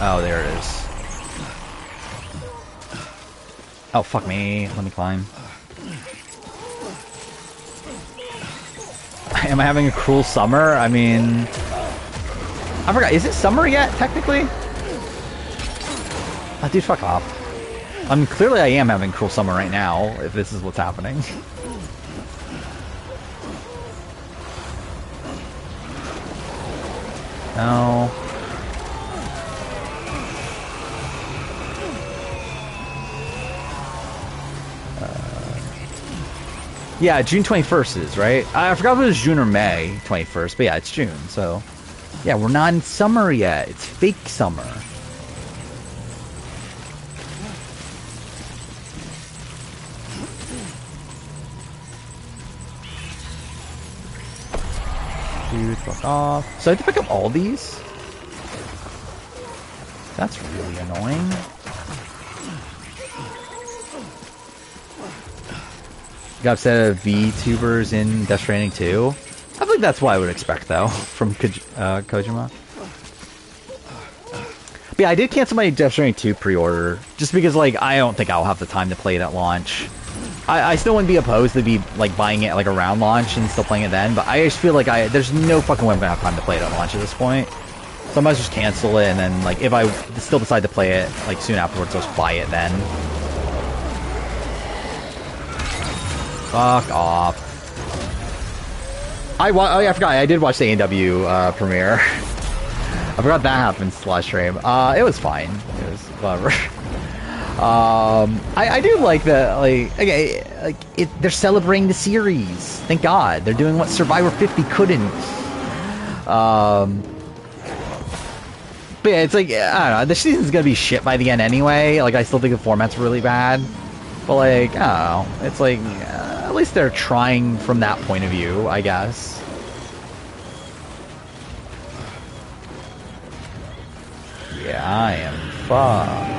Oh, there it is. Oh, fuck me. Let me climb. Am I having a cruel summer? I mean... I forgot. Is it summer yet, technically? Oh, dude, fuck off. I mean, clearly I am having cruel summer right now, if this is what's happening. No. Yeah, June 21st is, right? I forgot if it was June or May 21st, but yeah, it's June, so... Yeah, we're not in summer yet. It's fake summer. Dude, fuck off. So I have to pick up all these? That's really annoying. Got upset at VTubers in Death Stranding 2. I think that's what I would expect, though, from Kojima. But yeah, I did cancel my Death Stranding 2 pre-order, just because, like, I don't think I'll have the time to play it at launch. I still wouldn't be opposed to be, like, buying it, like, around launch and still playing it then, but I just feel like there's no fucking way I'm gonna have time to play it at launch at this point. So I might just cancel it, and then, like, if I still decide to play it, like, soon afterwards, I'll just buy it then. Fuck off. Oh yeah, I forgot. I did watch the A&W premiere. I forgot that happened last stream. It was fine. It was whatever. I do like that. Like, okay, like they're celebrating the series. Thank God they're doing what Survivor 50 couldn't. But yeah, it's like I don't know. The season's gonna be shit by the end anyway. Like I still think the format's really bad. But like I don't know. It's like at least they're trying from that point of view, I guess. Yeah, I am fucked.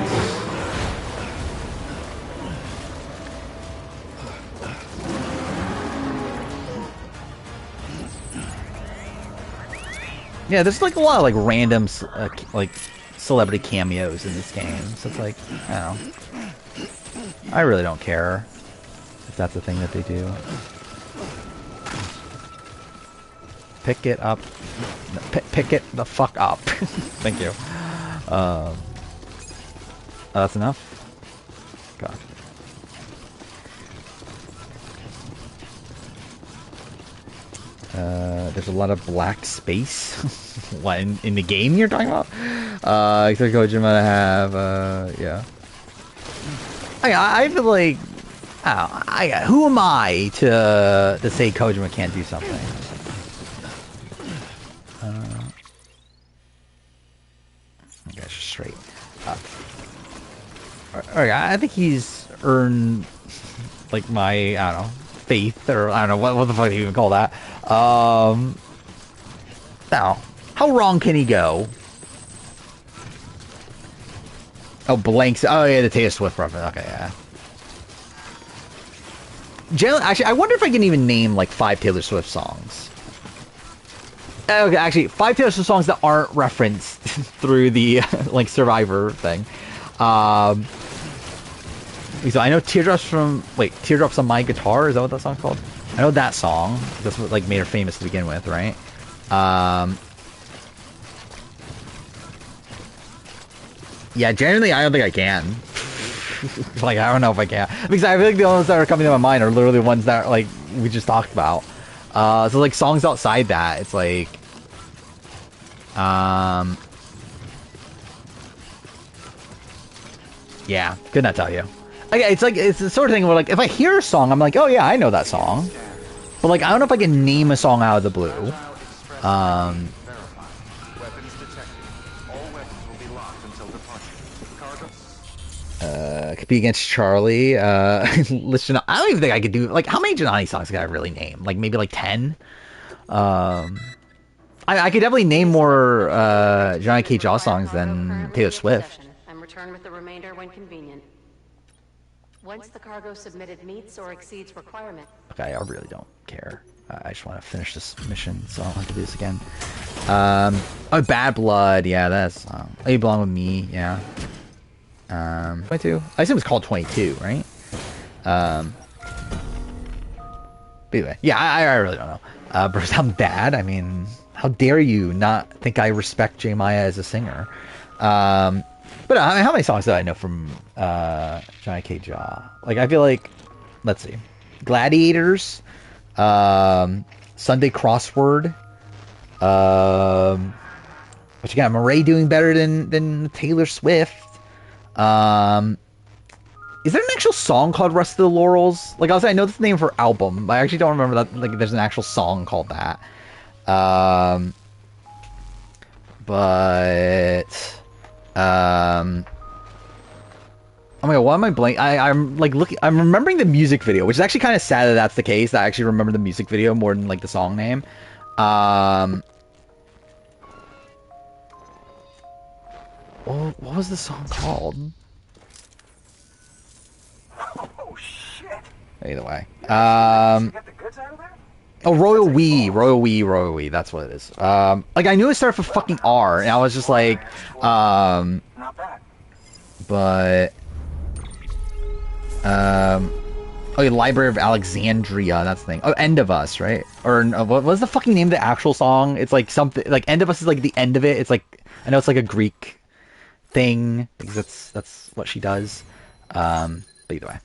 Yeah, there's like a lot of like random like celebrity cameos in this game. So it's like, I don't know. I really don't care if that's a thing that they do. Pick it up. Pick it the fuck up. Thank you. That's enough? God. There's a lot of black space. What, in the game you're talking about? Expect Kojima to have, yeah. I feel like, who am I to say Kojima can't do something? Okay, straight up. Alright, I think he's earned, like, my, I don't know, faith, or I don't know, what the fuck do you even call that? Now, how wrong can he go? Oh, blanks. Oh, yeah, the Taylor Swift reference. Okay, yeah. Generally, actually, I wonder if I can even name, like, 5 Taylor Swift songs. Okay, actually, 5 Taylor Swift songs that aren't referenced through the, like, Survivor thing. So I know Teardrops on My Guitar, is that what that song's called? I know that song. That's what, like, made her famous to begin with, right? Yeah, generally, I don't think I can. Like, I don't know if I can. Because I feel like the ones that are coming to my mind are literally the ones that, like, we just talked about. So, like, songs outside that, it's like... Yeah, could not tell you. Okay, it's like, it's the sort of thing where, like, if I hear a song, I'm like, oh yeah, I know that song. But, like, I don't know if I can name a song out of the blue. Compete against Charlie. Listen, I don't even think I could do, like, how many Janani songs could I really name? Like, maybe like 10? I could definitely name more Johnny K. Jaw songs than Taylor Swift. And return with the remainder when convenient. Once the cargo submitted meets or exceeds requirement. Okay, I really don't care. I just want to finish this mission, so I don't have to do this again. Oh, Bad Blood. Yeah, that's... Oh, You Belong With Me. Yeah. 22? I assume it's called 22, right? But anyway. Yeah, I really don't know. But I'm bad. I mean... How dare you not think I respect J. Maya as a singer? But I mean, how many songs do I know from Johnny K. Jaw? Like, I feel like, let's see, Gladiators, Sunday Crossword, which again, Murray doing better than Taylor Swift. Is there an actual song called Rest of the Laurels? Like, I know that's the name of her album, but I actually don't remember that. Like, there's an actual song called that. Oh my god, why am I blank? I'm like looking. I'm remembering the music video, which is actually kind of sad that that's the case. That I actually remember the music video more than like the song name. What was the song called? Oh shit! Either way, You got the goods out of there? Oh, Royal We. That's what it is. Like, I knew it started with fucking R, and I was just like, Not bad. but, oh, yeah, Library of Alexandria, that's the thing. Oh, End of Us, right? Or, what was the fucking name of the actual song? It's like something, like, End of Us is like the end of it. It's like, I know it's like a Greek thing, because that's what she does. But either way.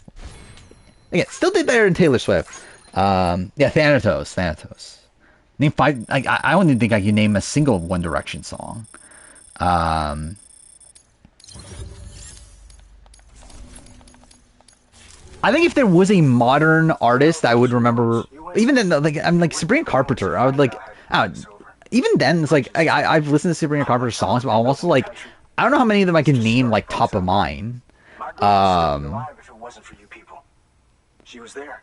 Again, still did better than Taylor Swift. Yeah, Thanatos. Name 5. I don't even think I can name a single One Direction song. I think if there was a modern artist, I would remember. Even then, like, I'm like Sabrina Carpenter. I would like. Even then, it's like I've listened to Sabrina Carpenter's songs, but I'm also like, I don't know how many of them I can name like top of mind. If it wasn't for you people, she was there.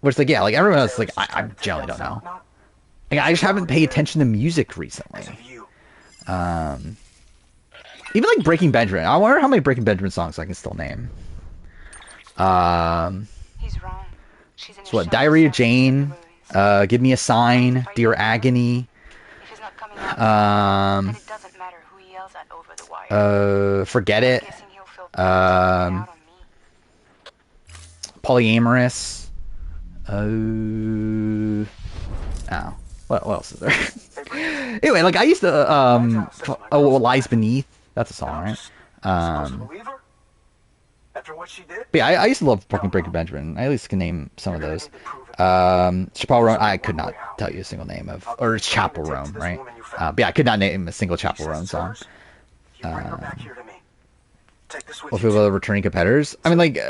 Which, like, yeah, like, everyone else, like, I generally don't know. Like, I just haven't paid attention to music recently. Even, like, Breaking Benjamin. I wonder how many Breaking Benjamin songs I can still name. He's wrong. She's in So what, Diary of Jane, Give Me a Sign, Dear Agony, if he's not coming out, then it doesn't matter who he yells at over the wire. Forget It, Guessing he'll feel out on me. Polyamorous. What else is there? Anyway, like, I used to, Lies Beneath. That's a song, right? But yeah, I used to love fucking Breaking Benjamin. I at least can name some of those. Chappelle Roan, I could not tell you a single name of, or it's Chapel Roan, right? But yeah, I could not name a single Chapel Roan song. What people are returning competitors? I mean, like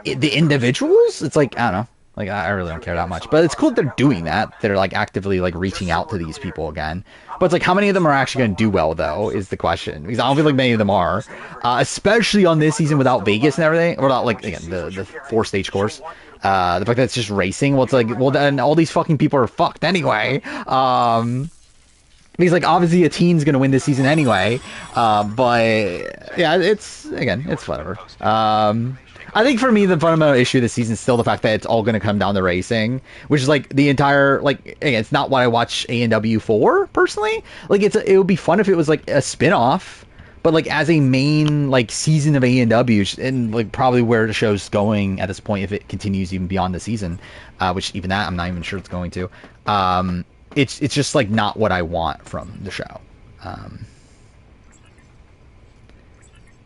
the individuals? It's like, I don't know. Like, I really don't care that much. But it's cool that they're doing that. They're, like, actively, like, reaching out to these people again. But it's like, how many of them are actually going to do well, though, is the question. Because I don't feel like many of them are. Especially on this season without Vegas and everything. Or without, like, again, the 4-stage course. The fact that it's just racing. Well, it's like, well, then all these fucking people are fucked anyway. Because, like, obviously a teen's going to win this season anyway. But, yeah, it's whatever. I think for me, the fundamental issue this season is still the fact that it's all going to come down to racing, which is like the entire, like, again, it's not what I watch A&W for, personally. Like, it would be fun if it was like a spin-off, but like as a main, like, season of A&W, and like probably where the show's going at this point if it continues even beyond the season, which even that I'm not even sure it's going to. It's just like not what I want from the show.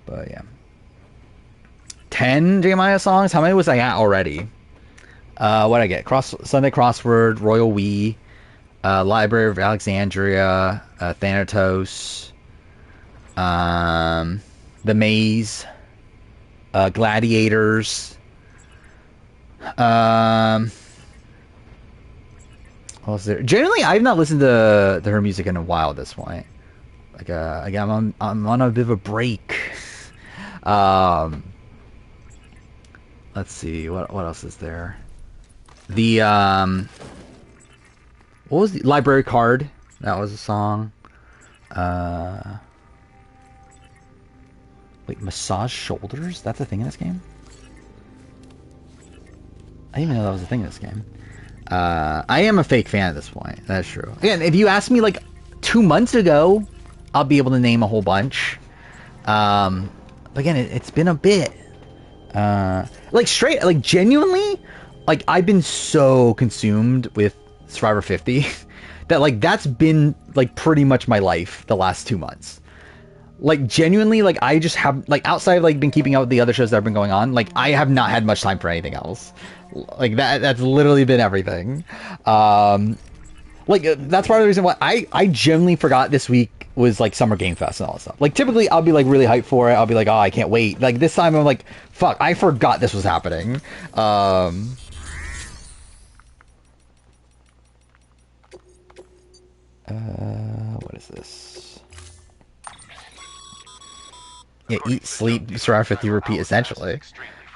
But yeah. 10 Jeremiah songs. How many was I at already? What I get? Sunday Crossword, Royal We, Library of Alexandria, Thanatos, The Maze, Gladiators. What was there? Generally, I've not listened to her music in a while at this point. Like, again, I'm on a bit of a break. Let's see, what else is there? The what was the Library Card? That was a song. Wait, Massage Shoulders? That's a thing in this game? I didn't even know that was a thing in this game. I am a fake fan at this point. That's true. Again, if you asked me like 2 months ago, I'll be able to name a whole bunch. But again, it's been a bit. Like genuinely, like I've been so consumed with Survivor 50 that like that's been like pretty much my life the last 2 months. Like genuinely, like I just have like outside of like been keeping up with the other shows that have been going on, like I have not had much time for anything else. Like that's literally been everything. That's part of the reason why I genuinely forgot this week was like Summer Game Fest and all that stuff. Like typically I'll be like really hyped for it. I'll be like, oh, I can't wait. Like this time I'm like, fuck, I forgot this was happening. What is this? Yeah, eat, sleep, Survivor 50, repeat, essentially.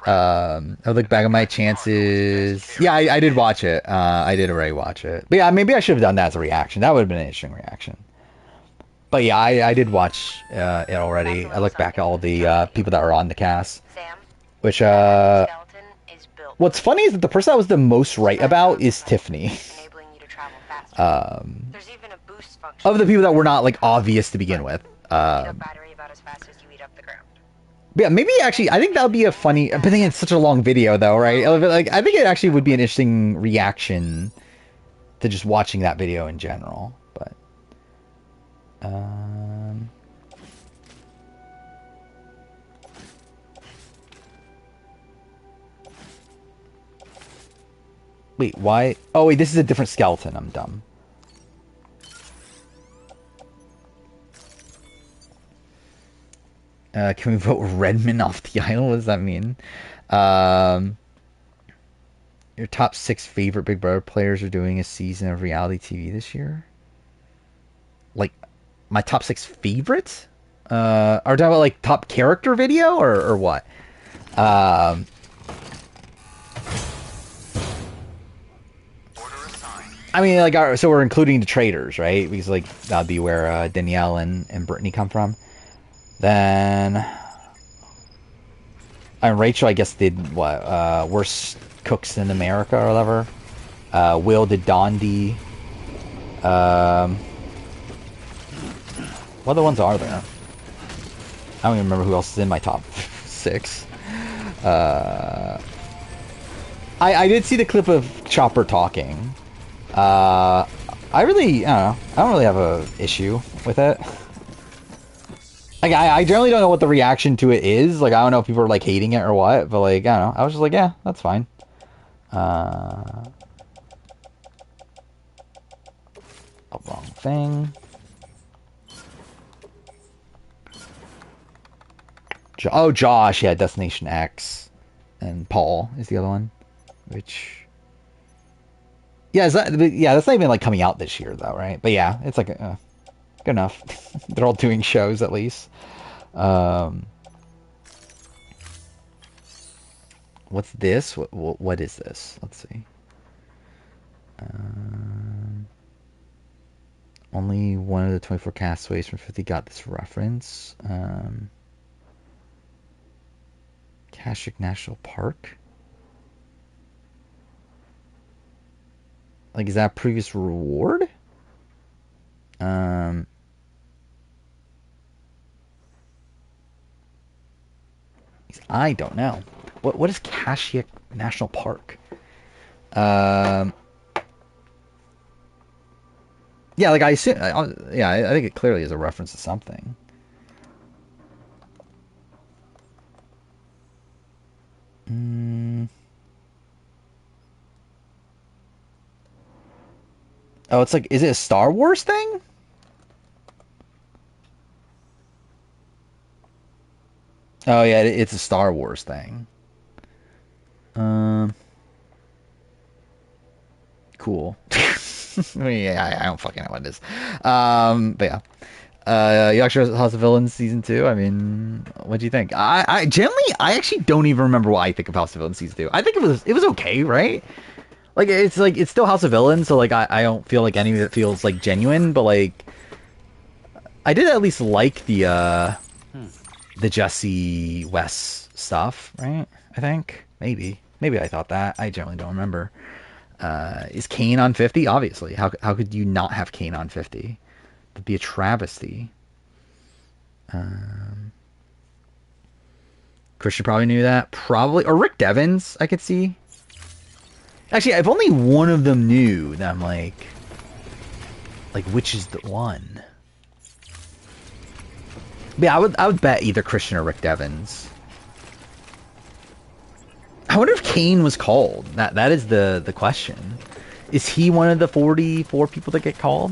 I look back at my chances. Yeah, I did watch it. I did already watch it. But yeah, maybe I should have done that as a reaction. That would have been an interesting reaction. But yeah, I did watch it already. I look back at all the people that were on the cast. Which, what's funny is that the person that was the most right about is Tiffany. Of the people that were not, like, obvious to begin with. Yeah, maybe actually, I think that would be a funny... But then it's such a long video, though, right? Like, I think it actually would be an interesting reaction to just watching that video in general. But... Wait, why? Oh, wait, this is a different skeleton. I'm dumb. Can we vote Redmond off the island? What does that mean? Your top 6 favorite Big Brother players are doing a season of reality TV this year? Like, my top 6 favorites? Are we talking about, like, top character video, or what? I mean, like, so we're including the traders, right? Because, like, that'd be where Danielle and Brittany come from. Then... Rachel, I guess, did, what, worst cooks in America, or whatever. Will did Dondi. What other ones are there? I don't even remember who else is in my top 6. I did see the clip of Chopper talking. I don't know. I don't really have a issue with it. Like, I generally don't know what the reaction to it is. Like, I don't know if people are, like, hating it or what. But, like, I don't know. I was just like, yeah, that's fine. Oh, wrong thing. Oh, Josh. Yeah, Destination X. And Paul is the other one. Which... Yeah, that's not even, like, coming out this year, though, right? But, yeah, it's, like, good enough. They're all doing shows, at least. What's this? What is this? Let's see. Only one of the 24 castaways from 50 got this reference. Kashik National Park? Like, is that a previous reward? I don't know. What is Kashik National Park? Yeah, like I assume. I think it clearly is a reference to something. Oh, it's like, is it a Star Wars thing? Oh yeah, it's a Star Wars thing. Cool. Yeah, I don't fucking know what it is. But yeah. You actually House of Villains season 2. I mean, what do you think? I generally, I actually don't even remember what I think of House of Villains season 2. I think it was okay, right? Like it's still House of Villains, so like I don't feel like any of it feels like genuine, but like I did at least like the Jesse West stuff, right? I think maybe I thought that. I generally don't remember. Is Kane on 50? Obviously. How could you not have Kane on 50? That'd be a travesty. Christian probably knew that. Probably. Or Rick Devens, I could see. Actually, if only one of them knew, then I'm like, which is the one? But yeah, I would bet either Christian or Rick Devens. I wonder if Kane was called. That is the question. Is he one of the 44 people that get called?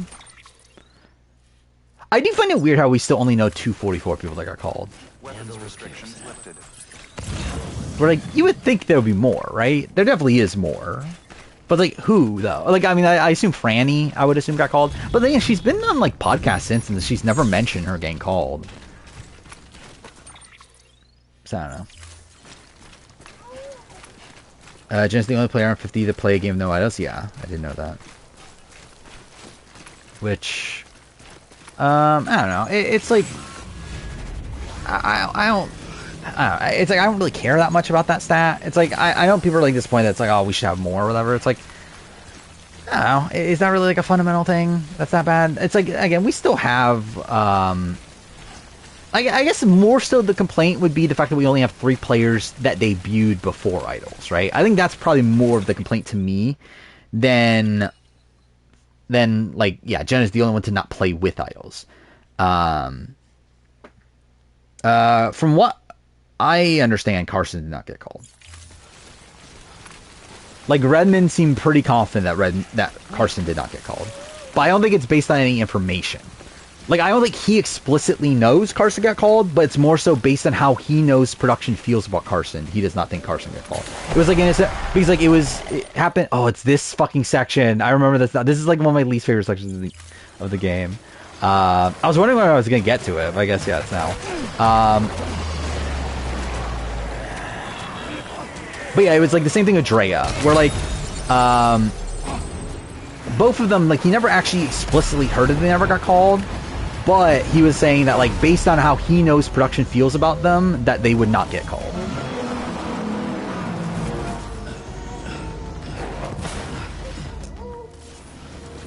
I do find it weird how we still only know 244 people that got called. Weapons restrictions lifted. But like, you would think there would be more, right? There definitely is more. But like, who though? Like, I mean, I assume Franny, I would assume, got called. But then she's been on like podcasts since, and she's never mentioned her getting called. So I don't know. Jen's the only player on 50 to play a game with no idols. Yeah, I didn't know that. Which, I don't know. It's like, I don't. It's like I don't really care that much about that stat. It's like I know people are like disappointed that it's like, oh, we should have more or whatever. It's like, I don't know. Is that really like a fundamental thing that's that bad? It's like, again, we still have I guess more so the complaint would be the fact that we only have 3 players that debuted before idols, right? I think that's probably more of the complaint to me than like, yeah, Jen is the only one to not play with idols. From what I understand, Carson did not get called. Like, Redmond seemed pretty confident that Carson did not get called. But I don't think it's based on any information. Like, I don't think he explicitly knows Carson got called, but it's more so based on how he knows production feels about Carson. He does not think Carson got called. It was like, because like it happened. Oh, it's this fucking section. I remember this. This is like one of my least favorite sections of the game. I was wondering when I was gonna get to it, but I guess yeah, it's now. But yeah, it was like the same thing with Drea, where like, both of them, like, he never actually explicitly heard that they never got called, but he was saying that, like, based on how he knows production feels about them, that they would not get called.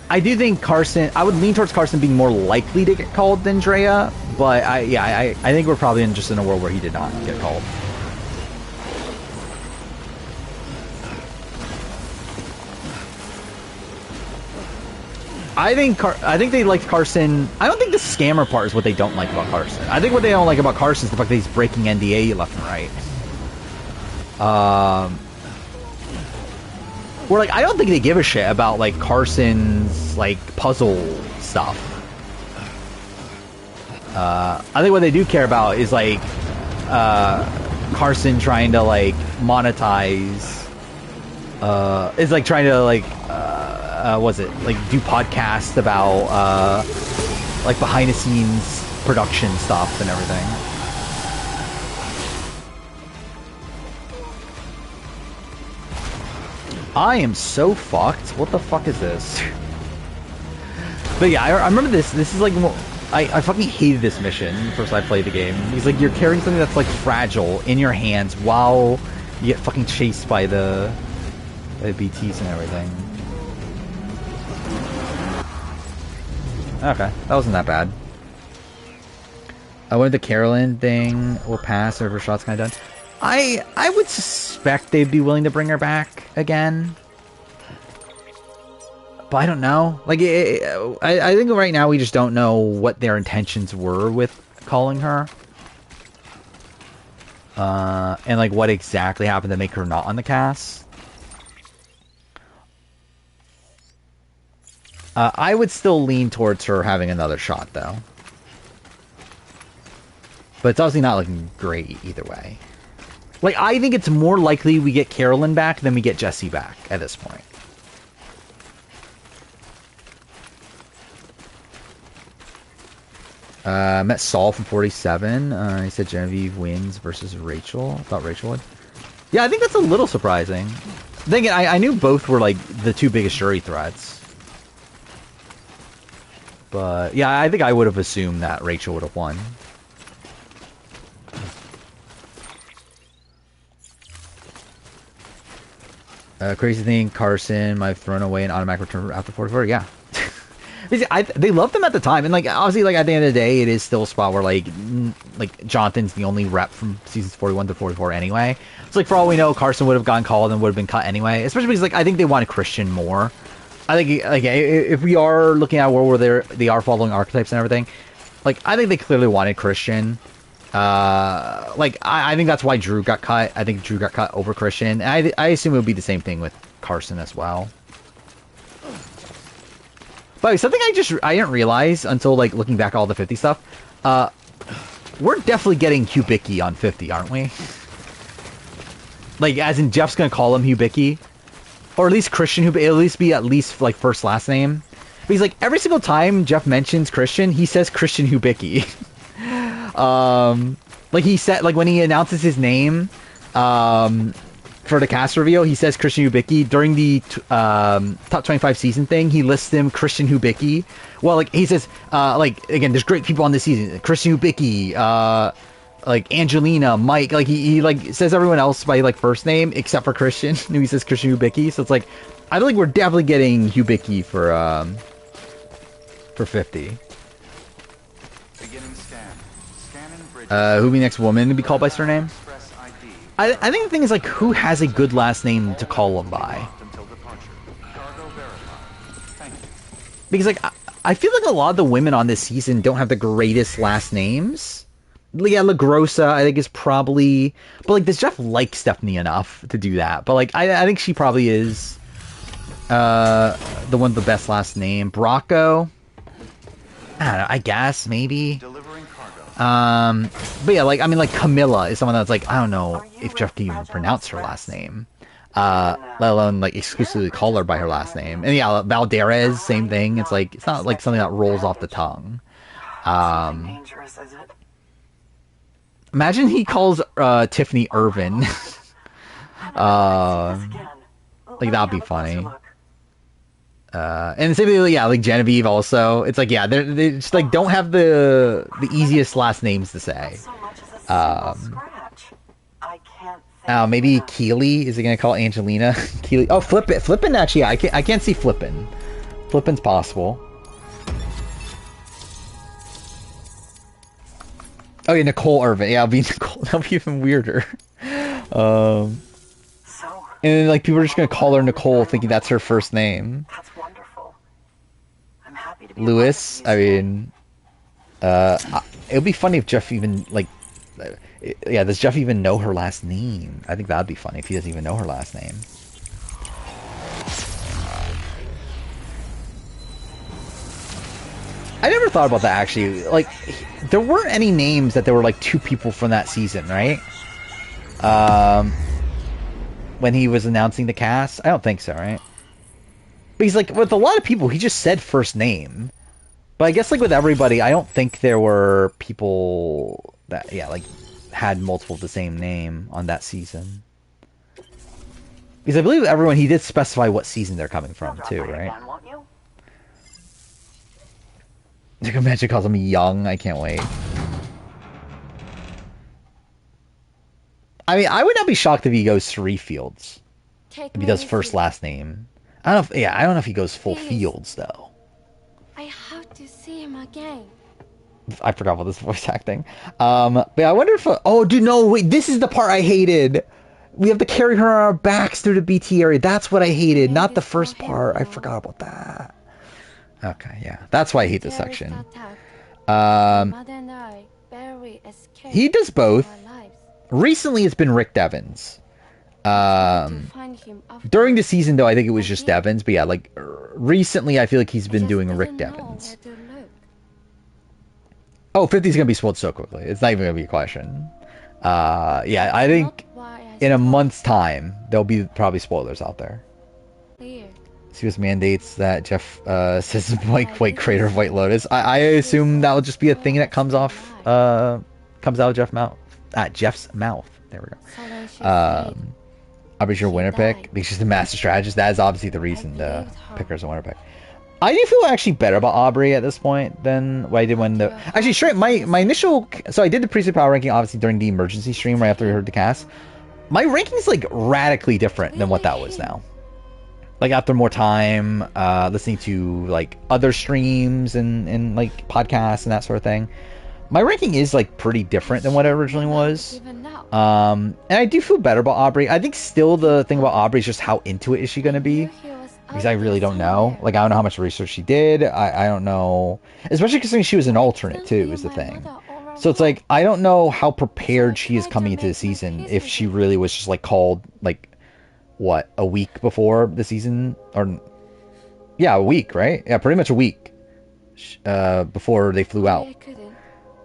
I do think Carson, I would lean towards Carson being more likely to get called than Drea, but I think we're probably just in a world where he did not get called. I think they liked Carson. I don't think the scammer part is what they don't like about Carson. I think what they don't like about Carson is the fact that he's breaking NDA left and right. Or like, I don't think they give a shit about like Carson's like puzzle stuff. I think what they do care about is like Carson trying to like monetize. Is like trying to like was it like do podcasts about like behind the scenes production stuff and everything. I am so fucked. What the fuck is this? But yeah, I remember this. This is like, I fucking hated this mission first I played the game. He's like, you're carrying something that's like fragile in your hands while you get fucking chased by the BTs and everything. Okay, that wasn't that bad. I wonder the Carolyn thing will pass, or her shot's kind of done. I would suspect they'd be willing to bring her back again, but I don't know. Like, I think right now we just don't know what their intentions were with calling her, and like what exactly happened to make her not on the cast. I would still lean towards her having another shot, though. But it's obviously not looking great either way. Like, I think it's more likely we get Carolyn back than we get Jesse back at this point. Met Saul from 47. He said Genevieve wins versus Rachel. I thought Rachel would. Yeah, I think that's a little surprising. Then again, I knew both were, like, the two biggest jury threats. But, yeah, I think I would have assumed that Rachel would have won. Crazy thing, Carson might have thrown away an automatic return after 44. Yeah. They loved them at the time. And, like, obviously, like, at the end of the day, it is still a spot where, like Jonathan's the only rep from seasons 41 to 44 anyway. It's like, for all we know, Carson would have gotten called and would have been cut anyway. Especially because, like, I think they wanted Christian more. I think, like, if we are looking at a world where they are following archetypes and everything, like, I think they clearly wanted Christian. Like, I think that's why Drew got cut. I think Drew got cut over Christian. And I assume it would be the same thing with Carson as well. But something I didn't realize until, like, looking back at all the 50 stuff. We're definitely getting Hubicki on 50, aren't we? Like, as in Jeff's gonna call him Hubicki. Or at least Christian Hubicki. It'll at least, like, first last name. But he's like, every single time Jeff mentions Christian, he says Christian Hubicki. Like, he said, like, when he announces his name, for the cast reveal, he says Christian Hubicki. During the top 25 season thing, he lists him Christian Hubicki. Well, like, he says, like, again, there's great people on this season. Christian Hubicki, like, Angelina, Mike. Like, he like, says everyone else by, like, first name, except for Christian. He says Christian Hubicki. So it's like, I don't think we're definitely getting Hubicki for 50. Who be next woman to be called by surname? I think the thing is, like, who has a good last name to call them by? Because, like, I feel like a lot of the women on this season don't have the greatest last names. Yeah, LaGrossa, I think, is probably... But, like, does Jeff like Stephanie enough to do that? But, like, I think she probably is the one with the best last name. Bracco? I don't know, I guess, maybe. But yeah, like, I mean, like, Camilla is someone that's like, I don't know if Jeff can even pronounce her last name. Let alone, like, exclusively call her by her last name. And yeah, Valdez, same thing. It's like, it's not like something that rolls off the tongue. Imagine he calls Tiffany Irvin. Like, that'd be funny. And similarly, yeah, like Genevieve also. It's like, yeah, they just, like, don't have the easiest last names to say. Maybe Keely. Is he gonna call Angelina Keely? Oh, Flippin, actually, yeah, I can't see Flippin. Flippin's possible. Oh yeah, Nicole Irvin. Yeah, it'll be Nicole. That'll be even weirder. And then, like, people are just gonna call her Nicole, thinking that's her first name. That's wonderful. I'm happy to be Lewis. I mean, it would be funny if Jeff even, like, yeah, does Jeff even know her last name? I think that'd be funny if he doesn't even know her last name. I never thought about that, actually. Like, there weren't any names that there were, like, two people from that season, right? When he was announcing the cast? I don't think so, right? But he's like, with a lot of people, he just said first name. But I guess, like, with everybody, I don't think there were people that, yeah, like, had multiple of the same name on that season. Because I believe everyone, he did specify what season they're coming from, too, right? You can imagine calls him Young. I can't wait. I mean, I would not be shocked if he goes 3 Fields. If he does first last name. I don't know if, yeah, I don't know if he goes full Fields though. I have to see him again. I forgot about this voice acting. But yeah, I wonder if oh dude, no, wait, this is the part I hated. We have to carry her on our backs through the BT area. That's what I hated, not the first part. I forgot about that. Okay, yeah. That's why I hate this section. He does both. Recently, it's been Rick Devens. To find him after During the season, though, I think it was just Devins. But yeah, like recently, I feel like he's been doing Rick didn't know Devins. where to look. Oh, 50 is going to be spoiled so quickly. It's not even going to be a question. Yeah, I think Not why I in a stopped month's time, there'll be probably spoilers out there. here. CBS mandates that Jeff says Mike White, creator of White Lotus. I assume that will just be a thing that comes out of Jeff's mouth. There we go. So then she said, Aubrey's your She winner pick died. because she's the master strategist. That is obviously the reason to believed her. pick her as a winner pick. I do feel actually better about Aubrey at this point than what I did when the actually straight my initial. So I did the preset power ranking obviously during the emergency stream right after we heard the cast. My ranking is like radically different than what that was now. Like after more time listening to like other streams and like podcasts and that sort of thing, my ranking is like pretty different than what it originally was. even now. And I do feel better about Aubrey. I think still the thing about Aubrey is just how into it is she going to be. Knew he was Because out I really there don't know. somewhere. Like, I don't know how much research she did. I don't know. Especially because she was an alternate, too, is the thing. So it's like, I don't know how prepared she is coming into the season. If she really was just, like, called, like, what, a week before the season? Or, yeah, a week, right? Yeah, pretty much a week before they flew out. I couldn't.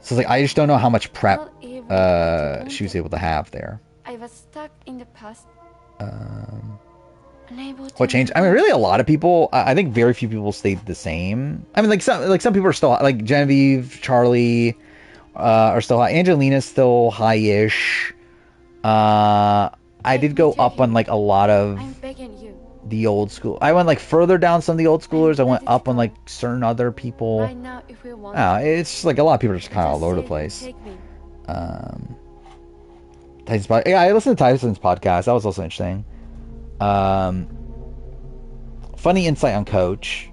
So it's like, I just don't know how much prep Not even what she was wanted. able to have there. I was stuck in the past. Unable to What changed? I mean, really, a lot of people. I think very few people stayed the same. I mean, like some people are still like Genevieve, Charlie, are still high. Angelina's still high-ish. I did go up on like a lot of I'm begging you. the old school. I went like further down some of the old schoolers. I went up on like certain other people. Right now, if we want. It's just like a lot of people are just kind of all over the say, place. Take me. Tyson's yeah, I listened to Tyson's podcast. That was also interesting. Funny insight on Coach.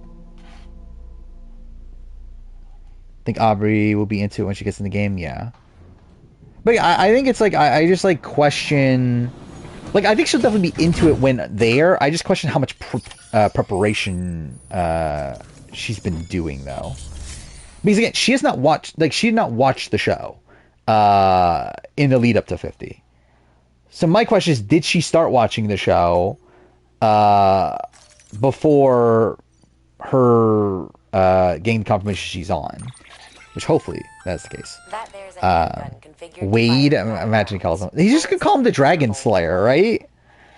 Think Aubrey will be into it when she gets in the game. Yeah, but yeah, I think it's like I just like question. Like I think she'll definitely be into it when there. I just question how much preparation she's been doing though. Because again, she has not watched. Like she did not watch the show in the lead up to 50. So my question is, did she start watching the show before her getting confirmation she's on? Which hopefully that's the case. That there's a handgun configured to Wade, fire I'm imagining he calls him. automatically. He's just gonna call him the Dragon Slayer, right?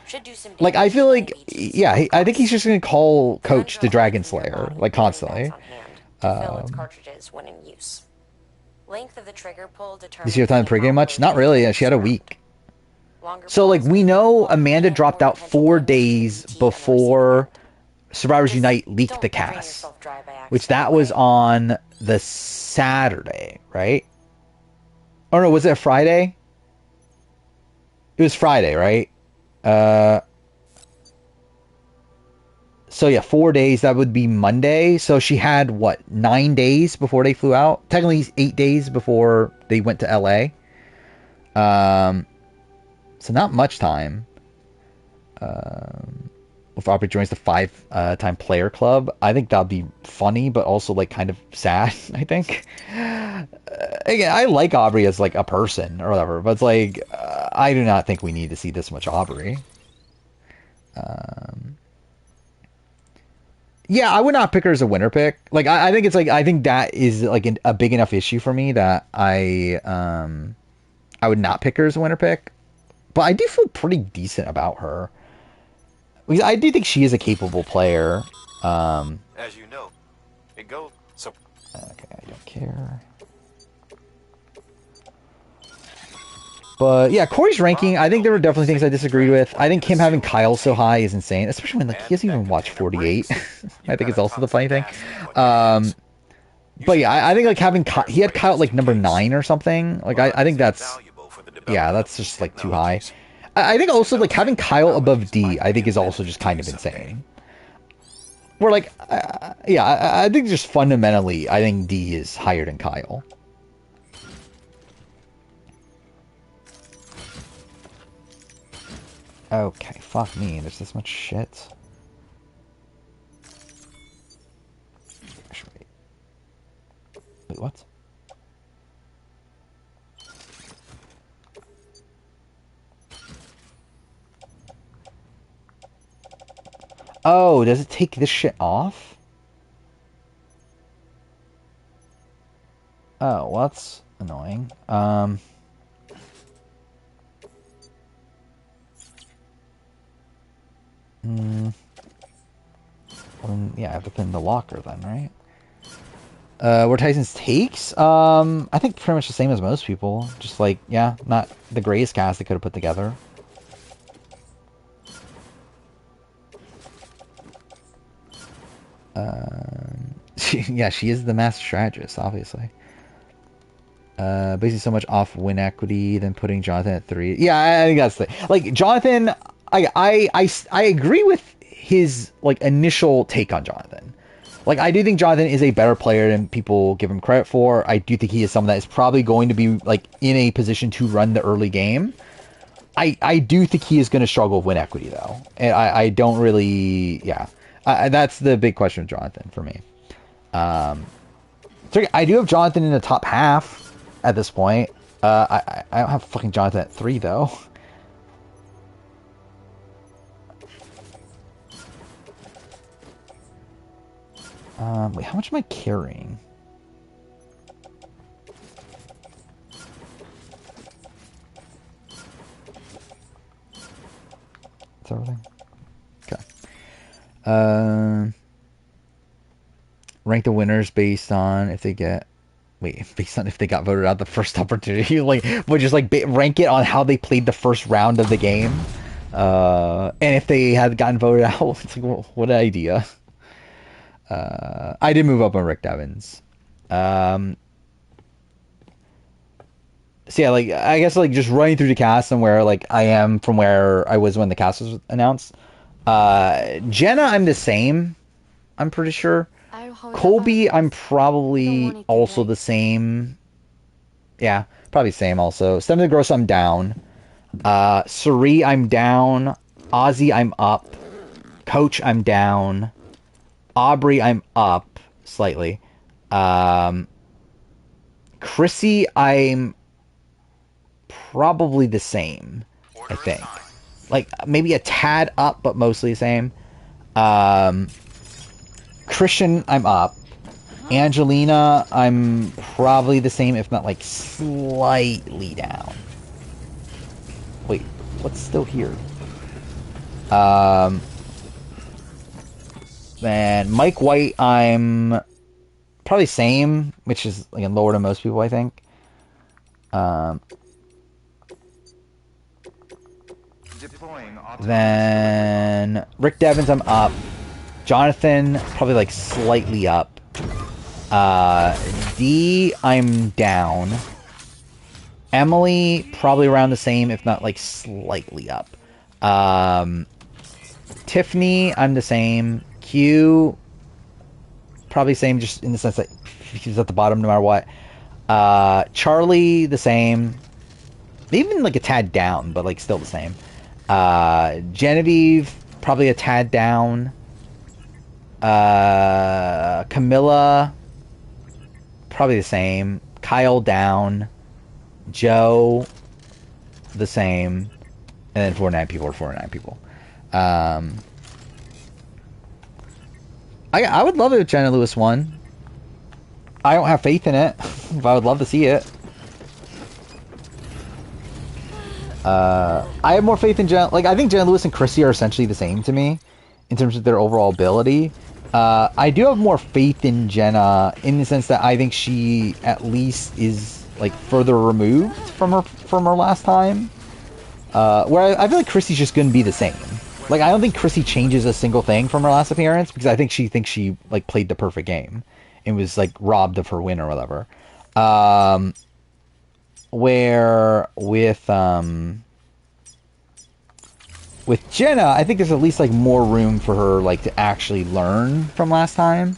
Should do some Like I damage feel to like, NBTs. yeah, I think he's just gonna call Coach the Undrill Dragon items in your Slayer, body like carry constantly. bats on hand to fill its cartridges when in use. Length of the trigger pull Did determines she have time to the pregame amount much? of Not really. Yeah, load she had a surround. week. Longer So like pulls we can know cause Amanda more dropped out potential 4 damage to days NBT and before their Survivors Just Unite leaked don't the drain cast, yourself dry by which accident, that was okay? on the Saturday, right? Or no, was it a Friday? It was Friday, right? So yeah, 4 days. That would be Monday. So she had what 9 days before they flew out. Technically 8 days before they went to LA. So not much time. If Aubrey joins the 5-time player club, I think that'd be funny, but also like kind of sad. I think. Again, I like Aubrey as like a person or whatever, but it's like I do not think we need to see this much Aubrey. Yeah, I would not pick her as a winner pick. Like, I think it's like I think that is like a big enough issue for me that I would not pick her as a winner pick. But I do feel pretty decent about her. Because I do think she is a capable player. As you know, it goes so. Okay, I don't care. But yeah, Corey's ranking, I think there were definitely things I disagreed with. I think him having Kyle so high is insane, especially when like he hasn't even watched 48. I think it's also the funny thing. But yeah, I think like having he had Kyle at like number 9 or something. Like I think that's that's just like too high. I think also like having Kyle above D, I think is also just kind of insane. Where like I think just fundamentally, I think D is higher than Kyle. Okay, fuck me. There's this much shit. Actually, wait, what? Oh, does it take this shit off? Oh, well, that's annoying. Well, yeah, I have to put in the locker then, right? Where Tyson's takes? I think pretty much the same as most people. Just like, yeah, not the greatest cast they could have put together. Yeah, she is the master strategist, obviously. Basically so much off win equity than putting Jonathan at 3. Yeah, I think that's the like Jonathan. I agree with his like initial take on Jonathan. Like I do think Jonathan is a better player than people give him credit for. I do think he is someone that is probably going to be like in a position to run the early game. I do think he is going to struggle with win equity though, and I don't really that's the big question with Jonathan for me. So I do have Jonathan in the top half at this point. I don't have fucking Jonathan at 3 though. Wait, how much am I carrying? That's everything. Okay. Rank the winners based on if they get. Wait, based on if they got voted out the first opportunity, like, would just like rank it on how they played the first round of the game, and if they had gotten voted out, it's like, well, what an idea. I did move up on Rick Devins. So yeah, like I guess like just running through the cast and where like I am from where I was when the cast was announced. Jenna, I'm the same. I'm pretty sure. Colby, I'm probably also the same. Yeah, probably same also. Stem the Gross, I'm down. Suri, I'm down. Ozzy, I'm up. Coach, I'm down. Aubrey, I'm up slightly. Chrissy, I'm probably the same, I think. Like, maybe a tad up, but mostly the same. Christian, I'm up. Angelina, I'm probably the same, if not, like, slightly down. Wait, what's still here? Then Mike White, I'm probably same, which is, like, lower than most people, I think. Then Rick Devins, I'm up. Jonathan, probably like slightly up. D, I'm down. Emily, probably around the same, if not like slightly up. Tiffany, I'm the same. Q, probably same, just in the sense that he's at the bottom no matter what. Charlie, the same. Even like a tad down, but like still the same. Genevieve, probably a tad down. Camilla, probably the same. Kyle, down. Joe, the same. And then 49 people are 49 people. I would love it if Jenna Lewis won. I don't have faith in it, but I would love to see it. I have more faith in Jenna. Like, I think Jenna Lewis and Chrissy are essentially the same to me in terms of their overall ability. I do have more faith in Jenna in the sense that I think she at least is like further removed from her last time. Where I feel like Chrissy's just going to be the same. Like, I don't think Chrissy changes a single thing from her last appearance because I think she thinks she like played the perfect game and was like robbed of her win or whatever. Where with Jenna, I think there's at least like more room for her like to actually learn from last time.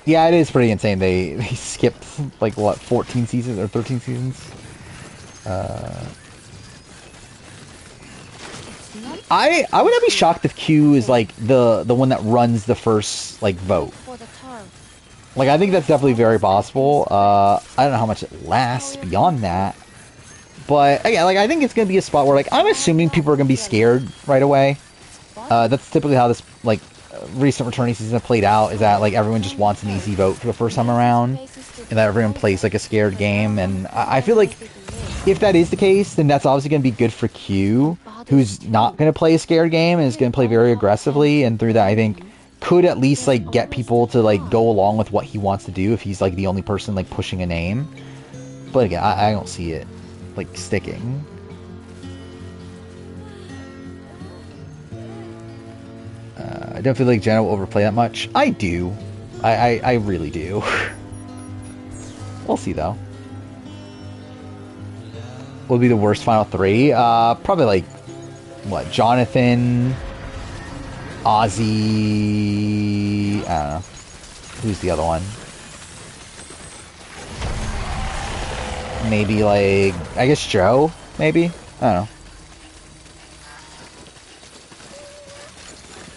Yeah, it is pretty insane. They skipped like what 14 seasons or 13 seasons. I would not be shocked if Q is like the one that runs the first like vote. Like, I think that's definitely very possible. I don't know how much it lasts beyond that. But again, like I think it's gonna be a spot where like I'm assuming people are gonna be scared right away. That's typically how this like recent returning season have played out. Is that like everyone just wants an easy vote for the first time around, and that everyone plays like a scared game. And I feel like if that is the case, then that's obviously gonna be good for Q, who's not gonna play a scared game and is gonna play very aggressively. And through that, I think could at least like get people to like go along with what he wants to do if he's like the only person like pushing a name. But again, I don't see it like sticking. I don't feel like Jenna will overplay that much. I do. I really do. We'll see though. What would be the worst final three? Probably like what? Jonathan, Ozzy. I don't know. Who's the other one? Maybe like I guess Joe. Maybe I don't know.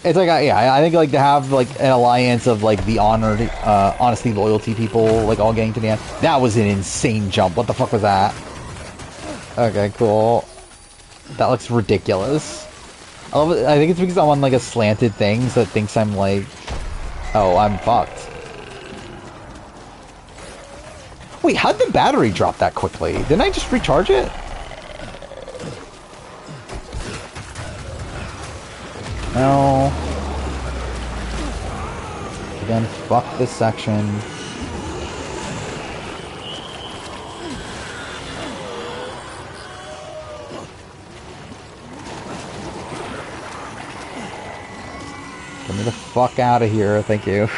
It's like yeah, I think like to have like an alliance of like the honored, honesty, loyalty people like all getting to the end. That was an insane jump. What the fuck was that? Okay, cool. That looks ridiculous. I love it. I think it's because I'm on like a slanted thing, so it thinks I'm like, oh, I'm fucked. Wait, how'd the battery drop that quickly? Didn't I just recharge it? No. Again, fuck this section. Get me the fuck out of here, thank you.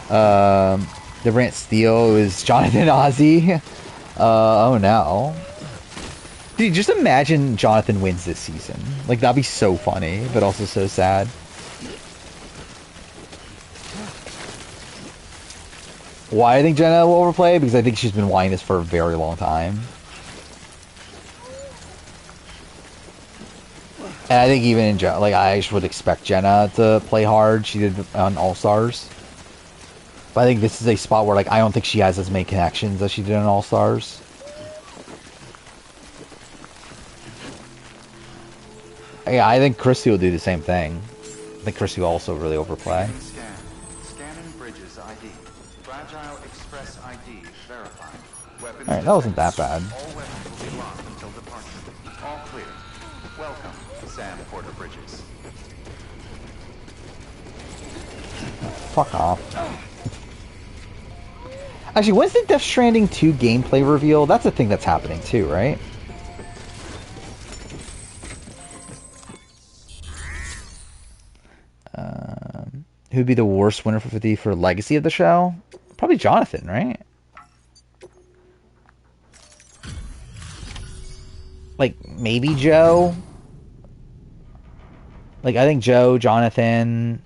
The Rant Steel is Jonathan Ozzy. Oh no. Dude, just imagine Jonathan wins this season. Like, that'd be so funny, but also so sad. Why I think Jenna will overplay? Because I think she's been wanting this for a very long time. And I think even in Jenna, like, I just would expect Jenna to play hard. She did on All-Stars. But I think this is a spot where, like, I don't think she has as many connections as she did on All-Stars. Yeah, I think Christy will do the same thing. I think Christy will also really overplay. Scanning bridges ID. Fragile Express ID verified. Weapons Alright, that wasn't that bad. All weapons will be locked until departure. All clear. Welcome, Sam Porter Bridges. Fuck off. Actually, when's the Death Stranding 2 gameplay reveal? That's a thing that's happening too, right? Who'd be the worst winner for 50 for legacy of the show? Probably Jonathan, right? Like, maybe Joe? Like, I think Joe, Jonathan...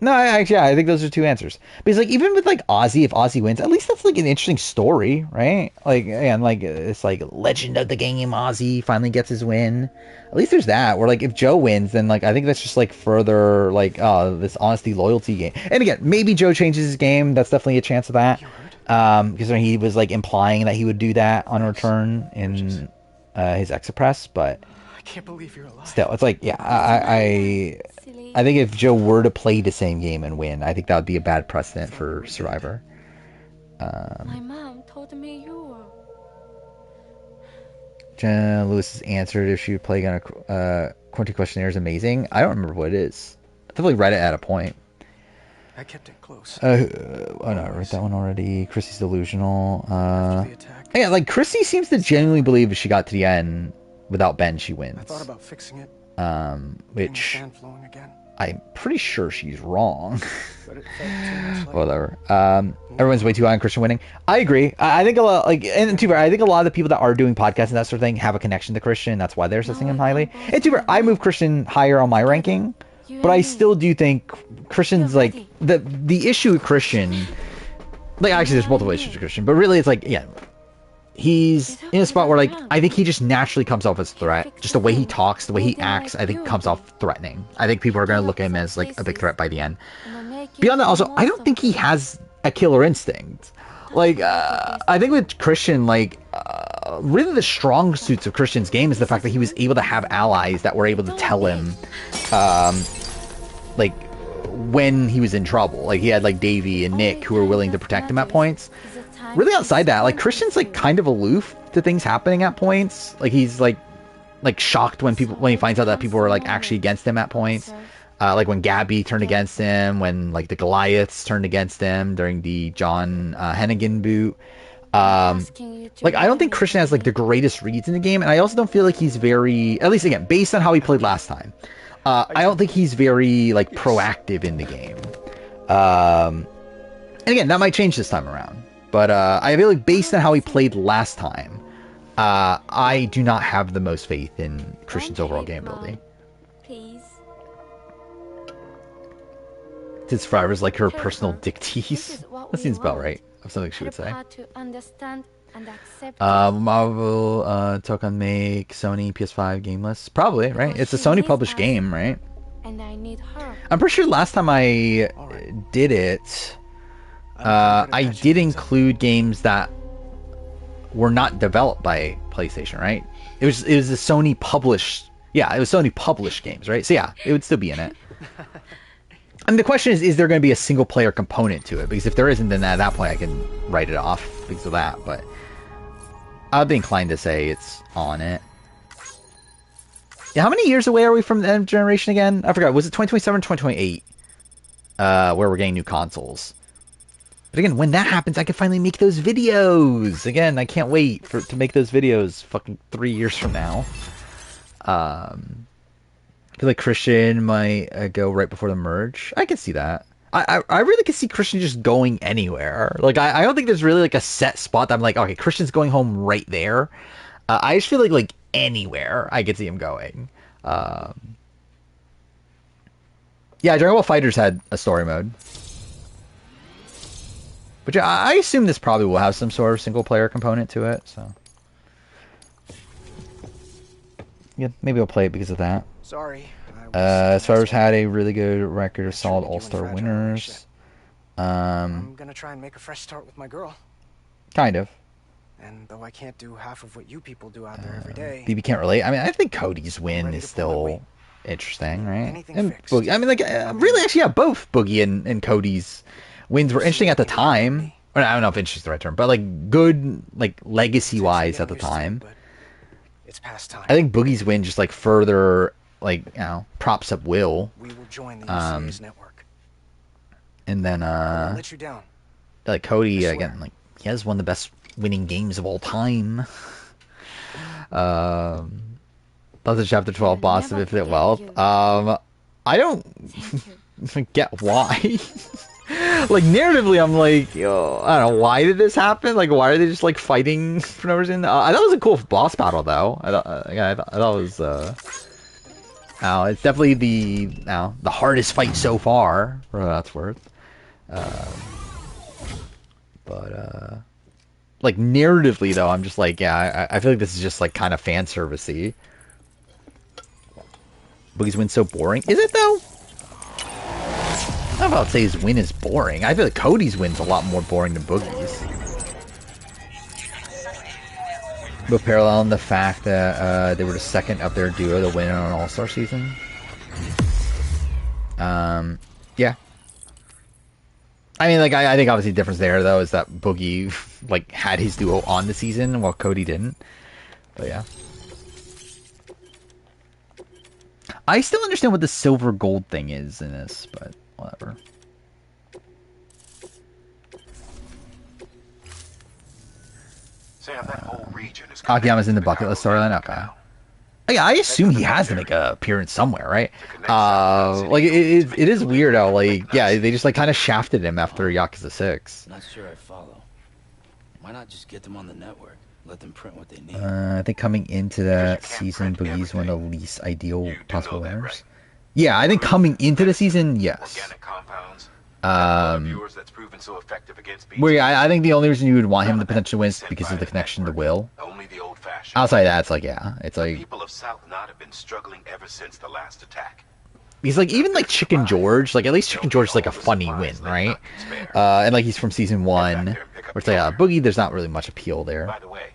No, I think those are two answers. Because, like, even with, like, Ozzy, if Ozzy wins, at least that's, like, an interesting story, right? Like, and, like, it's, like, legend of the game, Ozzy finally gets his win. At least there's that. Where, like, if Joe wins, then, like, I think that's just, like, further, like, this honesty, loyalty game. And, again, maybe Joe changes his game. That's definitely a chance of that. Because he was, like, implying that he would do that on return in his Express, but... I can't believe you're alive. Still, it's like, yeah, I think if Joe were to play the same game and win, I think that would be a bad precedent for Survivor. My mom told me you were. Jenna Lewis's answer if she would play on a quarantine questionnaire is amazing. I don't remember what it is. I definitely read it at a point. I kept it close. Oh no, I read that one already. Chrissy's delusional. Yeah, like Chrissy seems to genuinely believe if she got to the end without Ben, she wins. I thought about fixing it. Which Sand flowing again. I'm pretty sure she's wrong. But it felt too much like Whatever. Everyone's way too high on Christian winning. I agree. I think a lot, like, and too bad, I think a lot of the people that are doing podcasts and that sort of thing have a connection to Christian. That's why they're assessing him highly. And too bad, I move Christian higher on my ranking, but I still do think Christian's like the issue with Christian. Like, actually, there's multiple issues with Christian, but really, it's like, yeah. He's in a spot where, like, I think he just naturally comes off as a threat. Just the way he talks, the way he acts, I think comes off threatening. I think people are going to look at him as, like, a big threat by the end. Beyond that, also, I don't think he has a killer instinct. Like, I think with Christian, like, really the strong suits of Christian's game is the fact that he was able to have allies that were able to tell him, like, when he was in trouble. Like, he had, like, Davey and Nick who were willing to protect him at points. Really outside that, like, Christian's, like, kind of aloof to things happening at points. Like, he's, like shocked when he finds out that people were, like, actually against him at points. Like, when Gabby turned against him, when, like, the Goliaths turned against him during the John Hennigan boot. Like, I don't think Christian has, like, the greatest reads in the game, and I also don't feel like he's very, at least, again, based on how he played last time, I don't think he's very, like, proactive in the game. And again, that might change this time around, but I feel like based on how he played last time, I do not have the most faith in Christian's overall game ability. Please. Did survivors like her personal dictees? That seems about right. Of something she would say. To understand and accept Marvel took on make Sony PS5 game lists. Probably, right? It's a Sony published game, right? and I need her. I'm pretty sure last time I did it, I did include games that were not developed by PlayStation, right? It was a Sony published. Yeah, it was Sony published games, right? So yeah, it would still be in it. And the question is there going to be a single player component to it? Because if there isn't, then at that point I can write it off because of that. But I'd be inclined to say it's on it. Yeah, how many years away are we from the end of generation again? I forgot. Was it 2027 or 2028? Where we're getting new consoles. But again, when that happens, I can finally make those videos. Again, I can't wait to make those videos fucking 3 years from now. I feel like Christian might go right before the merge. I can see that. I really can see Christian just going anywhere. Like, I don't think there's really like a set spot that I'm like, okay, Christian's going home right there. I just feel like anywhere I could see him going. Yeah, Dragon Ball FighterZ had a story mode. But yeah, I assume this probably will have some sort of single player component to it, so. Yeah, maybe I'll play it because of that. Sorry. Survivors had a really good record of solid all-star winners. I'm gonna try and make a fresh start with my girl. Kind of. And though I can't do half of what you people do out there every day. BB can't relate. I mean, I think Cody's win is still interesting, right? Anything And fixed. Boogie, I mean, like, really, actually, yeah, both Boogie and Cody's wins were interesting at the time. Or, I don't know if interesting is the right term, but like good, like legacy-wise at the time. It's past time. I think Boogie's win just like further, like, you know, props up Will. We will join the UCA's network. And then I'll let you down. like Cody again, like he has one of the best winning games of all time. That's a chapter 12 boss of Infinite Wealth. I don't get why. Like narratively, I'm like, yo, I don't know, why did this happen? Like, why are they just like fighting for no reason? I thought it was a cool boss battle though. I thought it was. It's definitely the hardest fight so far, for what that's worth. But like narratively though, I'm just like, yeah, I feel like this is just like kind of fan servicey. Boogie's win so boring. Is it though? I don't know if I'd say his win is boring. I feel like Cody's win's a lot more boring than Boogie's. But paralleling the fact that they were the second of their duo to win on an All-Star season. Yeah. I mean, like, I think obviously the difference there, though, is that Boogie, like, had his duo on the season while Cody didn't. But yeah. I still understand what the silver gold thing is in this, but whatever. Sam, that whole region is Akiyama's in the bucket list storyline. Okay. Yeah, I assume he has to make a appearance somewhere, right? Like it is weird how like they just like kind of shafted him after Yakuza 6. Not sure I follow. Why not just get them on the network? Let them print what they need. I think coming into the season, Boogie's one of the least ideal possible winners. Right? Yeah, I think coming into the season, yes. Organic compounds. That's proven so effective against well, yeah, I think the only reason you would want him to potentially win is because of the connection to Will. Only the old-fashioned. Outside of that, it's like, yeah, it's like people of South Knot have been struggling ever since the last attack. He's like, even like Chicken George, like at least Chicken George is like a funny win, right? And like he's from season 1. Where it's like, Boogie, there's not really much appeal there. By the way,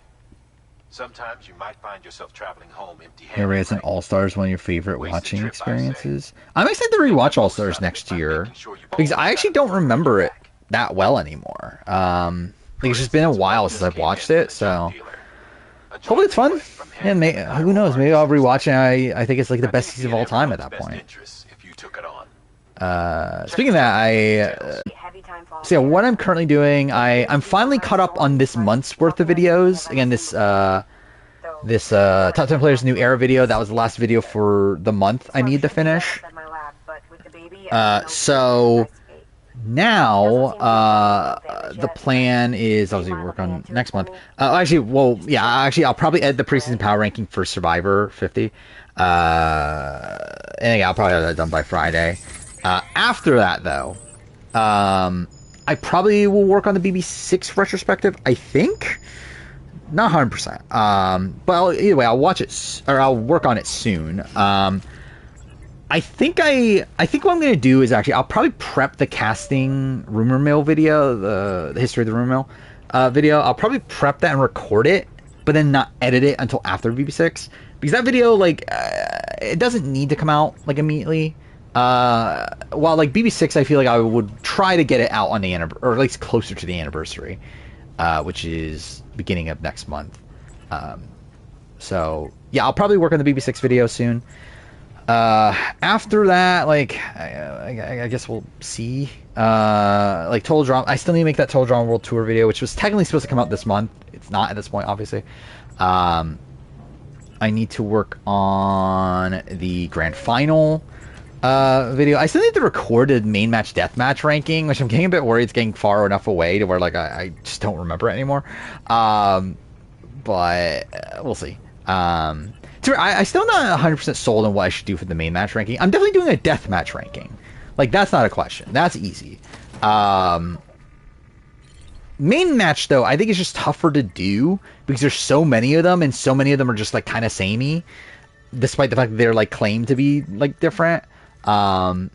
Sometimes you might find yourself traveling home empty-handed. Here is an All-Stars, one of your favorite watching experiences. I'm excited to rewatch All-Stars next year because I actually don't remember it that well anymore. Like it's just been a while since I've watched it, so hopefully it's fun. And who knows? Maybe I'll rewatch it. I think it's like the best season of all time at that point. Speaking of that, so yeah, what I'm currently doing, I'm finally caught up on this month's worth of videos. Again, this Top 10 Players New Era video, that was the last video for the month I need to finish. So now, the plan is obviously work on next month. Actually, I'll probably edit the preseason power ranking for Survivor 50. And yeah, I'll probably have that done by Friday. After that, though, I probably will work on the BB6 retrospective, I think. Not 100%. But either way, I'll watch it, or I'll work on it soon. I think what I'm going to do is actually, I'll probably prep the casting rumor mill video, the history of the rumor mill video. I'll probably prep that and record it, but then not edit it until after BB6. Because that video, like, it doesn't need to come out, like, immediately. While, like, BB6, I feel like I would try to get it out on the anniversary, or at least closer to the anniversary, which is beginning of next month. So, yeah, I'll probably work on the BB6 video soon. After that, like, I guess we'll see. Like, Total Drama, I still need to make that Total Drama World Tour video, which was technically supposed to come out this month. It's not at this point, obviously. I need to work on the Grand Final video. I still need to record a main match deathmatch ranking, which I'm getting a bit worried it's getting far enough away to where, like, I just don't remember it anymore. But we'll see. I'm still not 100% sold on what I should do for the main match ranking. I'm definitely doing a deathmatch ranking. Like, that's not a question. That's easy. Main match, though, I think it's just tougher to do because there's so many of them, and so many of them are just, like, kind of samey, despite the fact that they're, like, claimed to be, like, different. So I'm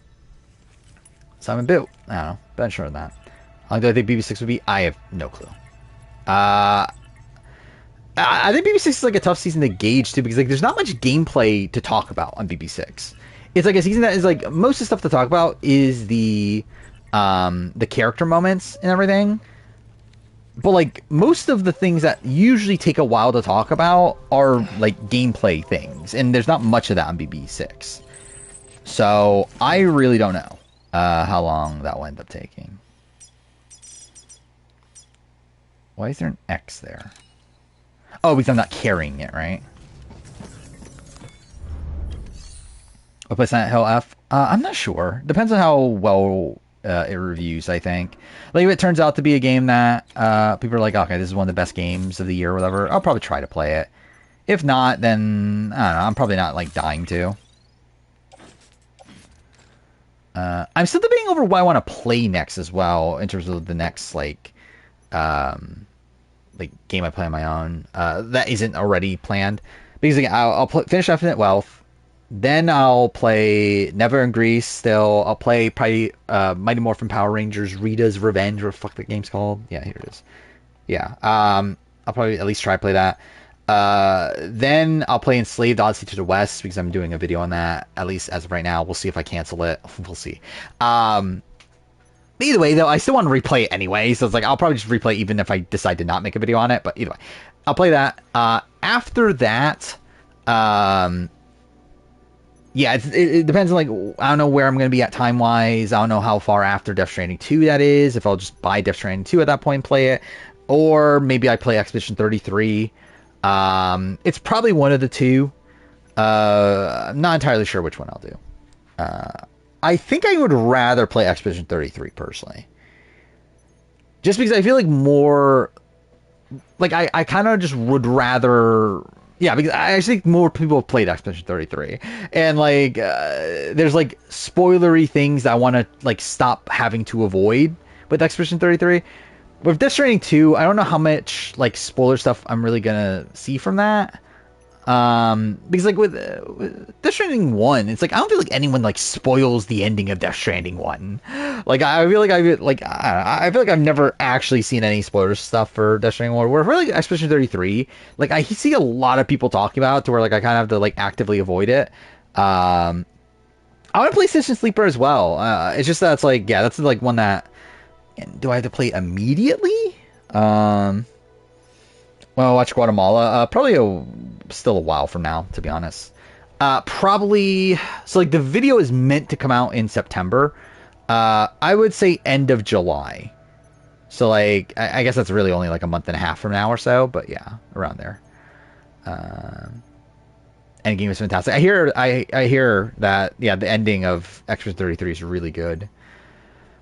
a bit, I don't know, not sure on that. How long do I think BB6 would be? I have no clue. I think BB6 is, like, a tough season to gauge, too, because, like, there's not much gameplay to talk about on BB6. It's, like, a season that is, like, most of the stuff to talk about is the character moments and everything. But, like, most of the things that usually take a while to talk about are, like, gameplay things. And there's not much of that on BB6. So, I really don't know how long that will end up taking. Why is there an X there? Oh, because I'm not carrying it, right? What place on Hell F? I'm not sure. Depends on how well it reviews, I think. Like, if it turns out to be a game that people are like, okay, this is one of the best games of the year or whatever, I'll probably try to play it. If not, then, I don't know, I'm probably not, like, dying to. I'm still debating over what I want to play next as well, in terms of the next, like game I play on my own. That isn't already planned. Because, like, I'll finish Infinite Wealth. Then I'll play Never in Greece still. I'll play probably Mighty Morphin Power Rangers Rita's Revenge, or fuck the game's called. Yeah, here it is. Yeah. I'll probably at least try to play that. Then I'll play Enslaved Odyssey to the West, because I'm doing a video on that, at least as of right now. We'll see if I cancel it. We'll see. Either way, though, I still want to replay it anyway, so it's like, I'll probably just replay it even if I decide to not make a video on it, but either way. I'll play that. After that, yeah, it depends on, like, I don't know where I'm going to be at time-wise. I don't know how far after Death Stranding 2 that is, if I'll just buy Death Stranding 2 at that point and play it, or maybe I play Expedition 33. It's probably one of the two. I'm not entirely sure which one I'll do. I think I would rather play Expedition 33, personally. Just because I feel like more... Like, I kind of just would rather... Yeah, because I think more people have played Expedition 33. And, like, there's, like, spoilery things that I want to, like, stop having to avoid with Expedition 33. With Death Stranding 2, I don't know how much, like, spoiler stuff I'm really going to see from that. Because like with Death Stranding 1, it's like I don't feel like anyone like spoils the ending of Death Stranding 1. Like I feel like I feel like I've never actually seen any spoiler stuff for Death Stranding 1. Where for like Expedition 33, like I see a lot of people talking about it to where like I kind of have to like actively avoid it. I'm a PlayStation sleeper as well. It's just that it's like, yeah, that's like one that, do I have to play immediately? Well, watch Guatemala. Probably still a while from now, to be honest. Probably, so like the video is meant to come out in September. I would say end of July. So like, I guess that's really only like a month and a half from now or so, but yeah, around there. Endgame is fantastic. I hear that, yeah, the ending of Expedition 33 is really good.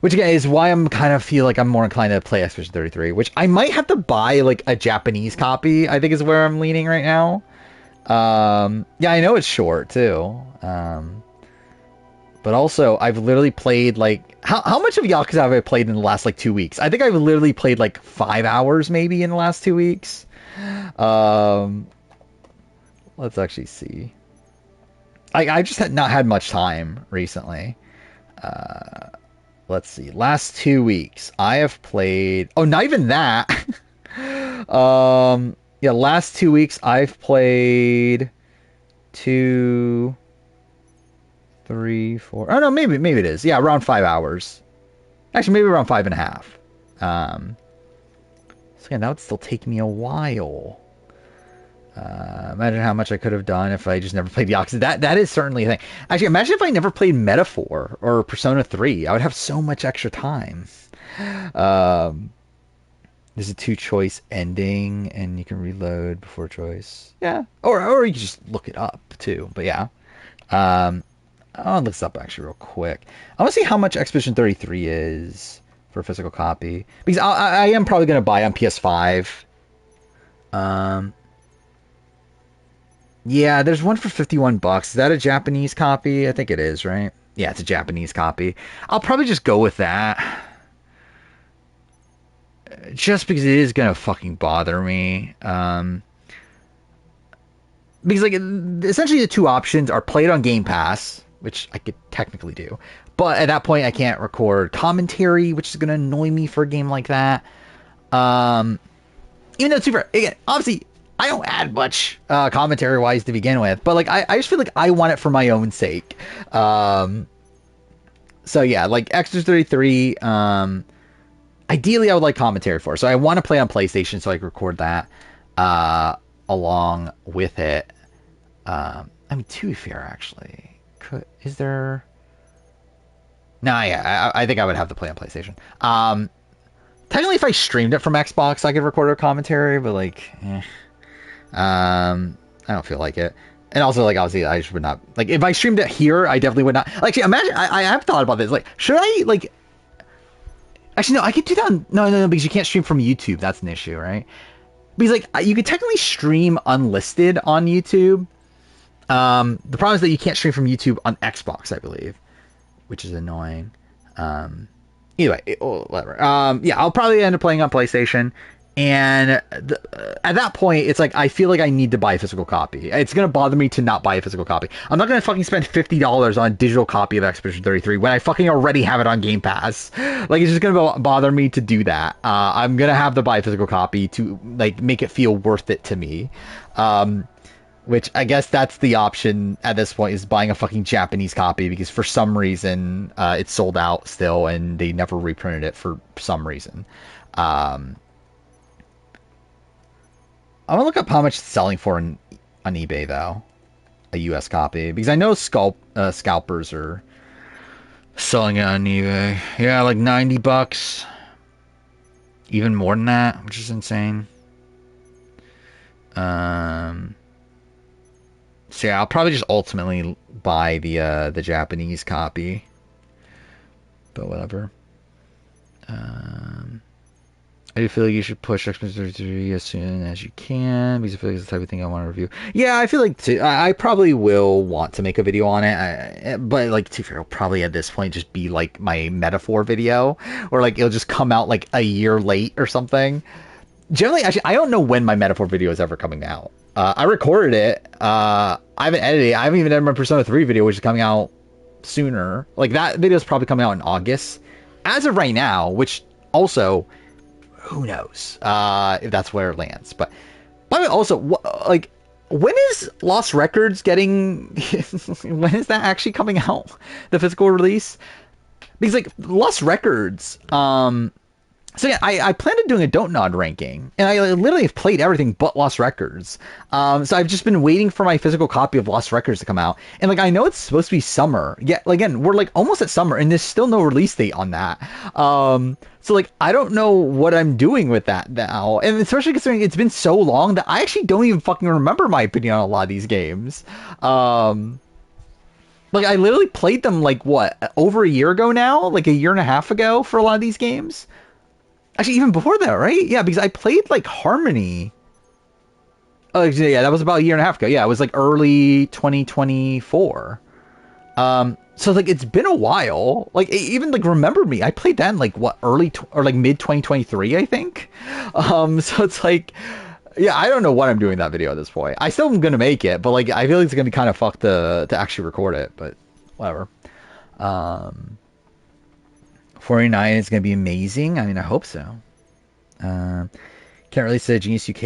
Which again is why I'm kind of feel like I'm more inclined to play Expedition 33, which I might have to buy like a Japanese copy, I think is where I'm leaning right now. Yeah, I know it's short too. But also I've literally played like, how much of Yakuza have I played in the last like 2 weeks? I think I've literally played like 5 hours maybe in the last 2 weeks. Let's actually see. I just had not had much time recently. Let's see. Last 2 weeks, I have played. Oh, not even that. Yeah, last 2 weeks, I've played 2, 3, 4. Oh no, maybe it is. Yeah, around 5 hours. Actually, maybe around 5.5. So again, that would still take me a while. Imagine how much I could have done if I just never played Yakuza. That is certainly a thing. Actually, imagine if I never played Metaphor or Persona 3. I would have so much extra time. There's a 2-choice ending, and you can reload before choice. Yeah, or you can just look it up too. But yeah, I'll look this up actually real quick. I want to see how much Expedition 33 is for a physical copy, because I am probably going to buy on PS5. Yeah, there's one for $51. Is that a Japanese copy? I think it is, right? Yeah, it's a Japanese copy. I'll probably just go with that. Just because it is gonna fucking bother me. Because like essentially the two options are play it on Game Pass, which I could technically do. But at that point I can't record commentary, which is gonna annoy me for a game like that. Even though it's super, again, obviously I don't add much commentary wise to begin with, but like I just feel like I want it for my own sake. So yeah, like Extra 33, ideally I would like commentary for. So I want to play on PlayStation so I can record that along with it. I mean, to be fair, actually, is there? No, yeah, I think I would have to play on PlayStation. Technically, if I streamed it from Xbox, I could record a commentary, but like, I don't feel like it. And also, like, obviously, I just would not, like, if I streamed it here, I definitely would not, like, imagine, I have thought about this, like, should I, like, actually, no, I could do that no, because you can't stream from YouTube, that's an issue, right? Because, like, you could technically stream unlisted on YouTube. The problem is that you can't stream from YouTube on Xbox, I believe, which is annoying. Anyway, whatever. Yeah, I'll probably end up playing on PlayStation. And at that point, it's like I feel like I need to buy a physical copy. It's gonna bother me to not buy a physical copy. I'm not gonna fucking spend $50 on a digital copy of Expedition 33 when I fucking already have it on Game Pass. Like, it's just gonna bother me to do that. I'm gonna have to buy a physical copy to like make it feel worth it to me. Which I guess that's the option at this point, is buying a fucking Japanese copy, because for some reason it's sold out still and they never reprinted it for some reason. I'm gonna look up how much it's selling for on eBay though, a US copy, because I know scalpers are selling it on eBay. Yeah, like $90, even more than that, which is insane. So yeah, I'll probably just ultimately buy the Japanese copy, but whatever. I do feel like you should push Expedition 33 as soon as you can, because I feel like it's the type of thing I want to review. Yeah, I feel like I probably will want to make a video on it, but like, to be fair, it'll probably at this point just be like my Metaphor video, or like it'll just come out like a year late or something. Generally, actually, I don't know when my Metaphor video is ever coming out. I recorded it. I haven't edited it. I haven't even edited my Persona 3 video, which is coming out sooner. Like, that video is probably coming out in August. As of right now, which also, who knows if that's where it lands. But by the way, also, like, when is Lost Records getting... when is that actually coming out? The physical release? Because, like, Lost Records... So yeah, I planned on doing a Don't Nod ranking, and I literally have played everything but Lost Records. So I've just been waiting for my physical copy of Lost Records to come out, and like I know it's supposed to be summer. Yeah, again, we're like almost at summer, and there's still no release date on that. So like I don't know what I'm doing with that now, and especially considering it's been so long that I actually don't even fucking remember my opinion on a lot of these games. Like I literally played them like what, over a year ago now, like a year and a half ago for a lot of these games. Actually, even before that, right? Yeah, because I played, like, Harmony. Oh, yeah, that was about a year and a half ago. Yeah, it was, like, early 2024. So, like, it's been a while. Like, even, like, Remember Me, I played that in, like, what, or, like, mid-2023, I think? So it's, like, yeah, I don't know what I'm doing in that video at this point. I still am gonna make it, but, like, I feel like it's gonna be kind of fucked to actually record it, but whatever. 49 is going to be amazing. I mean, I hope so. Can't really say Genius UK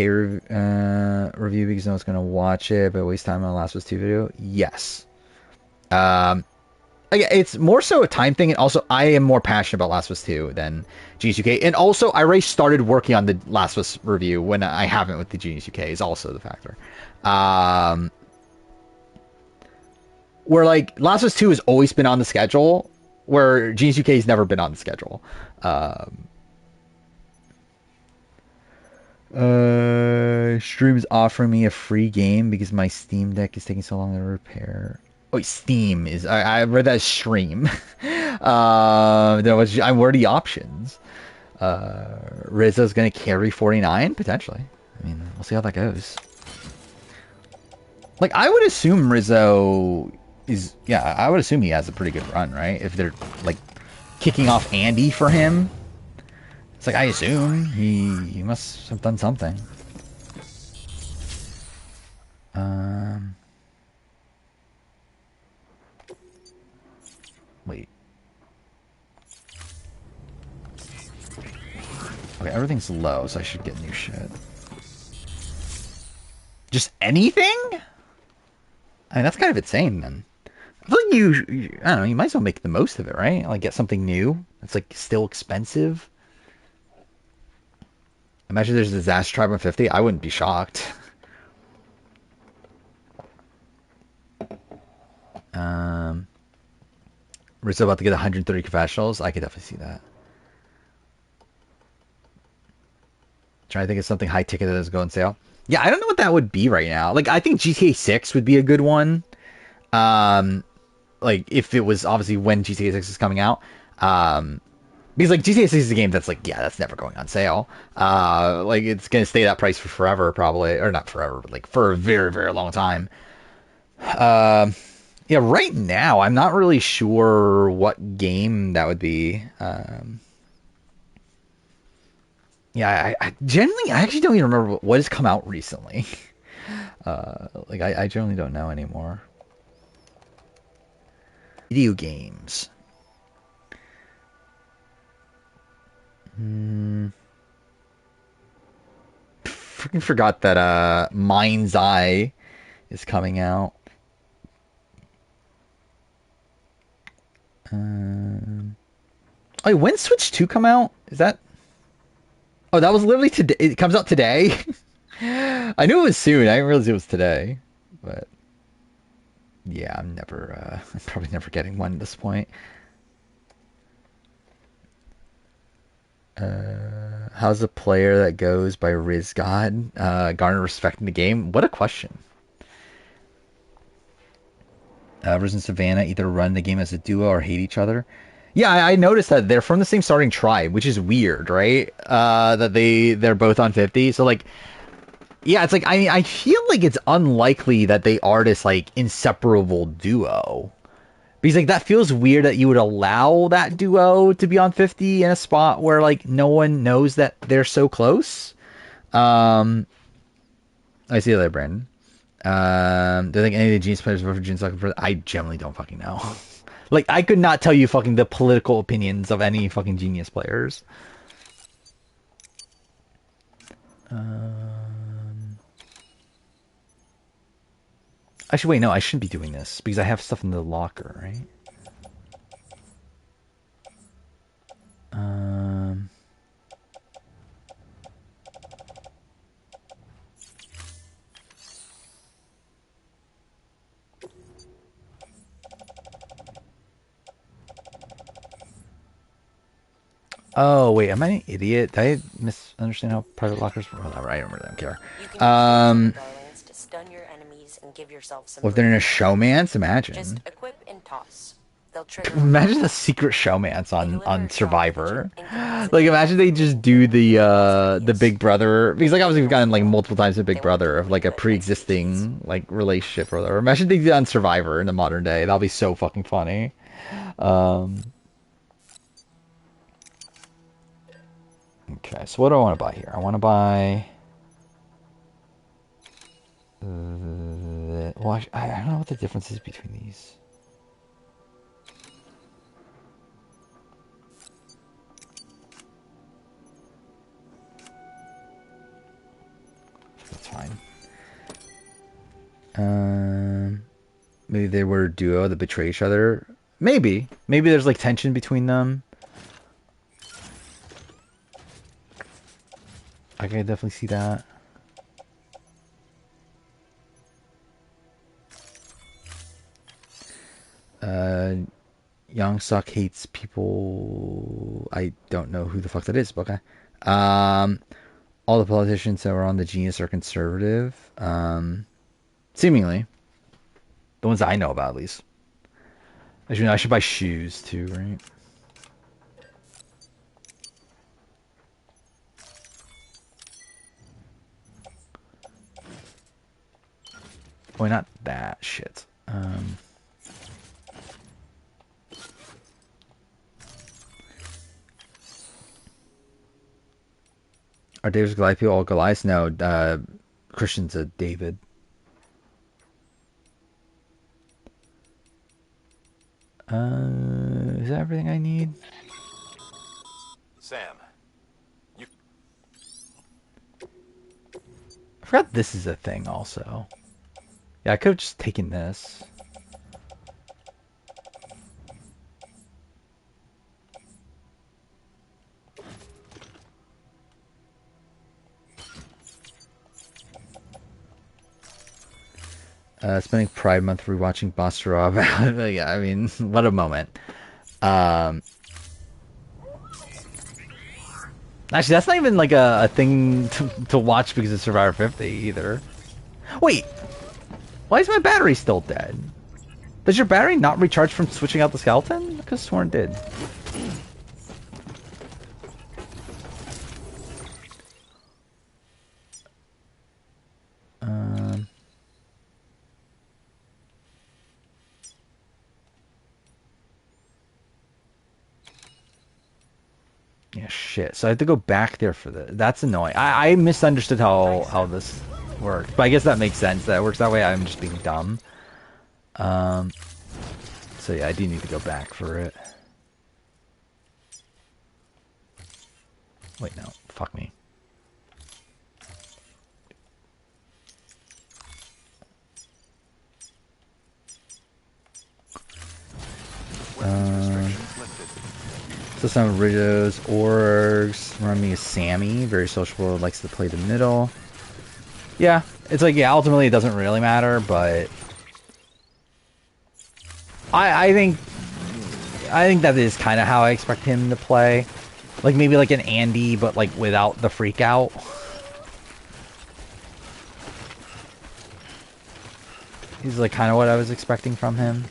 review because no one's going to watch it, but waste time on the Last of Us 2 video. Yes. It's more so a time thing, and also I am more passionate about Last of Us 2 than Genius UK. And also, I already started working on the Last of Us review when I haven't with the Genius UK is also the factor. Where, like, Last of Us 2 has always been on the schedule, where Genius UK has never been on the schedule. Stream is offering me a free game because my Steam Deck is taking so long to repair. Oh, Steam is... I read that as Stream. What are the options? Rizzo's going to carry 49? Potentially. I mean, we'll see how that goes. Like, I would assume Rizzo... I would assume he has a pretty good run, right? If they're, like, kicking off Andy for him. It's like, I assume he must have done something. Wait. Okay, everything's low, so I should get new shit. Just anything? I mean, that's kind of insane, then. I feel like I don't know, you might as well make the most of it, right? Like, get something new that's, like, still expensive. Imagine there's a Disaster Tribe on 50. I wouldn't be shocked. Rizzo about to get 130 confessionals. I could definitely see that. Trying to think of something high ticket that is going on sale. Yeah, I don't know what that would be right now. Like, I think GTA 6 would be a good one. Like, if it was obviously when GTA 6 is coming out. Because, like, GTA 6 is a game that's, like, yeah, that's never going on sale. Like, it's going to stay that price for forever, probably. Or not forever, but, like, for a very, very long time. Yeah, right now, I'm not really sure what game that would be. Yeah, I generally, I actually don't even remember what has come out recently. Like, I generally don't know anymore. Video games. Freaking forgot that Mind's Eye is coming out. Oh, when Switch 2 come out? Is that... Oh, that was literally today. It comes out today? I knew it was soon. I didn't realize it was today. But... yeah, I'm probably never getting one at this point. How's a player that goes by Riz God garner respect in the game? What a question. Riz and Savannah either run the game as a duo or hate each other. Yeah, I noticed that they're from the same starting tribe, which is weird, right? That they're both on 50. So, like, yeah, it's like, I feel like it's unlikely that they are this, like, inseparable duo. Because, like, that feels weird that you would allow that duo to be on 50 in a spot where, like, no one knows that they're so close. I see you later, Brandon. Do you think any of the Genius players vote for Genius Soccer? I generally don't fucking know. Like, I could not tell you fucking the political opinions of any fucking Genius players. Actually, wait, no, I shouldn't be doing this because I have stuff in the locker, right? Oh, wait, am I an idiot? Did I misunderstand how private lockers work? Whatever, I really don't care. To stun your enemies and give yourself some Well, if they're in a showmance, just imagine. equip and toss. They'll trigger Imagine the secret showmance on Survivor. Like, imagine they just do the Big Brother, because like obviously we've gotten like multiple times the Big Brother of like a pre-existing like relationship or whatever. Imagine they did on Survivor in the modern day. That'll be so fucking funny. Okay, so what do I want to buy here? I want to buy. Well, I don't know what the difference is between these. That's fine. Maybe they were a duo that betray each other. Maybe there's like tension between them. I can definitely see that. Young Suck hates people. I don't know who the fuck that is, but okay. All the politicians that were on the Genius are conservative. Seemingly. The ones I know about, at least. I should buy shoes, too, right? Why not that shit? Are David's Goliath people all Goliaths? No, Christian's a David. Is that everything I need? Sam, I forgot this is a thing also. Yeah, I could have just taken this. Spending Pride Month rewatching Basra. Yeah, I mean, what a moment. Actually, that's not even like a thing to watch because it's Survivor 50 either. Wait, why is my battery still dead? Does your battery not recharge from switching out the skeleton? I could have sworn it did. Yeah, shit. So I have to go back there for this. That's annoying. I misunderstood how this worked. But I guess that makes sense. That works that way. I'm just being dumb. So yeah, I do need to go back for it. Wait, no. Fuck me. So some Riddos, Orgs, run me a Sammy, very sociable, likes to play the middle. Yeah, it's like, yeah, ultimately it doesn't really matter, but I think that is kind of how I expect him to play. Like maybe like an Andy, but like without the freak out. He's like kind of what I was expecting from him.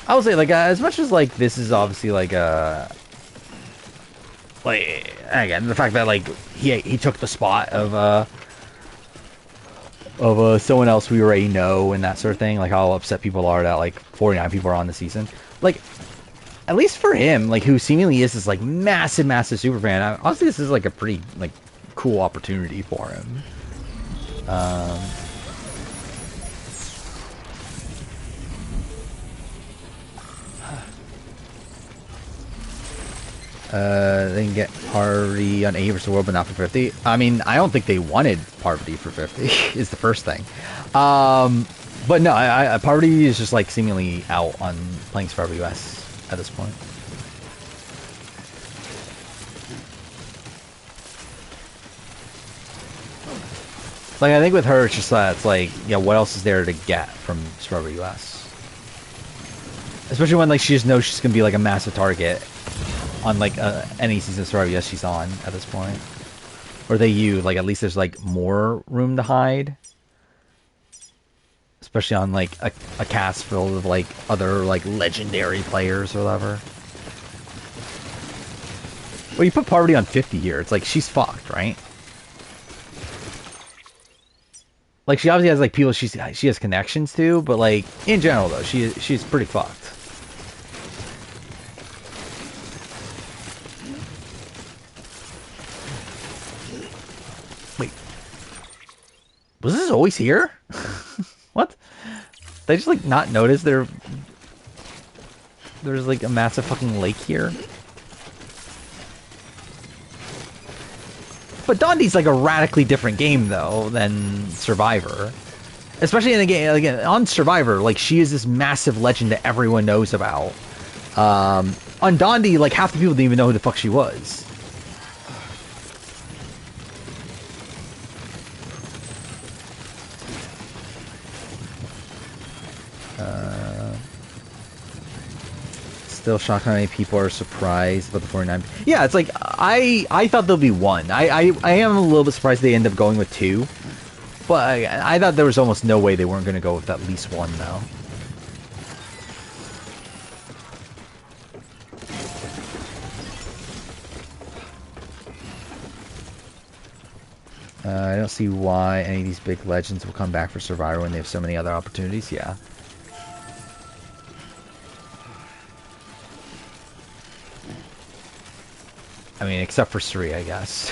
I would say, like, as much as, like, this is obviously, like, like, again, the fact that, like, he took the spot of someone else we already know and that sort of thing, like, how upset people are that, like, 49 people are on the season. Like, at least for him, like who seemingly is this like massive super fan. Honestly, this is like a pretty like cool opportunity for him. They can get Parvati on 80 versus the world, but not for 50. I mean, I don't think they wanted Parvati for 50. Is the first thing. But no, Parvati is just like seemingly out on playing Survivor US at this point. Like, I think with her, it's just that it's like, yeah, what else is there to get from Survivor US? Especially when like she just knows she's gonna be like a massive target on like any season of Survivor US she's on at this point. Or like at least there's like more room to hide. Especially on like a cast filled with like other like legendary players or whatever. Well, you put Parvati on 50 here, it's like she's fucked, right? Like she obviously has like people she has connections to, but like in general though, she's pretty fucked. Wait, was this always here? What? Did I just like not notice there's like a massive fucking lake here? But Dondi's like a radically different game though than Survivor. Especially in the game, again, on Survivor, like she is this massive legend that everyone knows about. On Dondi, like half the people didn't even know who the fuck she was. Still shocked how many people are surprised about the 49. Yeah, it's like I thought there'll be one. I am a little bit surprised they end up going with two, but I thought there was almost no way they weren't going to go with at least one though. I don't see why any of these big legends will come back for Survivor when they have so many other opportunities. Yeah. I mean, except for Sri, I guess.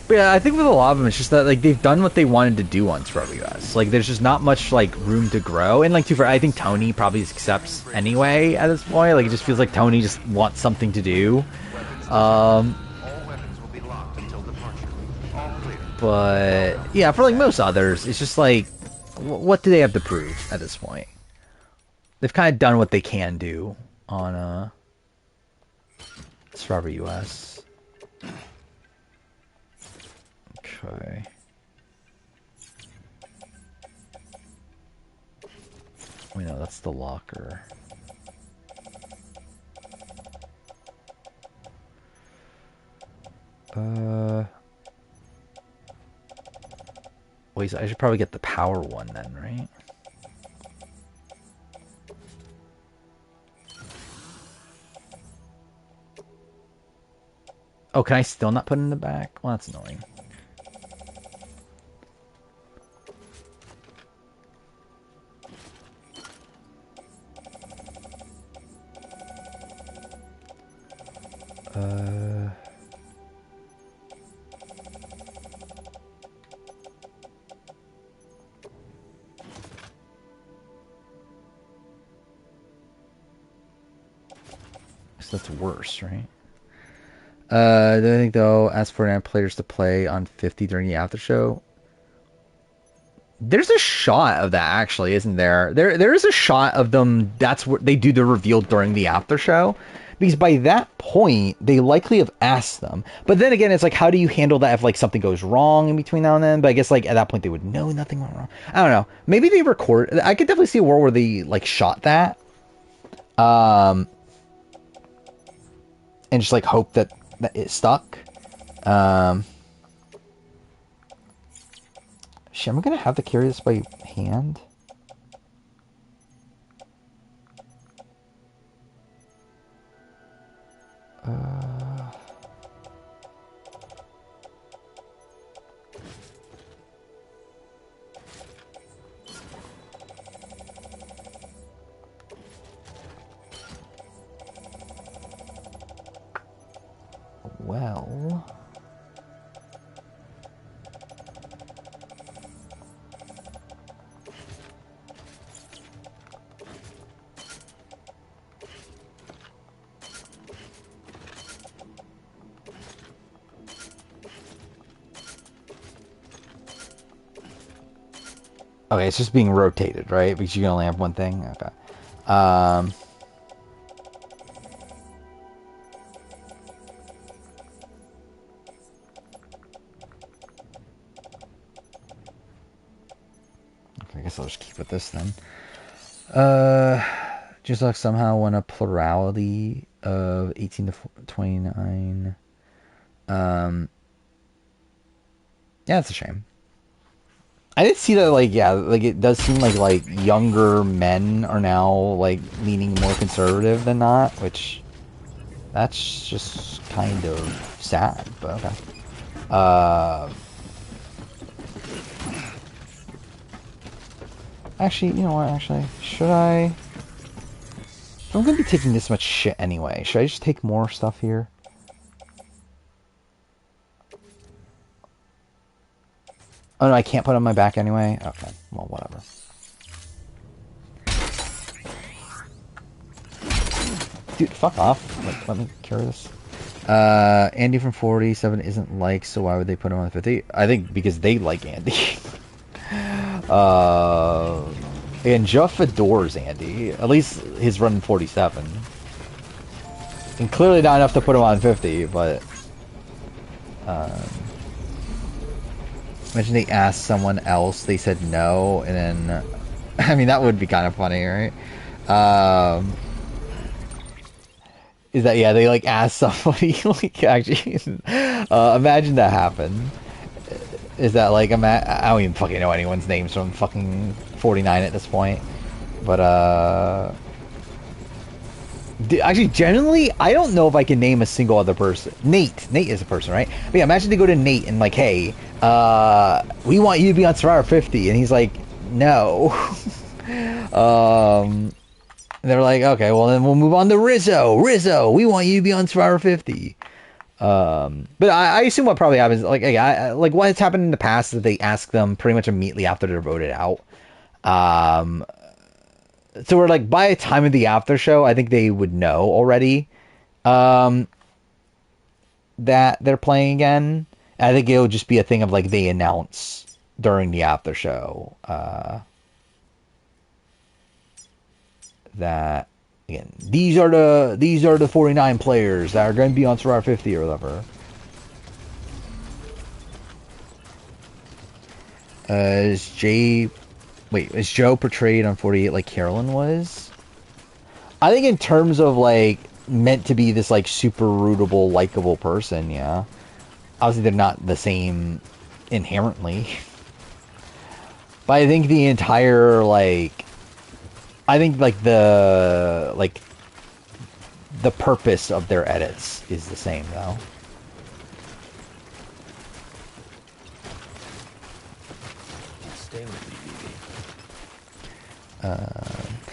But yeah, I think with a lot of them, it's just that like they've done what they wanted to do on Survivor US. Like, there's just not much like room to grow. And like, I think Tony probably accepts anyway at this point. Like, it just feels like Tony just wants something to do. But yeah, for like most others, it's just like, what do they have to prove at this point? They've kind of done what they can do on Survivor US. Okay. Wait, no, that's the locker. Wait, so I should probably get the power one then, right? Oh, can I still not put it in the back? Well, that's annoying. So that's worse, right? Do I think they'll ask for players to play on 50 during the after show? There's a shot of that actually, isn't there? There is a shot of them. That's what they do the reveal during the after show, because by that point they likely have asked them. But then again, it's like, how do you handle that if like something goes wrong in between now and then? But I guess like at that point they would know nothing went wrong. I don't know. Maybe they record. I could definitely see a world where they like shot that, and just like hope that it stuck. Shit, am I gonna have to carry this by hand? Okay, it's just being rotated, right? Because you can only have one thing. Okay. Um. Okay, I guess I'll just keep with this then. Just like somehow won a plurality of 18 to 29. Yeah, it's a shame. I did see that, like, yeah, like, it does seem like younger men are now, like, leaning more conservative than not, which, that's just kind of sad, but okay. Actually, you know what, actually, should I... I'm gonna be taking this much shit anyway. Should I just take more stuff here? Oh no, I can't put it on my back anyway? Okay, well, whatever. Dude, fuck off. Let me carry this. Andy from 47 isn't liked, so why would they put him on 50? I think because they like Andy. And Jeff adores Andy. At least he's running 47. And clearly not enough to put him on 50, but... imagine they asked someone else, they said no, and then... I mean, that would be kind of funny, right? Is that, yeah, they, like, asked somebody, like, actually... imagine that happened. Is that, like, I don't even fucking know anyone's names from fucking 49 at this point. But, actually, generally, I don't know if I can name a single other person. Nate is a person, right? But yeah, imagine they go to Nate and like, hey, we want you to be on Survivor 50. And he's like, no. They're like, okay, well, then we'll move on to Rizzo. Rizzo, we want you to be on Survivor 50. But I assume what probably happens, like, like what has happened in the past is that they ask them pretty much immediately after they're voted out. So we're like, by the time of the after show, I think they would know already, that they're playing again. I think it'll just be a thing of like, they announce during the after show, that, again, these are the 49 players that are going to be on Survivor 50 or whatever. Is Joe portrayed on 48 like Carolyn was? I think in terms of like meant to be this like super rootable, likable person, yeah. Obviously they're not the same inherently. But I think the entire like the purpose of their edits is the same though. Stay with me,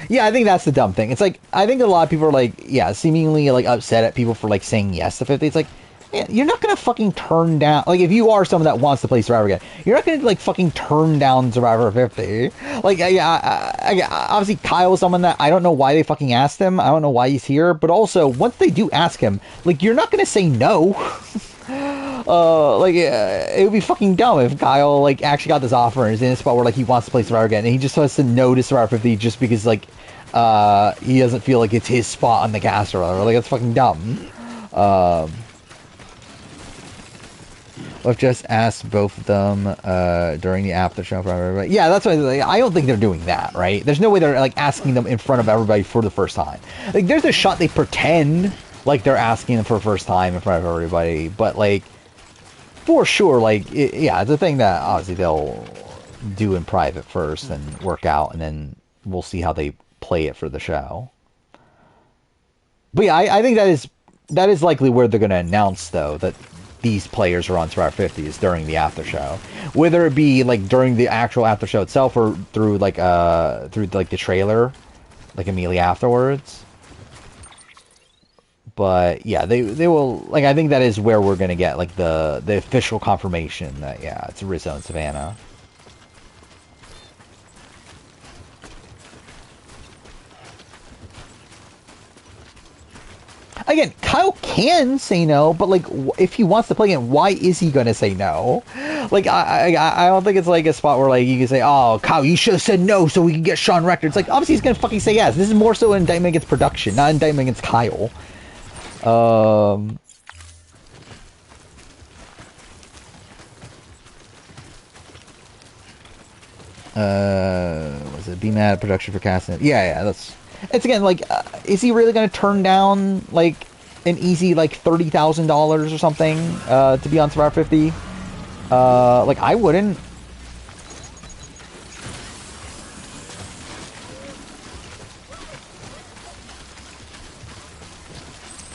Yeah, I think that's the dumb thing. It's like, I think a lot of people are like, yeah, seemingly like upset at people for like saying yes to 50. It's like, man, you're not gonna fucking turn down, like, if you are someone that wants to play Survivor again, you're not gonna like fucking turn down Survivor 50. Like, obviously Kyle's someone that I don't know why they fucking asked him. I don't know why he's here, but also once they do ask him, like, you're not gonna say no. It would be fucking dumb if Kyle like actually got this offer and is in a spot where like he wants to play Survivor again and he just has to no to Survivor 50 just because like he doesn't feel like it's his spot on the cast or whatever. Like, that's fucking dumb. I've just asked both of them during the after show for everybody. Yeah, that's why I don't think they're doing that, right? There's no way they're like asking them in front of everybody for the first time. Like, there's a shot they pretend like they're asking them for the first time in front of everybody, but like for sure, like it's a thing that obviously they'll do in private first and work out, and then we'll see how they play it for the show. But yeah, I think that is likely where they're going to announce though that these players are on Survivor 50 is during the after show, whether it be like during the actual after show itself or through the trailer, like immediately afterwards. But yeah, they will, like, I think that is where we're gonna get like the official confirmation that yeah, it's Rizzo and Savannah. Again, Kyle can say no, but like, if he wants to play it, why is he gonna say no? Like I don't think it's like a spot where like you can say, oh Kyle, you should have said no so we can get Sean Rector. It's like obviously he's gonna fucking say yes. This is more so an indictment against production, not an indictment against Kyle. Was it be mad at production for casting it? Yeah, that's. It's again like, is he really gonna turn down like an easy like $30,000 or something to be on Survivor 50? Like I wouldn't.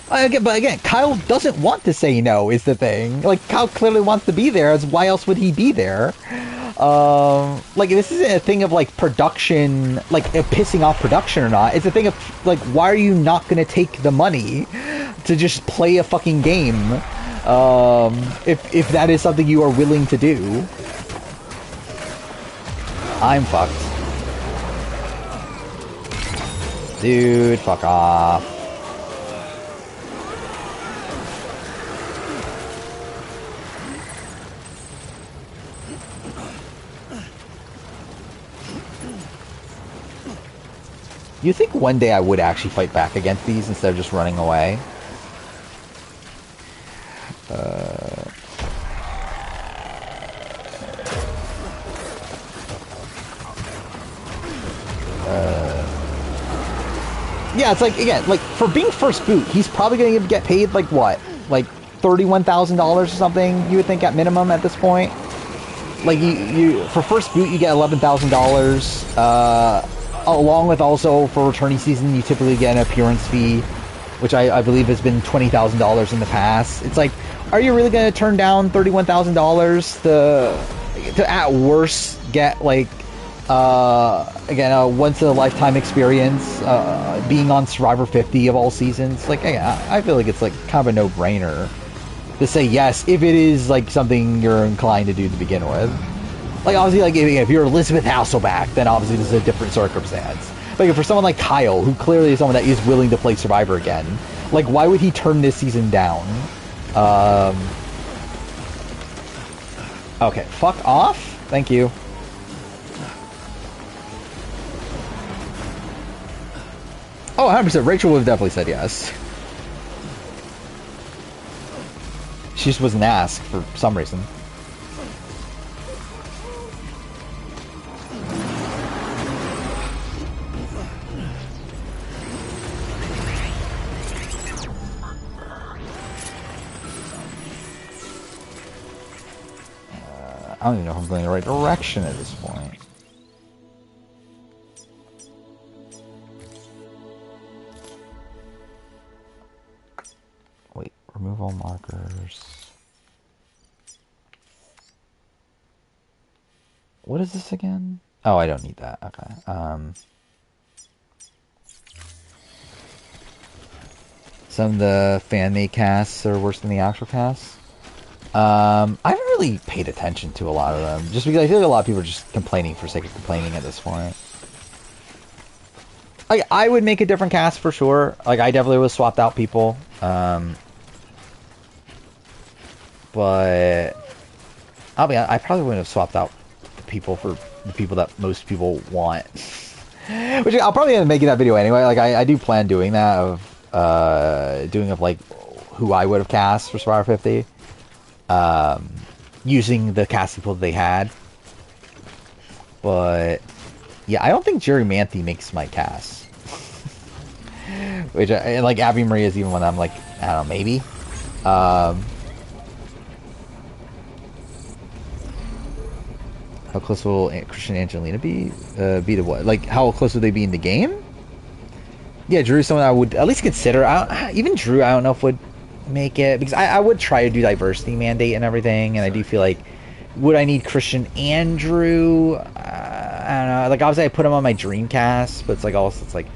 But again, Kyle doesn't want to say no is the thing. Like, Kyle clearly wants to be there, as why else would he be there? Like, this isn't a thing of, like, production, like, pissing off production or not. It's a thing of, like, why are you not going to take the money to just play a fucking game? If that is something you are willing to do. I'm fucked. Dude, fuck off. You think one day I would actually fight back against these instead of just running away? Yeah, it's like, again, like, for being first boot, he's probably going to get paid, like, what? Like, $31,000 or something, you would think, at minimum at this point? Like, you for first boot, you get $11,000, along with also, for returning season, you typically get an appearance fee, which I believe has been $20,000 in the past. It's like, are you really going to turn down $31,000 to, at worst, get, like, again, a once-in-a-lifetime experience, being on Survivor 50 of all seasons? Like, I feel like it's, like, kind of a no-brainer to say yes, if it is, like, something you're inclined to do to begin with. Like, obviously, like, if you're Elizabeth Hasselback, then obviously this is a different circumstance. But for someone like Kyle, who clearly is someone that is willing to play Survivor again, like, why would he turn this season down? Okay, fuck off. Thank you. Oh, 100%. Rachel would have definitely said yes. She just wasn't asked for some reason. I don't even know if I'm going in the right direction at this point. Wait, remove all markers. What is this again? Oh, I don't need that. Okay. Some of the fan-made casts are worse than the actual casts. I haven't really paid attention to a lot of them, just because I feel like a lot of people are just complaining for sake of complaining at this point. Like, I would make a different cast for sure. Like, I definitely would have swapped out people. But I'll be honest, I probably wouldn't have swapped out the people for the people that most people want. Which I'll probably end up making that video anyway. Like, I do plan doing that, of like who I would have cast for Survivor 50. Using the cast people they had. But yeah, I don't think Jerry Manthe makes my cast. Which, like, Abby Maria is even one I'm like, I don't know, maybe. How close will Christian and Angelina be? Be to what? Like, how close would they be in the game? Yeah, Drew's someone I would at least consider. Even Drew, I don't know if would make it, because I would try to do diversity mandate and everything, and I do feel like, would I need Christian and Drew? I don't know. Like, obviously I put him on my dream cast, but it's like, also, it's like,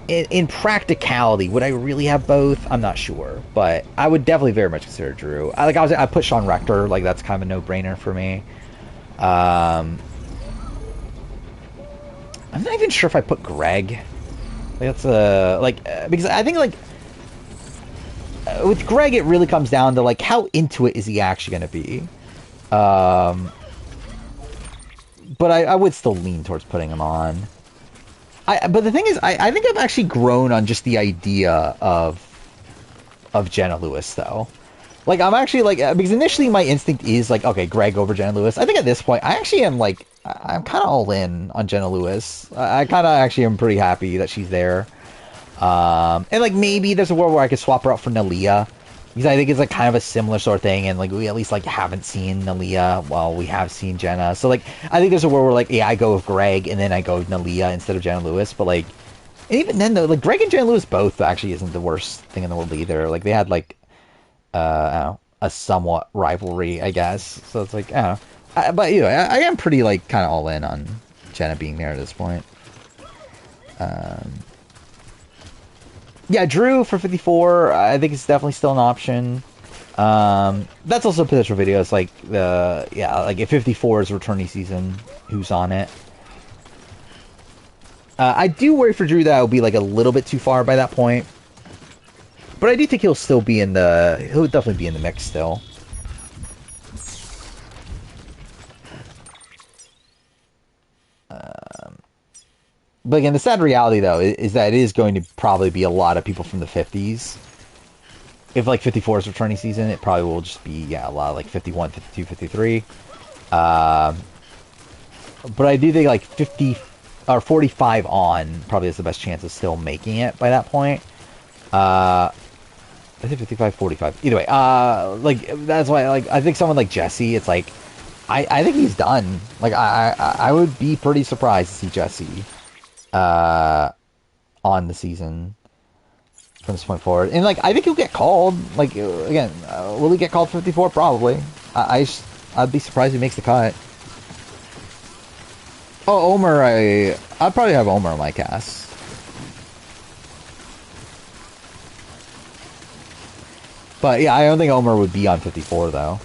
in practicality, would I really have both? I'm not sure, but I would definitely very much consider Drew. I put Sean Rector, like, that's kind of a no-brainer for me. I'm not even sure if I put Greg. Like, that's because I think, like, with Greg, it really comes down to, like, how into it is he actually going to be? But I would still lean towards putting him on. But the thing is, I think I've actually grown on just the idea of Jenna Lewis, though. Like, I'm actually, like, because initially my instinct is, like, okay, Greg over Jenna Lewis. I think at this point, I actually am, like, I'm kind of all in on Jenna Lewis. I kind of actually am pretty happy that she's there. And, like, maybe there's a world where I could swap her out for Nalia. Because I think it's, like, kind of a similar sort of thing. And, like, we at least, like, haven't seen Nalia while we have seen Jenna. So, like, I think there's a world where, like, yeah, I go with Greg and then I go with Nalia instead of Jenna Lewis. But, like, and even then, though, like, Greg and Jenna Lewis both actually isn't the worst thing in the world either. Like, they had, like, I don't know, a somewhat rivalry, I guess. So it's like, I don't know. But, you know, I am pretty, like, kind of all in on Jenna being there at this point. Yeah, Drew for 54, I think it's definitely still an option. That's also a potential video. It's like, like if 54 is returning season, who's on it? I do worry for Drew that it'll be, like, a little bit too far by that point. But I do think he'll still be in the... He'll definitely be in the mix still. But again, the sad reality, though, is that it is going to probably be a lot of people from the 50s. If, like, 54 is returning season, it probably will just be, yeah, a lot of, like, 51, 52, 53. But I do think, like, 50... or 45 on probably has the best chance of still making it by that point. I think 55, 45. Either way, like, that's why, like, I think someone like Jesse, it's like, I think he's done. Like, I would be pretty surprised to see Jesse, on the season from this point forward. And, like, I think he'll get called. Like, again, will he get called for 54? Probably. I'd be surprised if he makes the cut. Oh, Omer, I'd probably have Omer on my cast. But yeah, I don't think Omer would be on 54 though.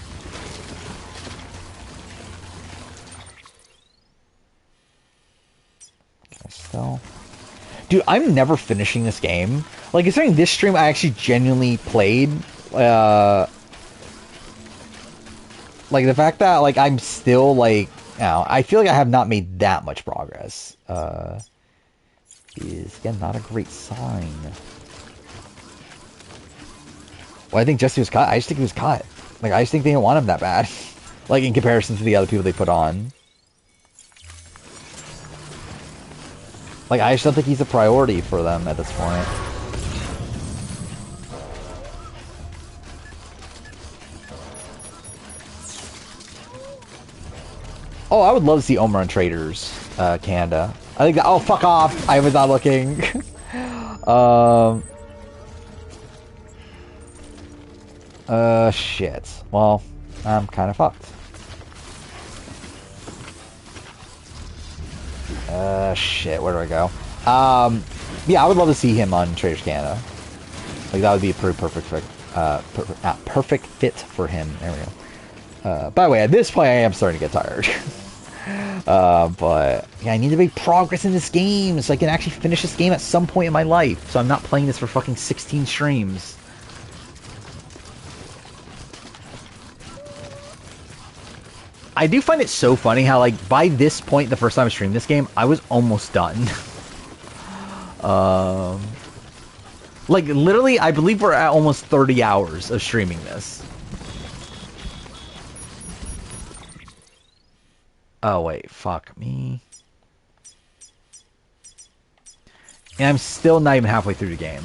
Okay, still. Dude, I'm never finishing this game. Like, considering this stream I actually genuinely played, like the fact that, like, I'm still, like, you know, I feel like I have not made that much progress, is, again, not a great sign. Well, I think Jesse was cut. I just think he was cut. Like, I just think they didn't want him that bad. Like, in comparison to the other people they put on. Like, I just don't think he's a priority for them at this point. Oh, I would love to see Omer on Traders, Canada. I think that, oh, fuck off! I was not looking. Shit. Well, I'm kind of fucked. Shit, where do I go? Yeah, I would love to see him on Traders Canada. Like, that would be a pretty perfect fit, perfect fit for him. There we go. By the way, at this point, I am starting to get tired. But, yeah, I need to make progress in this game so I can actually finish this game at some point in my life. So I'm not playing this for fucking 16 streams. I do find it so funny how, like, by this point, the first time I streamed this game, I was almost done. Like, literally, I believe we're at almost 30 hours of streaming this. Oh, wait, fuck me. And I'm still not even halfway through the game.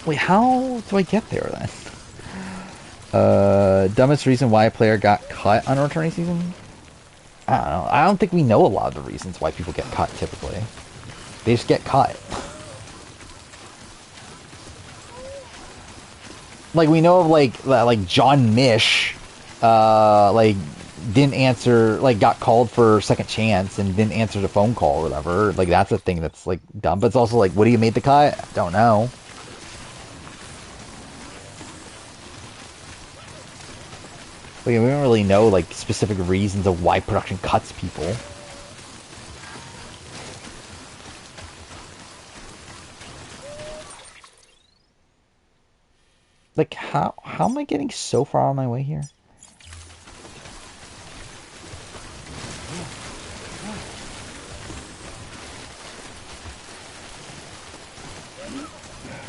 Wait, how do I get there then? Dumbest reason why a player got cut on a returning season? I don't know. I don't think we know a lot of the reasons why people get cut typically. They just get cut. Like, we know of, like John Mish, like, didn't answer, like, got called for second chance and didn't answer the phone call or whatever. Like, that's a thing that's, like, dumb. But it's also like, what do you made the cut? I don't know. Like, we don't really know, like, specific reasons of why production cuts people. Like, how am I getting so far on my way here?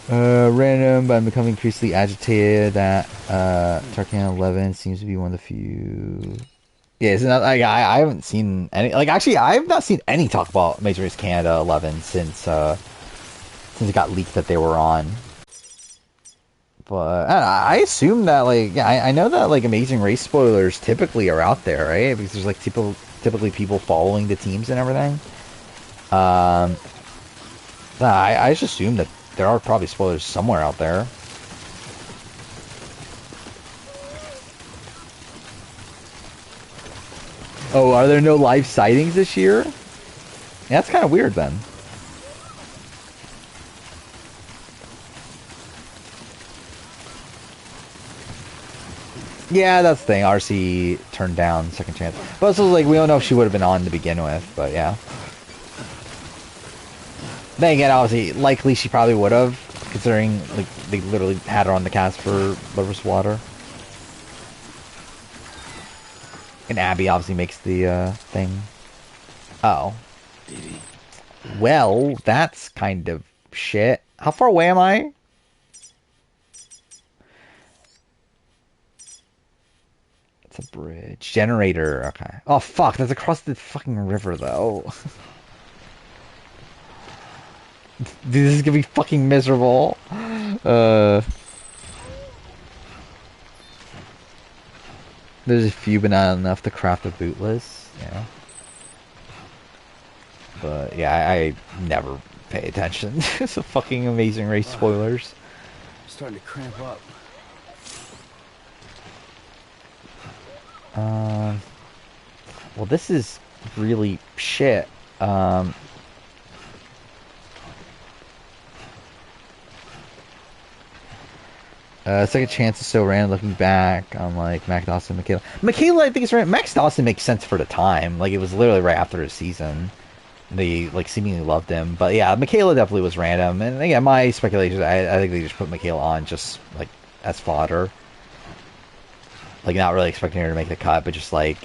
Random, but I'm becoming increasingly agitated that Tarkan 11 seems to be one of the few. Yeah, it's not, I haven't seen any. Like, actually, I've not seen any talk about Major Race Canada 11 since it got leaked that they were on. But I assume that, like, yeah, I know that, like, Amazing Race spoilers typically are out there, right? Because there's, like, typically people following the teams and everything. I just assume that there are probably spoilers somewhere out there. Oh, are there no live sightings this year? Yeah, that's kind of weird then. Yeah, that's the thing. RC turned down second chance. But also, like, we don't know if she would have been on to begin with, but yeah. Then again, obviously, likely she probably would have, considering, like, they literally had her on the cast for Blood vs. Water. And Abby obviously makes the thing. Oh. Well, that's kind of shit. How far away am I? It's a bridge. Generator. Okay. Oh, fuck. That's across the fucking river, though. Dude, this is gonna be fucking miserable. There's a few, but not enough to craft a bootless. Yeah. But, yeah, I never pay attention to the fucking Amazing Race spoilers. I'm starting to cramp up. Well, this is really shit. Second chance is so random looking back on, like, Mac Dawson, Michaela. Michaela, I think it's right. Max Dawson makes sense for the time. Like, it was literally right after the season. They, like, seemingly loved him. But yeah, Michaela definitely was random. And again, my speculation, I think they just put Michaela on just, like, as fodder. Like, not really expecting her to make the cut, but just, like,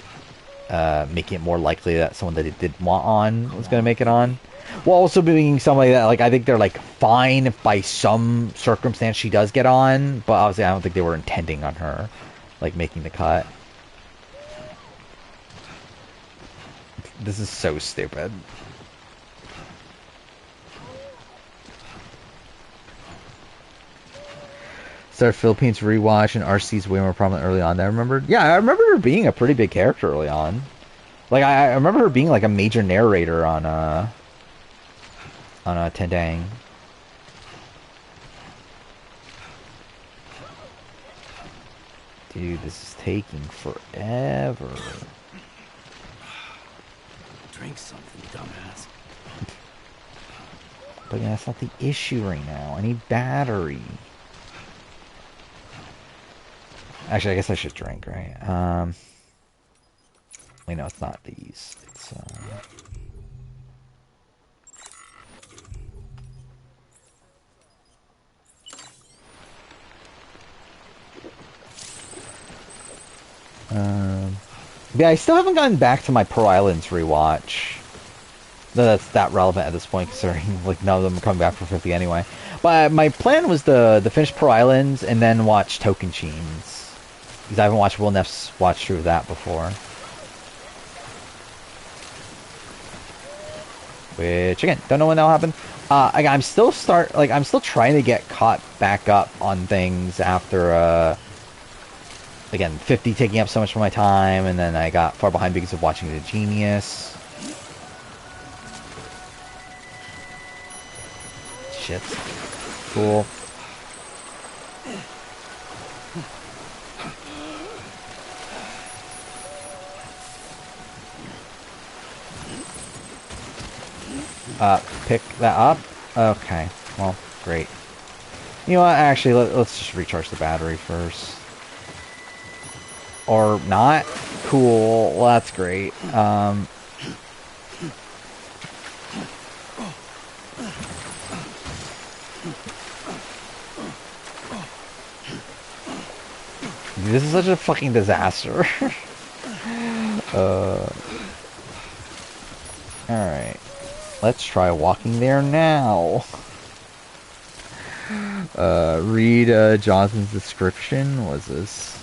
making it more likely that someone that they did want on was going to make it on. While also being somebody that, like, I think they're, like, fine if by some circumstance she does get on, but obviously I don't think they were intending on her, like, making the cut. This is so stupid. Started Philippines rewatch, and RC's way more prominent early on than I remembered. Yeah, I remember her being a pretty big character early on. Like, I remember her being, like, a major narrator on Tendang. Dude, this is taking forever. Drink something, dumbass. But yeah, that's not the issue right now. I need battery. Actually, I guess I should drink, right? Wait, no, it's not these. It's, yeah, I still haven't gotten back to my Pearl Islands rewatch. That's that relevant at this point, considering, like, none of them are coming back for 50 anyway. But my plan was to finish Pearl Islands and then watch Tocantins. Because I haven't watched Will Neff's watch through of that before. Which, again, don't know when that'll happen. I'm still trying to get caught back up on things after, again, 50 taking up so much of my time, and then I got far behind because of watching The Genius. Shit. Cool. Pick that up? Okay. Well, great. You know what? Actually, let's just recharge the battery first. Or not? Cool. Well, that's great. This is such a fucking disaster. Alright. Let's try walking there now. Read Jonathan's description. What's this?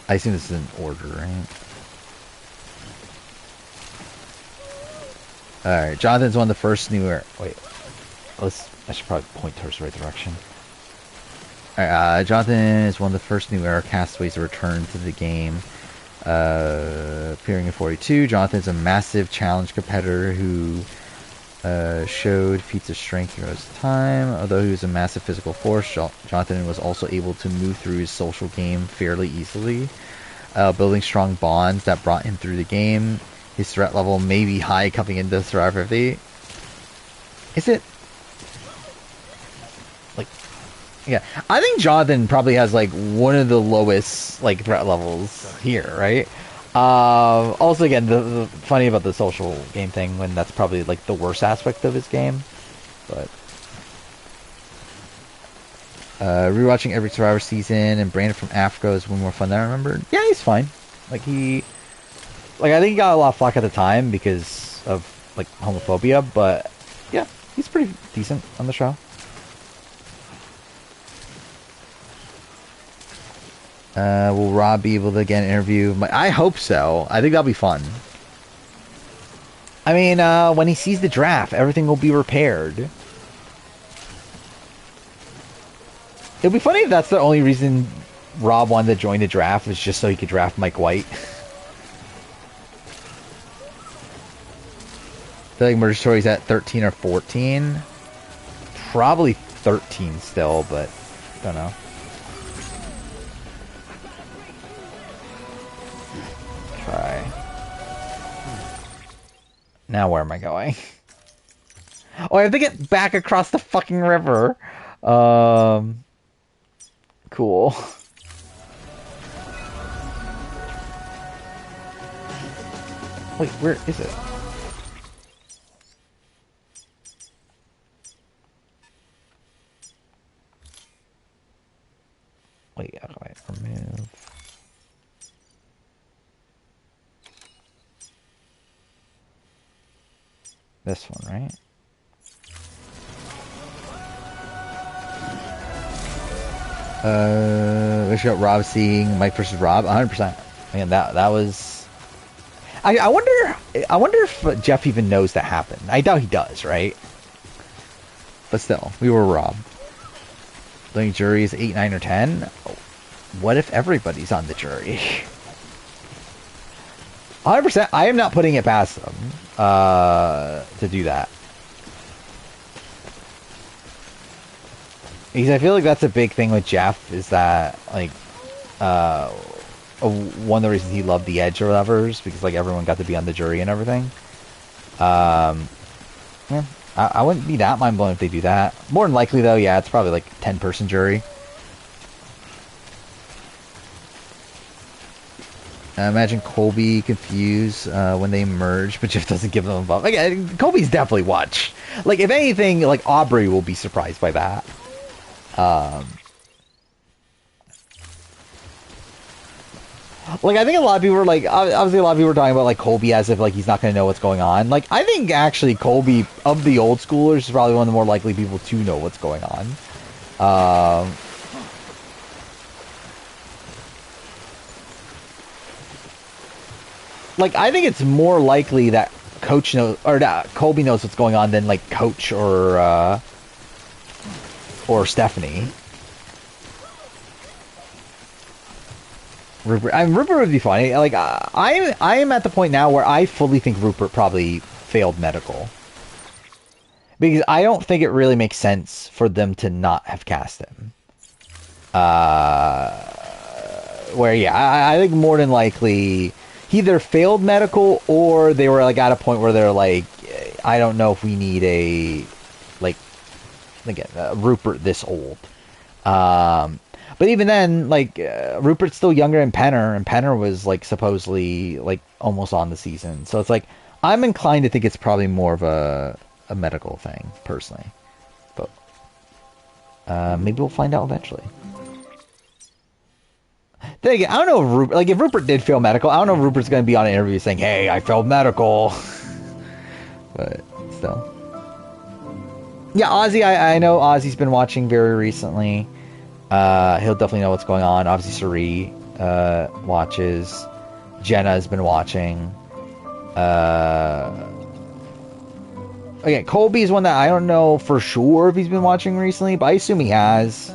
I assume this is in order, right? Alright, Jonathan's one of the first new era. Wait. I should probably point towards the right direction. Alright, Jonathan is one of the first new era castaways to return to the game. Appearing in 42, Jonathan is a massive challenge competitor who showed feats of strength throughout his time. Although he was a massive physical force, Jonathan was also able to move through his social game fairly easily, building strong bonds that brought him through the game. His threat level may be high coming into Survivor 50. Is it? Like, yeah. I think Jonathan probably has, like, one of the lowest, like, threat levels here, right? Also, again, the funny about the social game thing, when that's probably, like, the worst aspect of his game. But rewatching every Survivor season and Brandon from Africa is way more fun than I remember. Yeah, he's fine. Like, I think he got a lot of flack at the time because of, like, homophobia, but, yeah, he's pretty decent on the show. Will Rob be able to get an interview? I hope so. I think that'll be fun. I mean, when he sees the draft, everything will be repaired. It'll be funny if that's the only reason Rob wanted to join the draft, was just so he could draft Mike White. I feel like Murder Story's at 13 or 14. Probably 13 still, but don't know. Try. Now where am I going? Oh, I have to get back across the fucking river. Cool. Wait, where is it? Wait, how do I remove? This one, right? We got Rob seeing Mike versus Rob, 100%. Man, that was. I wonder if Jeff even knows that happened. I doubt he does, right? But still, we were Rob. The jury is 8, 9, or 10. What if everybody's on the jury? 100%. I am not putting it past them to do that. Because I feel like that's a big thing with Jeff, is that, like, one of the reasons he loved The Edge or whatever is because, like, everyone got to be on the jury and everything. Yeah, I wouldn't be that mind-blown if they do that. More than likely, though, yeah, it's probably, like, 10-person jury. Imagine Colby confused when they merge, but Jeff doesn't give them a buff. Like, Colby's definitely watched. Like, if anything, like, Aubrey will be surprised by that. Like, I think a lot of people were like, obviously a lot of people were talking about, like, Colby as if, like, he's not going to know what's going on. Like, I think actually Colby, of the old schoolers, is probably one of the more likely people to know what's going on. Like, I think it's more likely that Coach knows, or that Colby knows what's going on than, like, Coach or Stephanie. Rupert would be funny. Like, I am at the point now where I fully think Rupert probably failed medical, because I don't think it really makes sense for them to not have cast him. Where, yeah, I think more than likely he either failed medical or they were, like, at a point where they're like, I don't know if we need a, like, again, Rupert this old. But even then, like, Rupert's still younger than Penner, and Penner was, like, supposedly, like, almost on the season. So it's like, I'm inclined to think it's probably more of a medical thing, personally. But Maybe we'll find out eventually. Then again, I don't know if Rupert, like if Rupert did fail medical, I don't know if Rupert's going to be on an interview saying, "Hey, I failed medical." But still, yeah, Ozzy. I know Ozzy's been watching very recently. He'll definitely know what's going on. Obviously, Suri watches. Jenna has been watching. Again, Colby's one that I don't know for sure if he's been watching recently, but I assume he has.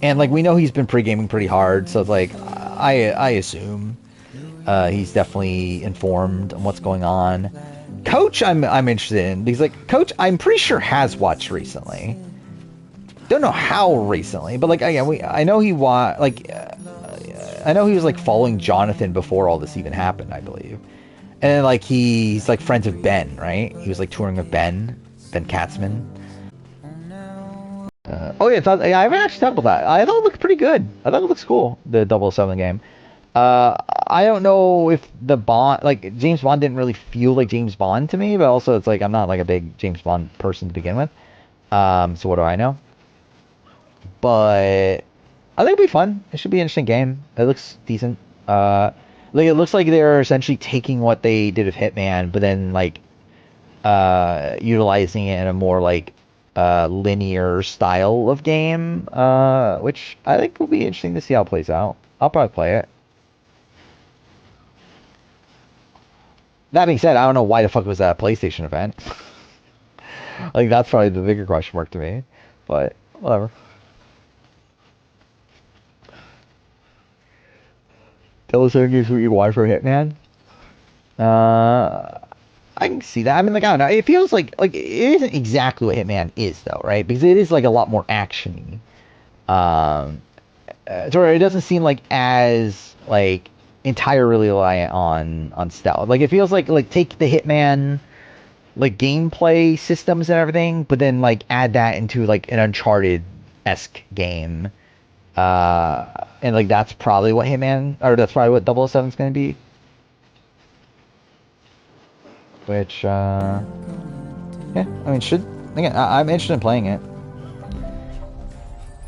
And like we know he's been pre-gaming pretty hard, so it's like I assume he's definitely informed on what's going on. Coach, I'm interested in because like Coach, I'm pretty sure has watched recently. Don't know how recently, but like again, I know he I know he was like following Jonathan before all this even happened, I believe. And then, like he's like friends with Ben, right? He was like touring with Ben Katzman. Oh yeah, I haven't actually talked about that. I thought it looked pretty good. I thought it looks cool, the 007 game. I don't know if the Bond, like James Bond didn't really feel like James Bond to me, but also it's like I'm not like a big James Bond person to begin with. So what do I know? But I think it'll be fun. It should be an interesting game. It looks decent. Like it looks like they're essentially taking what they did with Hitman, but then like utilizing it in a more like linear style of game, which I think will be interesting to see how it plays out. I'll probably play it. That being said, I don't know why the fuck was that a PlayStation event. Like that's probably the bigger question mark to me, but whatever. Those are games what you want from Hitman. I can see that. I mean, like, I don't know. It feels like it isn't exactly what Hitman is, though, right? Because it is, like, a lot more action-y. So it doesn't seem like as, like, entirely reliant on stealth. Like, it feels like take the Hitman, like, gameplay systems and everything, but then, like, add that into, like, an Uncharted-esque game. And, like, that's probably what Hitman, or that's probably what 007 is going to be. Which, yeah, I mean, again, I'm interested in playing it.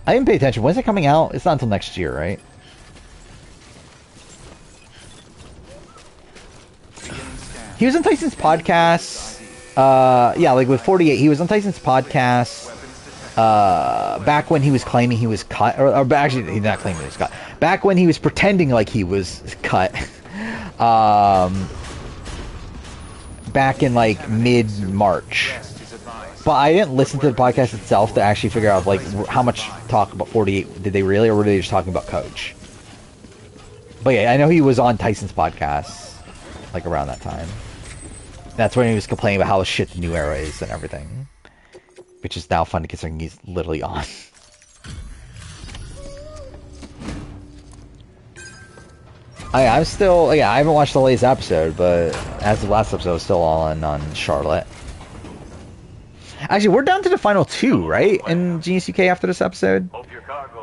I didn't pay attention. When's it coming out? It's not until next year, right? He was on Tyson's podcast. Yeah, like with 48, he was on Tyson's podcast. Back when he was claiming he was cut, or actually, he's not claiming he was cut. Back when he was pretending like he was cut. Back in like mid-March. But I didn't listen to the podcast itself to actually figure out like how much talk about 48 did they really, or were they just talking about Coach? But yeah, I know he was on Tyson's podcast like around that time. That's when he was complaining about how shit the new era is and everything. Which is now funny considering he's literally on. I'm still, yeah, I haven't watched the latest episode, but as the last episode, I was still all in on Charlotte. Actually, we're down to the final 2, right? In Genius UK after this episode?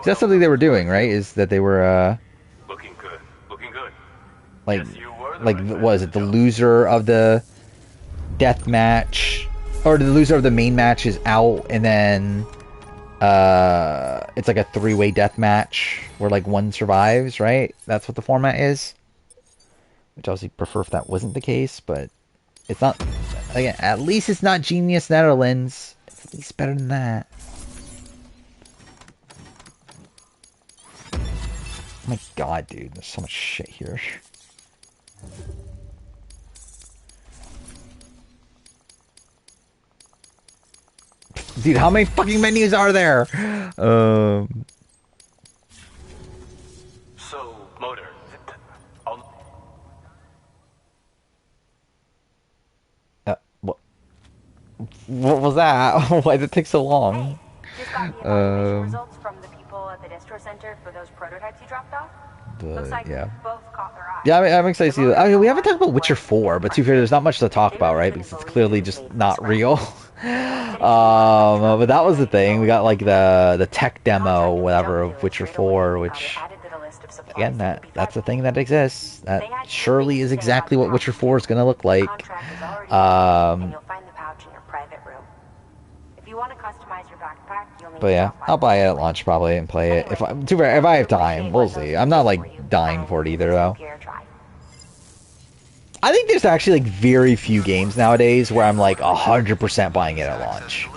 That's something they were doing, right? Is that they were, Looking good. Looking good. like, what was it? The loser of the death match, or the loser of the main match is out, and then, it's like a 3-way death match where like one survives, right? That's what the format is. Which I obviously prefer if that wasn't the case, but it's not. Again, at least it's not Genius Netherlands. It's at least better than that. Oh my god, dude, there's so much shit here. Dude, how many fucking menus are there? So, motor. What was that? Why did it take so long? Just got the evaluation results from the people at the distro center for those prototypes you dropped off. Looks like yeah. both caught their eye. Yeah, I'm excited to see that. I mean, we haven't talked about Witcher 4, but to be fair, there's not much to talk about, right? Because it's clearly just not real. But that was the thing. We got like the tech demo, whatever, of Witcher 4, which again, that's a thing that exists. That surely is exactly what Witcher 4 is gonna look like. And you'll find the pouch in your private room. If you want to customize your backpack, But yeah, I'll buy it at launch probably and play it. If I have time, we'll see. I'm not like dying for it either though. I think there's actually like very few games nowadays where I'm like 100% buying it at launch.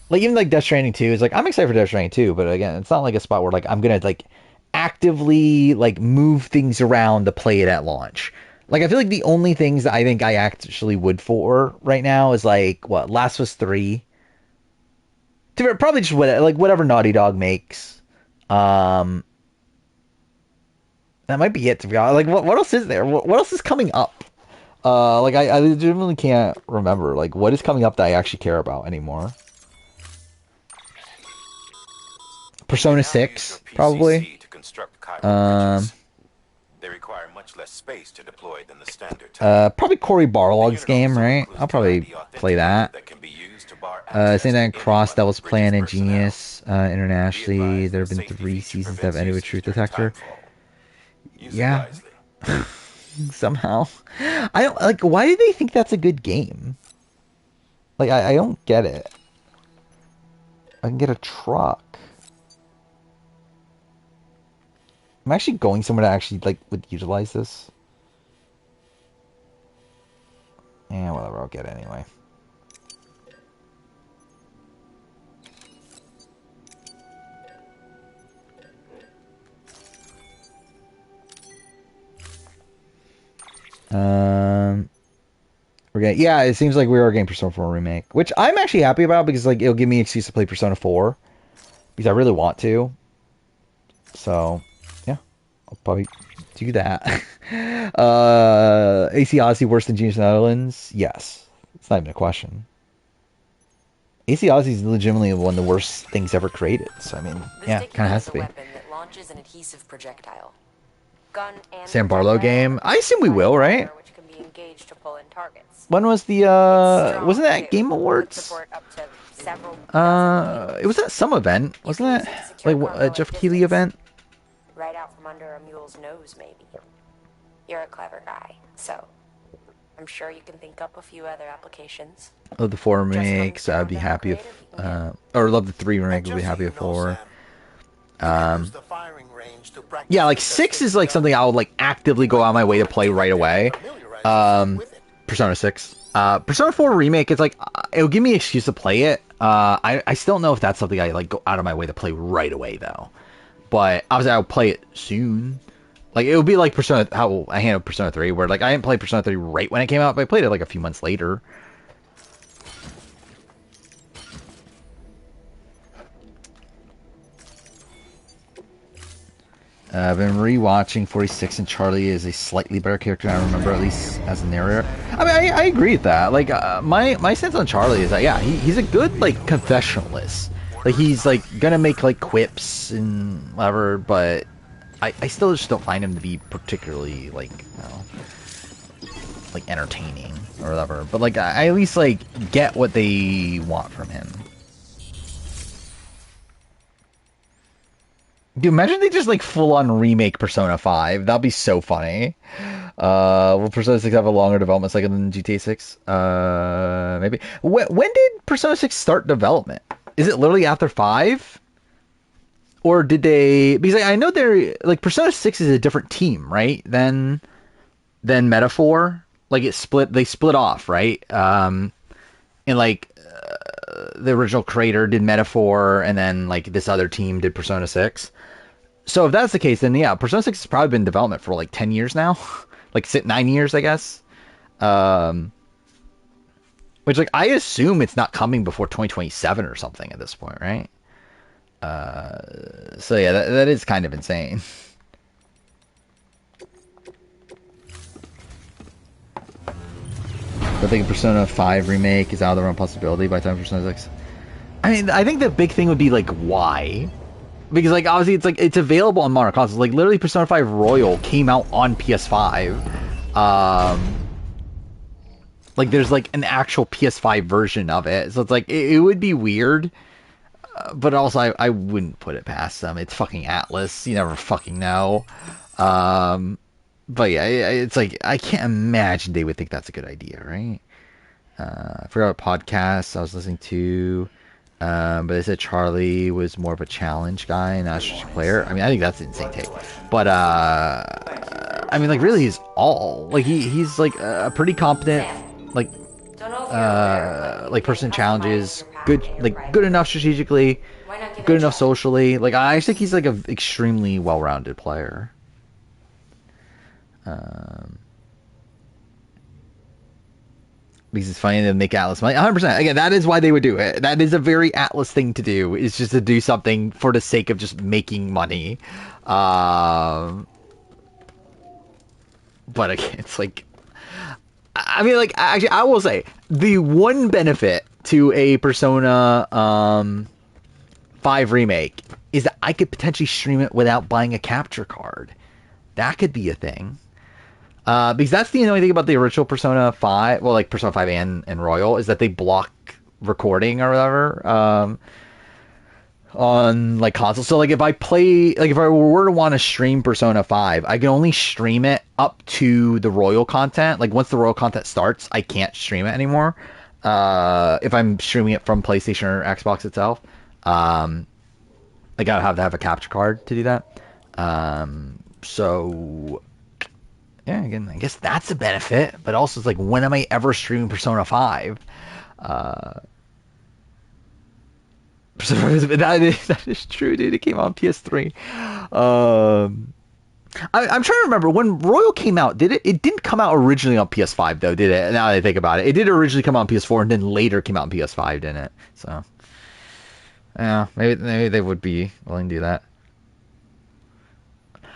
Like even like Death Stranding 2 is like I'm excited for Death Stranding 2, but again, it's not like a spot where like I'm gonna like actively like move things around to play it at launch. Like I feel like the only things that I think I actually would for right now is like what Last of Us 3. Probably just whatever Naughty Dog makes. That might be it to be honest. Like what else is there? What else is coming up? Like I legitimately can't remember like what is coming up that I actually care about anymore. Persona 6 probably. They require much less space to deploy than the standard probably Cory Barlog's game, right? I'll probably play that. Same thing Cross Devil's Plan and Genius internationally. There have been 3 seasons that have ended with Truth Detector. Yeah. Somehow. I don't like why do they think that's a good game? Like I don't get it. I can get a truck. I'm actually going somewhere that actually like would utilize this. Yeah, whatever, I'll get it anyway. Yeah, it seems like we are getting Persona 4 remake, which I'm actually happy about because like it'll give me an excuse to play Persona 4 because I really want to. So, yeah, I'll probably do that. AC Odyssey worse than Genius Netherlands? Yes, it's not even a question. AC Odyssey is legitimately one of the worst things ever created. So I mean, yeah, kind of has to be. Sam Barlow game? I assume we will, right? When was the wasn't that Game Awards? It was at some event, wasn't it? Like a Jeff Keighley event? Right out from under a mule's nose, maybe. You're a clever guy, so I'm sure you can think up a few other applications. Love the 4 remakes. I'd be happy if, or love the 3 remake. Would be happy with 4. Yeah, like 6 is like something I would like actively go out of my way to play right away. Persona 6. Persona 4 remake, it's like it'll give me an excuse to play it. I still don't know if that's something I like go out of my way to play right away though. But obviously I'll play it soon. Like it would be like Persona, how I handled Persona 3, where like I didn't play Persona 3 right when it came out, but I played it like a few months later. I've been rewatching 46, and Charlie is a slightly better character than I remember, at least as a narrator. I mean, I agree with that. Like, my sense on Charlie is that, yeah, he's a good, like, confessionalist. Like, he's, like, gonna make, like, quips and whatever, but I still just don't find him to be particularly, like, you know, like, entertaining or whatever. But, like, I at least, like, get what they want from him. Dude, imagine they just like full-on remake Persona 5. That'd be so funny. Will Persona 6 have a longer development cycle than GTA 6? Maybe. When did Persona 6 start development? Is it literally after 5? Or did they... Because I know they're... Like, Persona 6 is a different team, right? Than Metaphor. Like, they split off, right? And, like... the original creator did Metaphor, and then like this other team did Persona 6. So if that's the case, then yeah, Persona 6 has probably been in development for like 10 years now. Like 9 years, I guess. Which like I assume it's not coming before 2027 or something at this point, right? So yeah, that is kind of insane. I think Persona 5 remake is out of the realm possibility by the time Persona 6. I mean, I think the big thing would be like why, because like obviously it's like it's available on modern consoles. Like literally, Persona 5 Royal came out on PS5. Like there's like an actual PS5 version of it, so it's like it would be weird. But also, I wouldn't put it past them. It's fucking Atlas. You never fucking know. But yeah, it's like I can't imagine they would think that's a good idea, right? I forgot what podcast I was listening to. But they said Charlie was more of a challenge guy, not a strategic player. I mean, I think that's an insane take. But I mean, like, really, he's all like he's like a pretty competent like person in challenges, good enough strategically, good enough socially. Like, I think he's like an extremely well-rounded player. Because it's funny to make Atlas money. 100%. Again, that is why they would do it. That is a very Atlas thing to do. Is just to do something for the sake of just making money. But again, it's like, I mean, like, actually, I will say the one benefit to a Persona 5 remake is that I could potentially stream it without buying a capture card. That could be a thing. Because that's the only thing about the original Persona 5, well, like Persona 5 and Royal, is that they block recording or whatever on like console. So like if I were to want to stream Persona 5, I can only stream it up to the Royal content. Like once the Royal content starts, I can't stream it anymore. If I'm streaming it from PlayStation or Xbox itself, I gotta have to have a capture card to do that. So yeah, again, I guess that's a benefit, but also it's like, when am I ever streaming Persona 5? That is true, dude. It came out on PS3. I'm trying to remember when Royal came out. Did it? It didn't come out originally on PS5 though, did it? Now that I think about it, it did originally come out on PS4 and then later came out on PS5, didn't it? So yeah, maybe they would be willing to do that.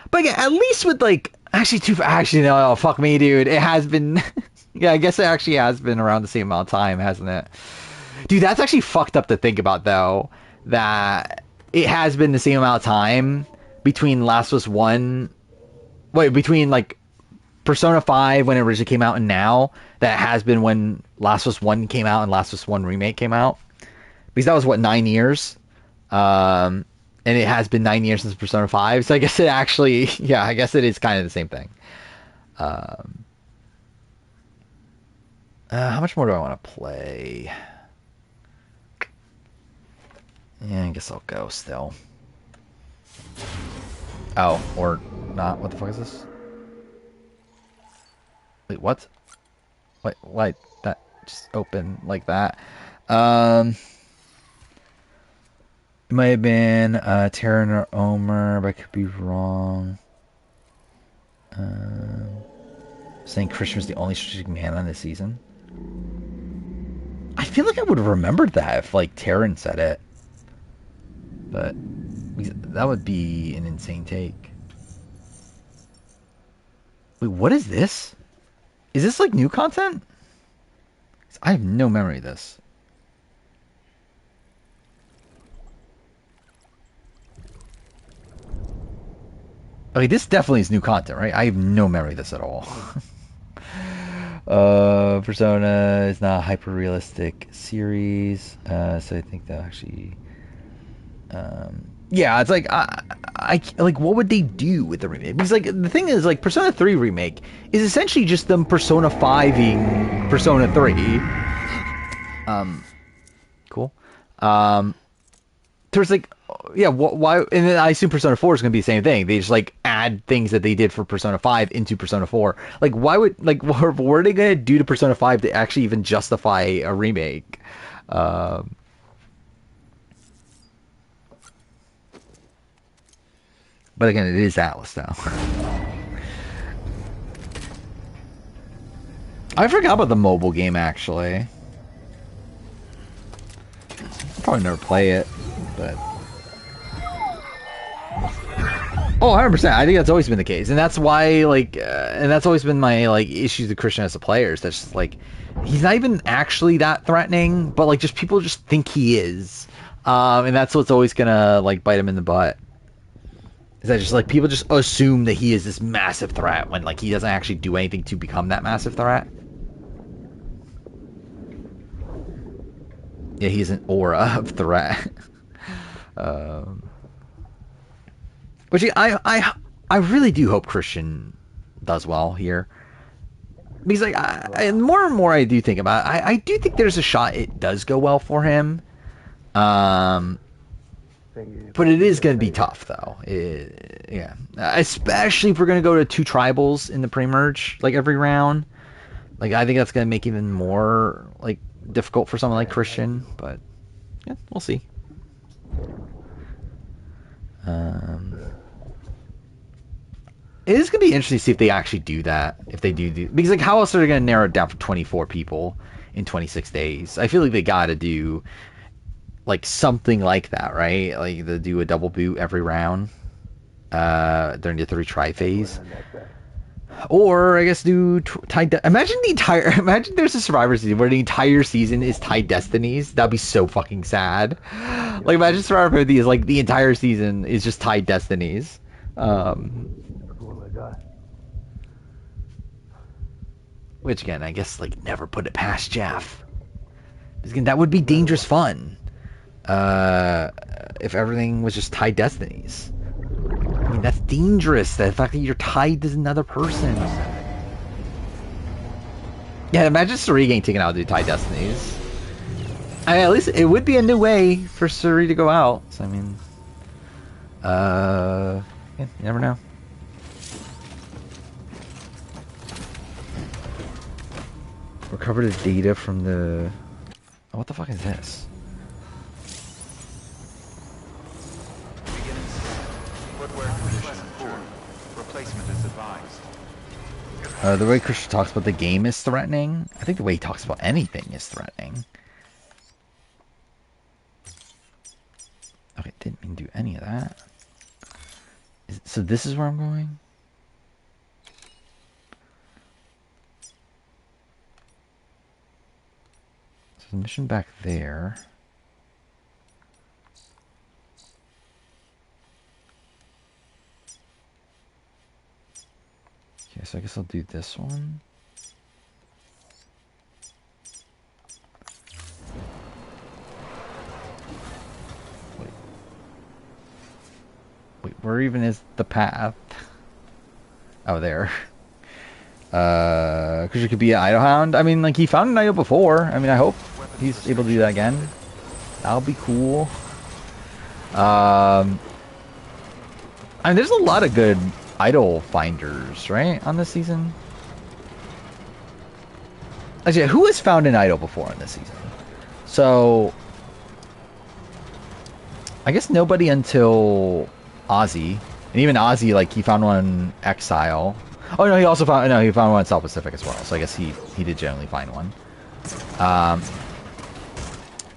But again, at least with like. Actually, no, fuck me, dude. It has been... yeah, I guess it actually has been around the same amount of time, hasn't it? Dude, that's actually fucked up to think about, though. That it has been the same amount of time between Last of Us 1... Wait, between, like, Persona 5 when it originally came out and now. That has been when Last of Us 1 came out and Last of Us 1 Remake came out. Because that was, 9 years? And it has been 9 years since Persona 5, so I guess it actually, yeah, I guess it is kind of the same thing. How much more do I want to play? Yeah, I guess I'll go still. Oh, or not. What the fuck is this? Wait, what? Wait, that just opened like that. It might have been Terran or Omer, but I could be wrong. Saying Christian was the only strategic man on this season. I feel like I would have remembered that if like Terran said it. But that would be an insane take. Wait, what is this? Is this like new content? I have no memory of this. Okay, this definitely is new content, right? I have no memory of this at all. Persona is not a hyper-realistic series, so I think that actually... yeah, it's like, I like, what would they do with the remake? Because, like, the thing is, like, Persona 3 remake is essentially just them Persona 5-ing Persona 3. Cool. There's, like... Yeah, why? And then I assume Persona 4 is going to be the same thing. They just like add things that they did for Persona 5 into Persona 4. Like, why would what are they going to do to Persona 5 to actually even justify a remake? But again, it is Atlas now. I forgot about the mobile game actually. I'll probably never play it, but. Oh, 100%. I think that's always been the case. And that's why, like, and that's always been my, like, issues with Christian as a player. Is that's just, like, he's not even actually that threatening, but, like, just people just think he is. And that's what's always gonna, like, bite him in the butt. Is that just, like, people just assume that he is this massive threat when, like, he doesn't actually do anything to become that massive threat. Yeah, he's an aura of threat. Which I really do hope Christian does well here, because like and more and more I do think about it, I do think there's a shot it does go well for him, But it is going to be tough, though. Yeah. Especially if we're going to go to 2 tribals in the pre-merge, like, every round. Like, I think that's going to make even more, like, difficult for someone like Christian. But, yeah, we'll see. It is going to be interesting to see if they actually do that. If they do. Because, like, how else are they going to narrow it down for 24 people in 26 days? I feel like they got to do, like, something like that, right? Like, they do a double boot every round during the 3 try phase. Or, I guess, do imagine there's a Survivor season where the entire season is tied destinies. That'd be so fucking sad. Like, imagine Survivor 50 is, like, the entire season is just tied destinies. Which, again, I guess, like, never put it past Jeff. Because, again, that would be dangerous fun. If everything was just tied destinies. I mean, that's dangerous. The fact that you're tied to another person. Yeah, imagine Suri getting taken out to do tied destinies. At least it would be a new way for Suri to go out. So, I mean, yeah, you never know. Recover the data from the... Oh, what the fuck is this? Footwear condition poor. Replacement is advised. The way Christian talks about the game is threatening. I think the way he talks about anything is threatening. Okay, didn't mean to do any of that. So this is where I'm going? So the mission back there. Okay, so I guess I'll do this one. Wait, where even is the path? Oh, there. Because it could be an Idle Hound. I mean, like, he found an Idle before. I mean, I hope he's able to do that again. That'll be cool. I mean, there's a lot of good idol finders, right, on this season? Actually, who has found an idol before in this season? So, I guess nobody until Ozzy. And even Ozzy, like, he found one in Exile. Oh, no, he also found... No, he found one in South Pacific as well. So I guess he did generally find one.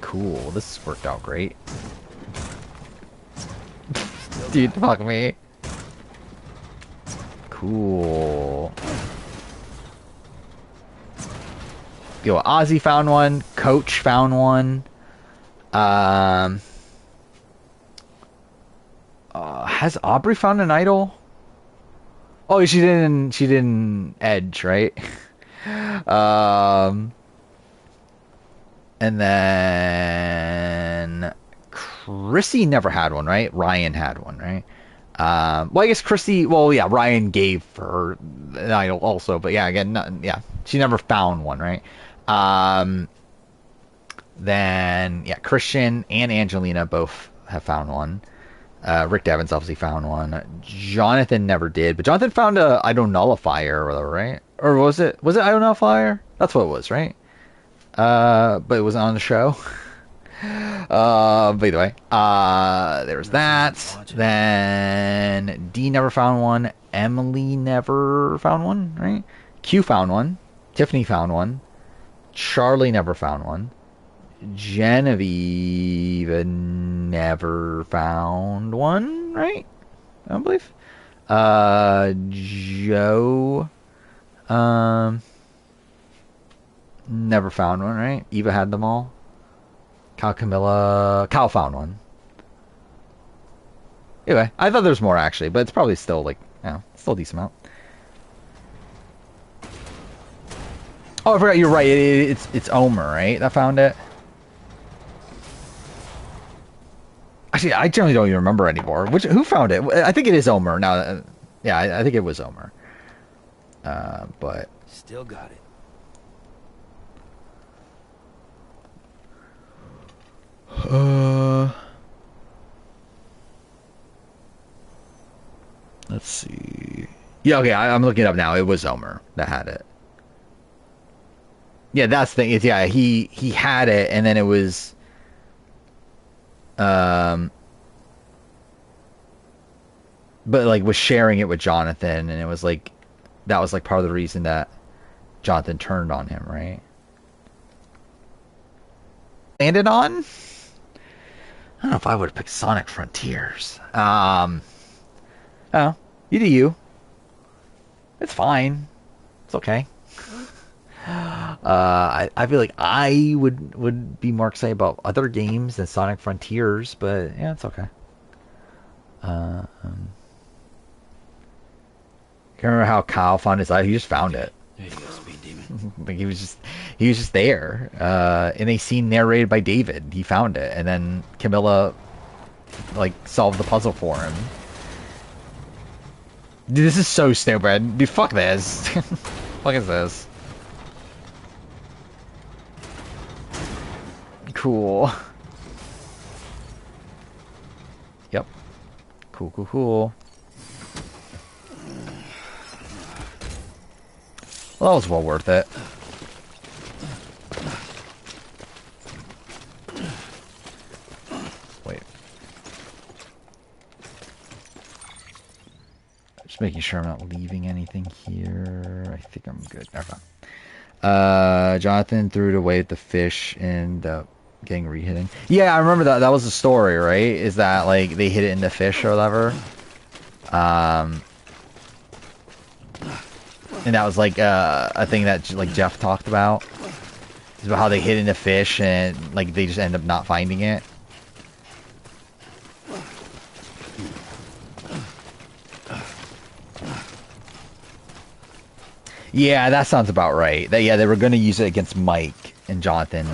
Cool. This worked out great. Dude, fuck me. Cool. Yo, Ozzy found one. Coach found one. Has Aubrey found an idol? Oh, she didn't Edge, right? And then Chrissy never had one, right? Ryan had one, right? Well, I guess Chrissy... Well, yeah, Ryan gave her an idol also. But yeah, again, yeah, she never found one, right? Then, yeah, Christian and Angelina both have found one. Rick Devins obviously found one. Jonathan never did. But Jonathan found a idol nullifier or whatever, right? Or was it idol nullifier? That's what it was, right? But it wasn't on the show. But either way, there was that. Then D never found one. Emily never found one, right? Q found one. Tiffany found one. Charlie never found one. Genevieve never found one, right? I don't believe. Joe never found one, right? Eva had them all. Cal found one. Anyway, I thought there was more actually, but it's probably still like, still a decent amount. Oh, I forgot. You're right. It's Omer, right? That found it. Actually, I generally don't even remember anymore. Who found it? I think it is Omer. Now, yeah, I think it was Omer. But still got it. Yeah, okay, I'm looking it up now. It was Omer that had it. Yeah, that's the thing. Is yeah, he had it, and then it was, um, but like was sharing it with Jonathan, and it was like that was like part of the reason that Jonathan turned on him, right? Landed on? I don't know if I would have picked Sonic Frontiers. Oh, you do you. It's fine. It's okay. I feel like I would be more excited about other games than Sonic Frontiers, but yeah, it's okay. Can't remember how Kyle found his eye. He just found it. There you go, Speed Demon. Like he was just there. In a scene narrated by David, he found it, and then Camilla like solved the puzzle for him. Dude, this is so stupid. Dude, fuck this. Fuck is this? Cool. Yep. Cool. Well, that was well worth it. Wait. Just making sure I'm not leaving anything here. I think I'm good. Okay. Jonathan threw it away at the fish and getting re-hitting. Yeah, I remember that. That was the story, right? Is that like they hit it in the fish or whatever? And that was like a thing that like Jeff talked about. It's about how they hit in the fish and like they just end up not finding it. Yeah, that sounds about right. They were going to use it against Mike, and Jonathan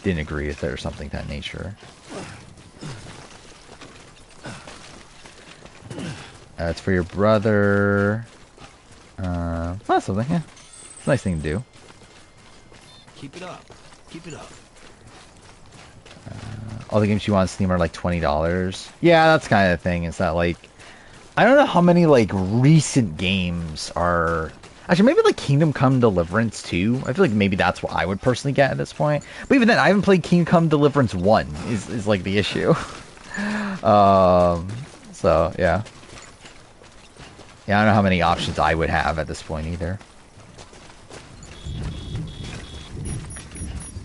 didn't agree with it or something of that nature. It's for your brother. That's something, yeah. It's a nice thing to do. Keep it up. Keep it up. All the games you want on Steam are like $20. Yeah, that's kind of the thing. Is that like, I don't know how many like recent games are. Actually, maybe like Kingdom Come Deliverance 2. I feel like maybe that's what I would personally get at this point. But even then, I haven't played Kingdom Come Deliverance 1 is like the issue. So, yeah. Yeah, I don't know how many options I would have at this point either.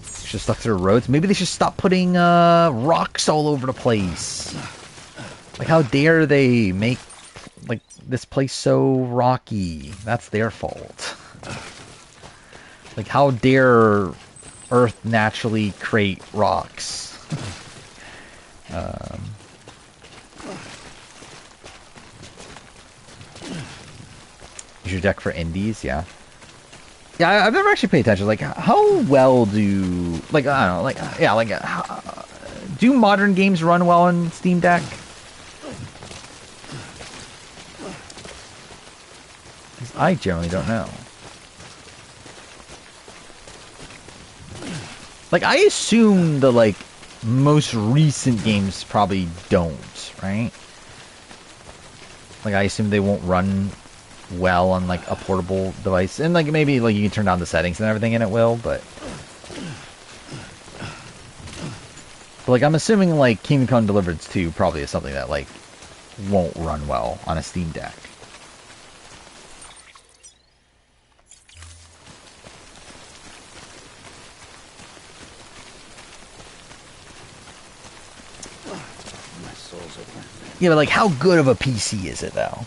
Just stuck to the roads. Maybe they should stop putting rocks all over the place. Like, how dare they make like this place so rocky? That's their fault. Like, how dare Earth naturally create rocks? Use your deck for indies, yeah. Yeah, I've never actually paid attention. Like, how well do like I don't know, like yeah, like do modern games run well on Steam Deck? I generally don't know. Like, I assume the, like, most recent games probably don't, right? Like, I assume they won't run well on, like, a portable device. And, like, maybe, like, you can turn down the settings and everything and it will, but... like, I'm assuming, like, Kingdom Come Deliverance 2 probably is something that, like, won't run well on a Steam Deck. Yeah, but like, how good of a PC is it, though?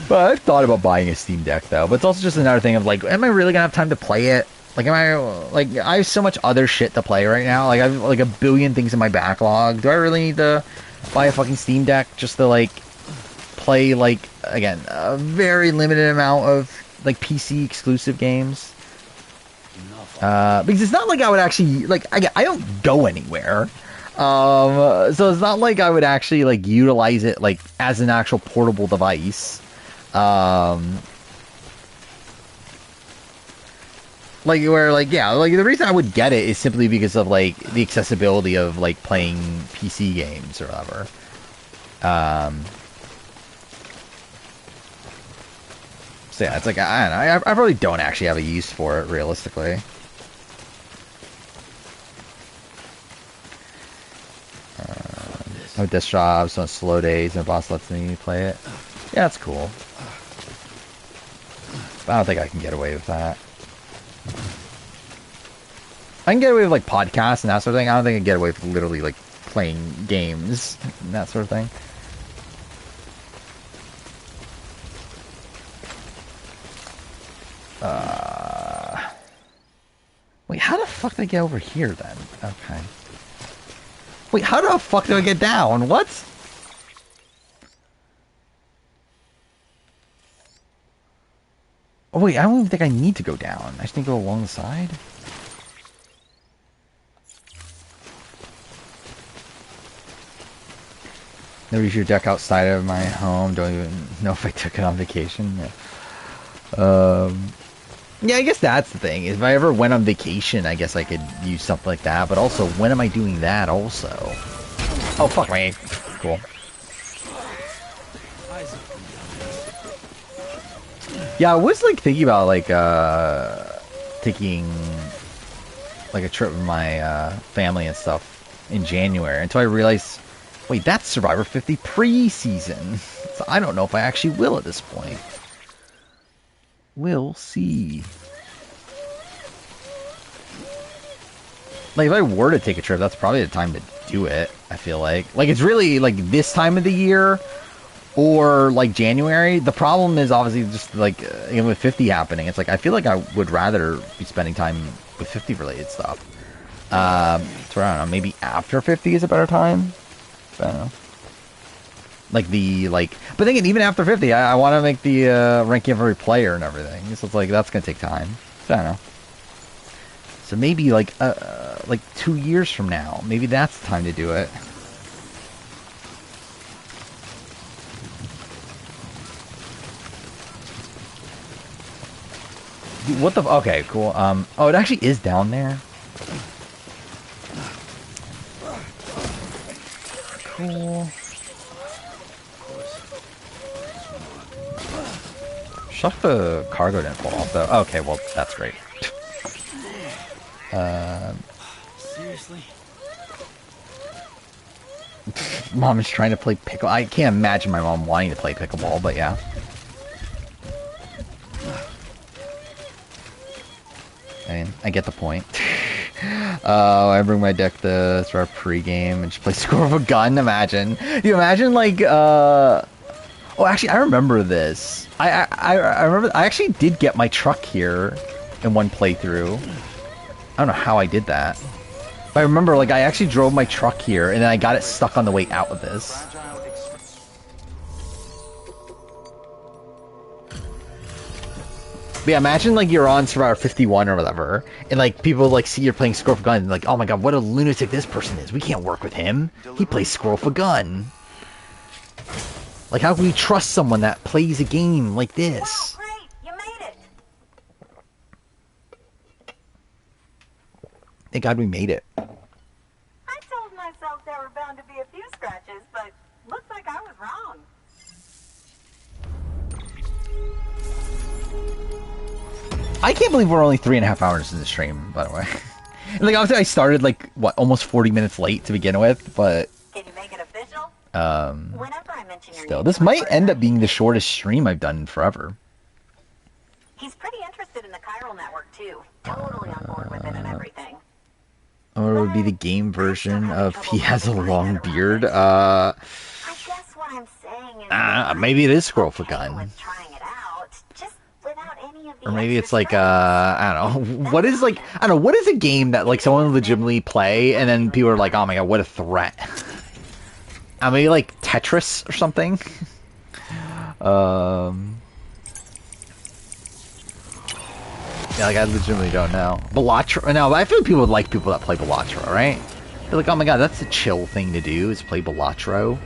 But I've thought about buying a Steam Deck, though. But it's also just another thing of, like, am I really gonna have time to play it? Like, I have so much other shit to play right now. Like, I have, like, a billion things in my backlog. Do I really need to buy a fucking Steam Deck just to, like, play, like, again, a very limited amount of like PC exclusive games, because it's not like I would actually like I don't go anywhere, so it's not like I would actually like utilize it like as an actual portable device. Like where like yeah, like the reason I would get it is simply because of like the accessibility of like playing PC games or whatever. So yeah, it's like I don't know. I really don't actually have a use for it realistically. No desk jobs, no slow days, no boss lets me play it. Yeah, that's cool. But I don't think I can get away with that. I can get away with like podcasts and that sort of thing. I don't think I can get away with literally like playing games and that sort of thing. Wait, how the fuck did I get over here then? Okay. Wait, how the fuck do I get down? What? Oh wait, I don't even think I need to go down. I just need to go along the side. Never use your deck outside of my home. Don't even know if I took it on vacation. Yeah. Yeah, I guess that's the thing. If I ever went on vacation, I guess I could use something like that. But also, when am I doing that also? Oh, fuck me. Cool. Yeah, I was like thinking about like taking like a trip with my family and stuff in January until I realized, wait, that's Survivor 50 pre-season. So I don't know if I actually will at this point. We'll see. Like, if I were to take a trip, that's probably the time to do it, I feel like. Like, it's really, like, this time of the year or, like, January. The problem is, obviously, just, like, with 50 happening, it's like, I feel like I would rather be spending time with 50-related stuff. So, I don't know, maybe after 50 is a better time? I don't know. Like but then again, even after 50, I want to make the ranking of every player and everything. So it's like, that's going to take time. So I don't know. So maybe like 2 years from now, maybe that's the time to do it. Dude, what the, okay, cool. Oh, it actually is down there. Cool. Shut the cargo didn't fall off though. Okay, well that's great. Seriously? Mom is trying to play pickle. I can't imagine my mom wanting to play pickleball, but yeah. I mean, I get the point. I bring my deck to start pregame and just play score of a gun. Imagine. You imagine like oh, actually, I remember this. I remember. I actually did get my truck here in one playthrough. I don't know how I did that. But I remember, like, I actually drove my truck here, and then I got it stuck on the way out of this. But yeah, imagine, like, you're on Survivor 51 or whatever, and, like, people, like, see you're playing Score for Gun, and like, oh my god, what a lunatic this person is. We can't work with him. He plays Score for Gun. Like, how can we trust someone that plays a game like this? Wow, great! You made it! Thank God we made it. I told myself there were bound to be a few scratches, but looks like I was wrong. I can't believe we're only 3.5 hours in the stream, by the way. And, like, obviously I started, like, what, almost 40 minutes late to begin with, but... Can you make it official? Whenever I mention your Still, name, this might end up being the shortest stream I've done in forever. He's pretty interested in the chiral network too. Totally on board with it and everything. Or it would be the game version of he has a long beard. I guess what I'm saying is Maybe it is Squirrel for Gun. trying it out, just without any of the Or maybe it's like, I don't know. What is, like, I don't know, what is a game that, like, someone would legitimately play and then people are like, oh my god, what a threat. Maybe like Tetris or something. Yeah, like I legitimately don't know. Balatro. No, but I feel like people would like people that play Balatro, right? They're like, oh my god, that's a chill thing to do, is play Balatro.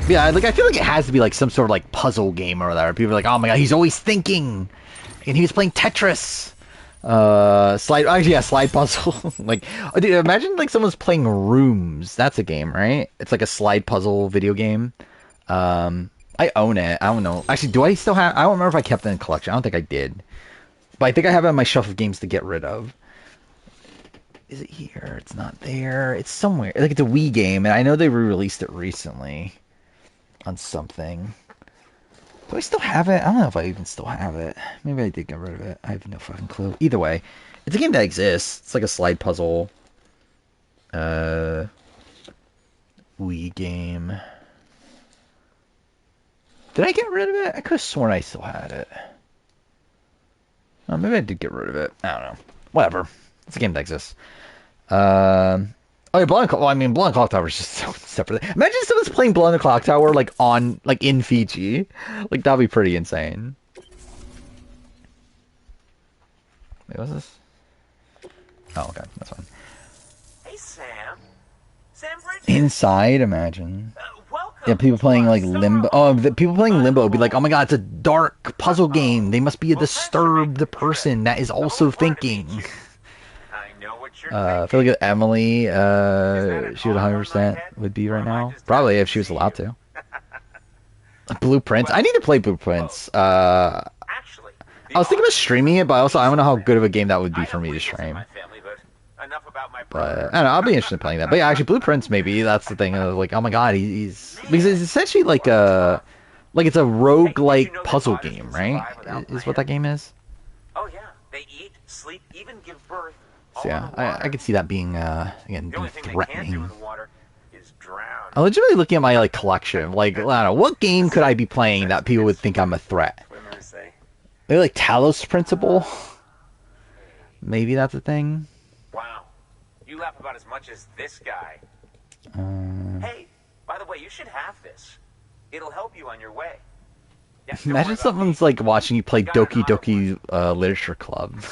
Yeah, like I feel like it has to be like some sort of like puzzle game or whatever. People are like, oh my god, he's always thinking, and he was playing Tetris. Slide. Actually, yeah, slide puzzle. Like, dude, imagine like someone's playing Rooms. That's a game, right? It's like a slide puzzle video game. I own it. I don't know. Actually, do I still have? I don't remember if I kept it in collection. I don't think I did, but I think I have it on my shelf of games to get rid of. Is it here? It's not there. It's somewhere. Like it's a Wii game, and I know they re-released it recently on something. Do I still have it? I don't know if I even still have it. Maybe I did get rid of it. I have no fucking clue. Either way, it's a game that exists. It's like a slide puzzle. Wii game. Did I get rid of it? I could have sworn I still had it. Oh, maybe I did get rid of it. I don't know. Whatever. It's a game that exists. Oh yeah, Blood and Clock Tower is just so separate. Imagine someone's playing Blood and Clock Tower like in Fiji. Like that'd be pretty insane. Wait, what's this? Oh, okay, that's fine. Hey, Sam. Sam Bridges. Inside, imagine. Welcome. Yeah, people playing like Limbo. Oh, the people playing Limbo would be like, oh my god, it's a dark puzzle game. They must be a disturbed person that is also thinking. I feel like Emily, she would 100% would be right now. Probably if she was allowed to. Blueprints. I need to play Blueprints. I was thinking about streaming it, but also I don't know how good of a game that would be for me to stream. But I don't know, I'll be interested in playing that. But yeah, actually, Blueprints maybe that's the thing. Like, oh my god, he's because it's essentially like it's a roguelike puzzle game, right? Is what that game is. Oh yeah, they eat, sleep, even give birth. So yeah, I could see that being again being threatening. I'm legitimately looking at my like collection. Like, I don't know, what game could I be playing that people would think I'm a threat? Maybe like Talos Principle. Maybe that's a thing. Wow, you laugh about as much as this guy. Hey, by the way, you should have this. It'll help you on your way. Yeah, imagine someone's like watching you play Doki Doki Literature Club.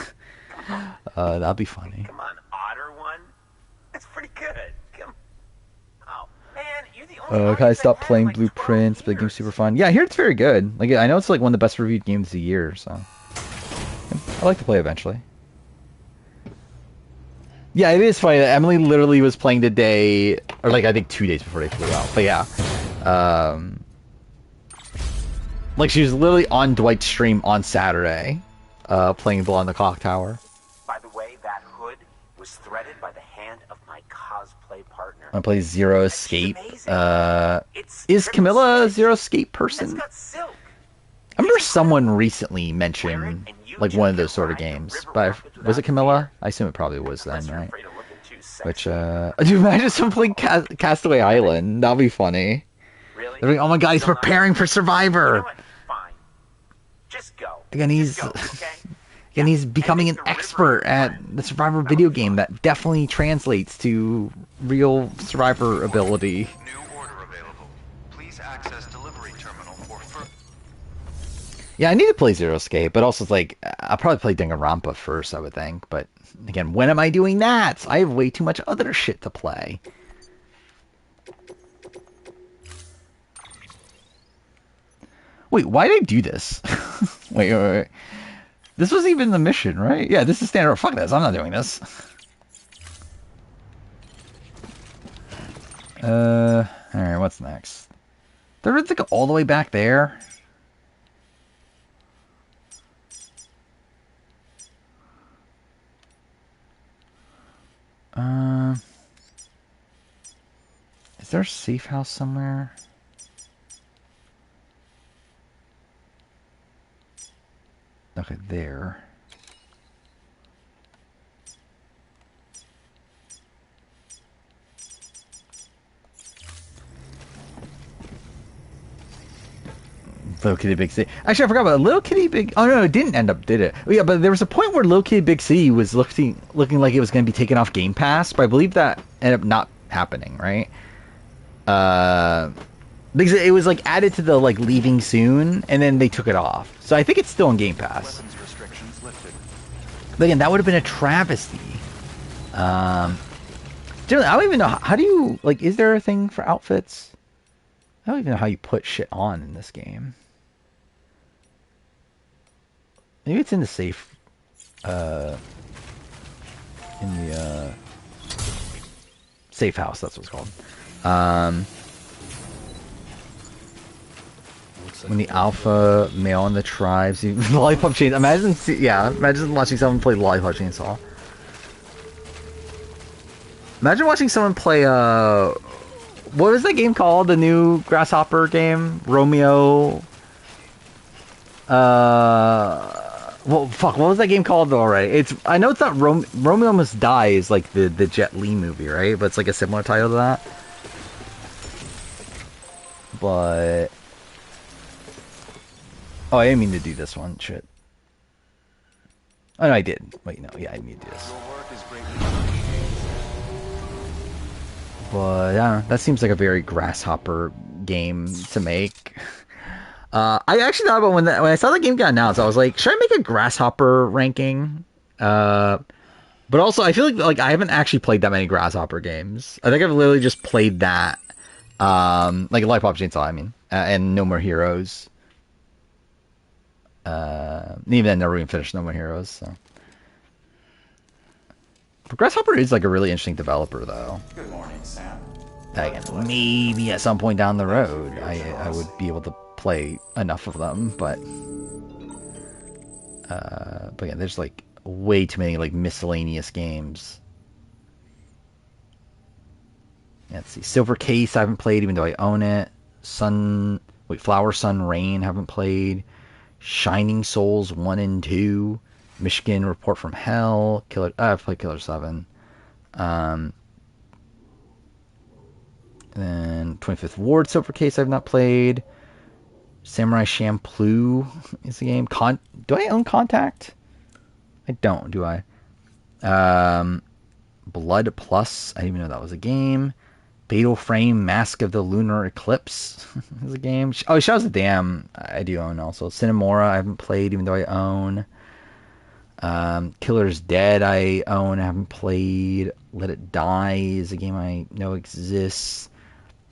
That'd be funny. Come on, Otter one. That's pretty good. Come. Oh man, you're the only. Can I stop playing Blueprints? But the game's super fun. Yeah, I hear it's very good. Like I know it's like one of the best reviewed games of the year. So I like to play eventually. Yeah, it is funny. Emily literally was playing the day, or like I think 2 days before they flew out. But yeah, like she was literally on Dwight's stream on Saturday, playing Blood on the Clock Tower. By the way, that hood was threaded by the hand of my cosplay partner. I play Zero Escape. Is Camilla a Zero Escape person? I remember someone recently mentioned like one of those sort of games, but was it Camilla? I assume it probably was then, right? Which, do you imagine someone playing Castaway Island? That'd be funny. They're like, oh my god, he's preparing for Survivor. Just go. Again, he's becoming an expert at the Survivor video game that definitely translates to real Survivor ability. New order available. Please access delivery terminal for further. Yeah, I need to play Zero Escape, but also it's like, I'll probably play Danganronpa first, I would think. But again, when am I doing that? I have way too much other shit to play. Wait, why did I do this? wait. This wasn't even the mission, right? Yeah, this is standard. Fuck this, I'm not doing this. Alright, what's next? There is like all the way back there. Is there a safe house somewhere? Okay, there. Little Kitty Big City. Actually, I forgot about Little Kitty Big. Oh no, it didn't end up, did it? Oh, yeah, but there was a point where Little Kitty Big City was looking like it was going to be taken off Game Pass, but I believe that ended up not happening, right? Because it was like added to the like leaving soon, and then they took it off. So I think it's still in Game Pass. But again, that would have been a travesty. Generally, I don't even know how do you like. Is there a thing for outfits? I don't even know how you put shit on in this game. Maybe it's in the safe. In the safe house. That's what it's called. When the alpha male in the tribes, Lollipop Chainsaw. Imagine watching someone play Lollipop Chainsaw. Imagine watching someone play, what was that game called? The new Grasshopper game? Romeo... well, fuck, what was that game called already? I know it's not Romeo Must Die is like the Jet Li movie, right? But it's like a similar title to that. But... Oh, I didn't mean to do this one. Shit. Oh, no, I did. Wait, no. Yeah, I need to do this. But, yeah, that seems like a very Grasshopper game to make. I actually thought about when I saw the game got announced, I was like, should I make a Grasshopper ranking? But also, I feel like I haven't actually played that many Grasshopper games. I think I've literally just played that. Like Lollipop Chainsaw, I mean. And No More Heroes. Even then, never even finished No More Heroes, so. But Grasshopper is like a really interesting developer, though. Good morning, Sam. Again, maybe at some point down the road, I would be able to play enough of them, but yeah, there's like way too many like miscellaneous games. Let's see, Silver Case I haven't played, even though I own it. Flower, Sun, Rain haven't played. Shining Souls 1 and 2, Michigan Report from Hell, I've played Killer 7. Then 25th Ward Silver Case I've not played. Samurai Champloo is the game. Do I own Contact? I don't, do I? Blood Plus, I didn't even know that was a game. Fatal Frame Mask of the Lunar Eclipse is a game. Oh, Shadows of the Dam I do own also. Cinemora I haven't played, even though I own. Killer's Dead I own, I haven't played. Let It Die is a game I know exists.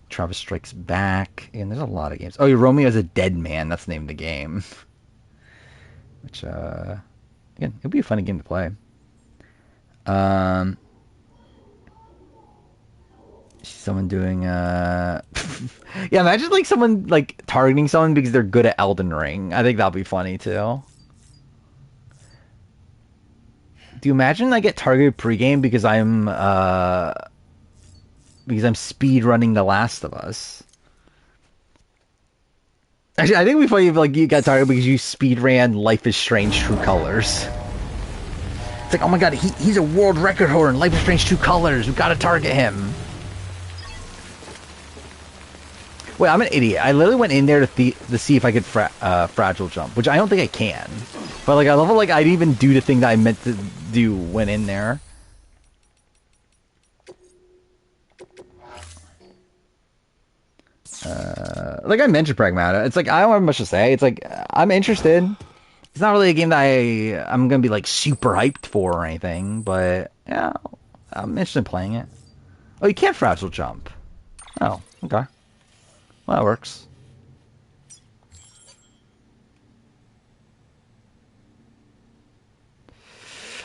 Travis Strikes Back. And there's a lot of games. Oh, Romeo is a Dead Man. That's the name of the game. Which, again, it would be a fun game to play. Someone doing, yeah, imagine, like, someone, like, targeting someone because they're good at Elden Ring. I think that'll be funny, too. Do you imagine I get targeted pregame because I'm speed running The Last of Us? Actually, I think we funny if like you got targeted because you speed ran Life is Strange True Colors. It's like, oh my god, he's a world record holder in Life is Strange True Colors. We gotta target him. Wait, I'm an idiot. I literally went in there to see if I could fragile jump, which I don't think I can. But like, I love how like I didn't even do the thing that I meant to do when in there. Like I mentioned Pragmata, it's like I don't have much to say. It's like I'm interested. It's not really a game that I'm gonna be like super hyped for or anything, but yeah, I'm interested in playing it. Oh, you can't fragile jump. Oh, okay. Well, that works.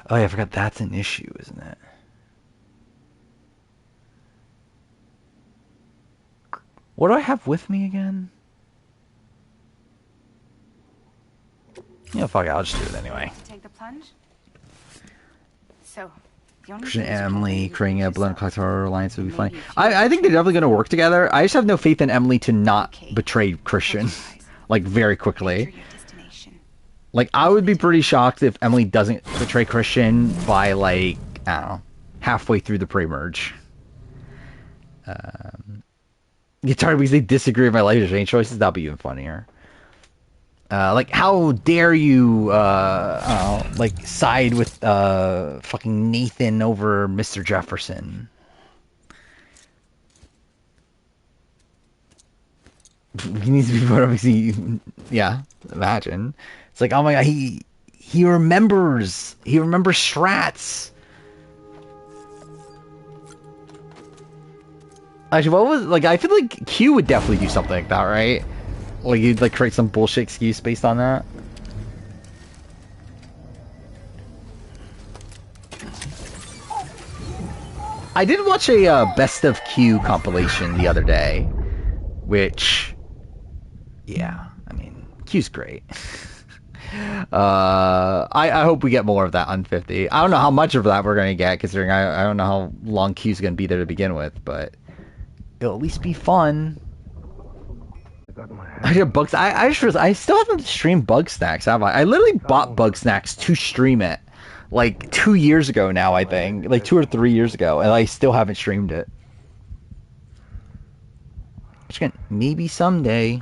Oh yeah, I forgot that's an issue, isn't it? What do I have with me again? Yeah, fuck it, I'll just do it anyway. Take the plunge. So, Christian and Emily creating a Blood Collector alliance would be funny. I think they're definitely going to work together. I just have no faith in Emily to not betray Christian, like, very quickly. Like, I would be pretty shocked if Emily doesn't betray Christian by, like, I don't know, halfway through the pre-merge. Get tired because they disagree with my life is strange choices. That'll be even funnier. Like, how dare you, like, side with, fucking Nathan over Mr. Jefferson? He needs to be part of yeah, imagine. It's like, oh my god, he remembers strats. Actually, what was like? I feel like Q would definitely do something like that, right? Like you'd like create some bullshit excuse based on that. I did watch a best of Q compilation the other day, which, yeah, I mean, Q's great. I hope we get more of that on 50. I don't know how much of that we're gonna get, considering I don't know how long Q's gonna be there to begin with, but it'll at least be fun. I did bugs. I just realized I still haven't streamed Bug Snacks, have I? I literally bought Bug Snacks to stream it like 2 years ago now. I think like 2 or 3 years ago, and I still haven't streamed it. Which can maybe someday.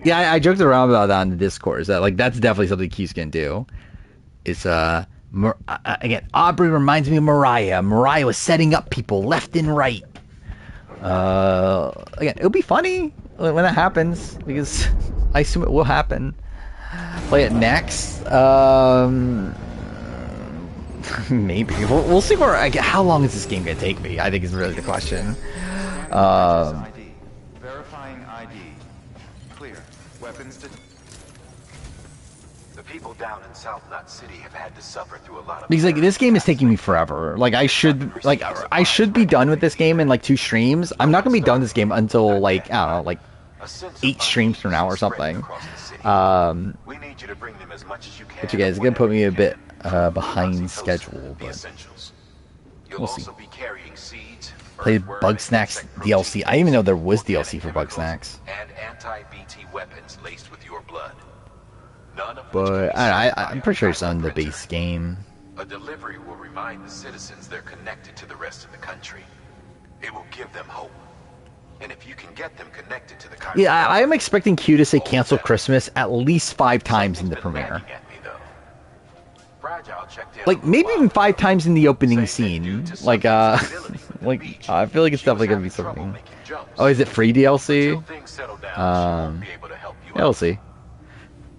Yeah, I joked around about that on the Discord. Is that like that's definitely something Keys can do? It's again, Aubrey reminds me of Mariah. Mariah was setting up people left and right. Again, it'll be funny when that happens because I assume it will happen. Play it next. Maybe we'll see where. How long is this game gonna take me? I think is really the question. Verifying ID. Clear. Weapons to. The people down in South Knot City have had to suffer through a lot of. Because like this game is taking me forever. Like I should be done with this game in like 2 streams. I'm not gonna be done with this game until like I don't know, like 8 streams from now or something. We need you to bring them as much as you can. Which again is gonna put me a bit behind schedule, but we'll see. Played Bug Snacks DLC. I didn't even know there was DLC for Bug Snacks. And anti-BT weapons laced with your blood. But I'm pretty sure it's on the base game. A delivery will remind the citizens they're connected to the rest of the country. It will give them hope. And if you can get them connected to the country... Yeah, I am expecting Q to say cancel Christmas at least 5 times in the premiere. Like, maybe even 5 times in the opening scene. Like, like, I feel like it's definitely gonna be something. Oh, is it free DLC? Yeah, we'll see.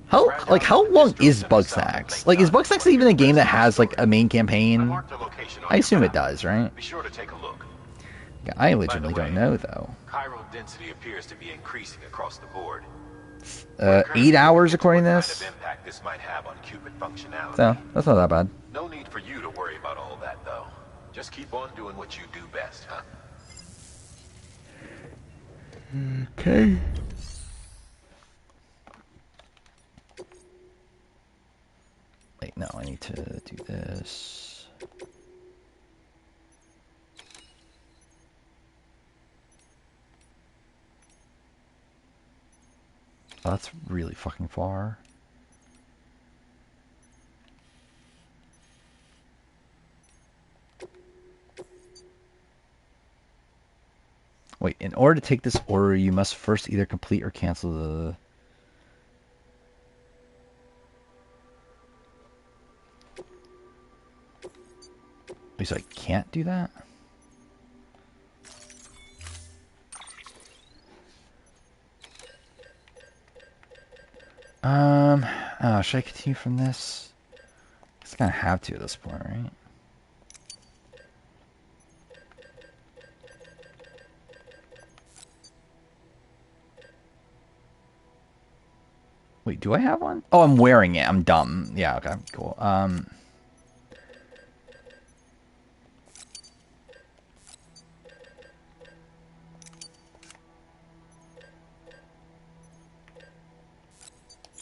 How long is Bug Snacks? Like, is Bug Snacks even a game that has, like, a main campaign? I assume it does, right? Be sure to take a look. I legitimately don't know, though. Chiral density appears to be increasing across the board. 8 hours according to this? This might have on Cupid functionality. So, that's not that bad. No need for you to worry about all that, though. Just keep on doing what you do best, huh? Okay. Wait, no, I need to do this. Oh, that's really fucking far. Wait, in order to take this order, you must first either complete or cancel the... Wait, so I can't do that? Oh, should I continue from this? I guess I kind of have to at this point, right? Wait, do I have one? Oh, I'm wearing it. I'm dumb. Yeah, okay, cool.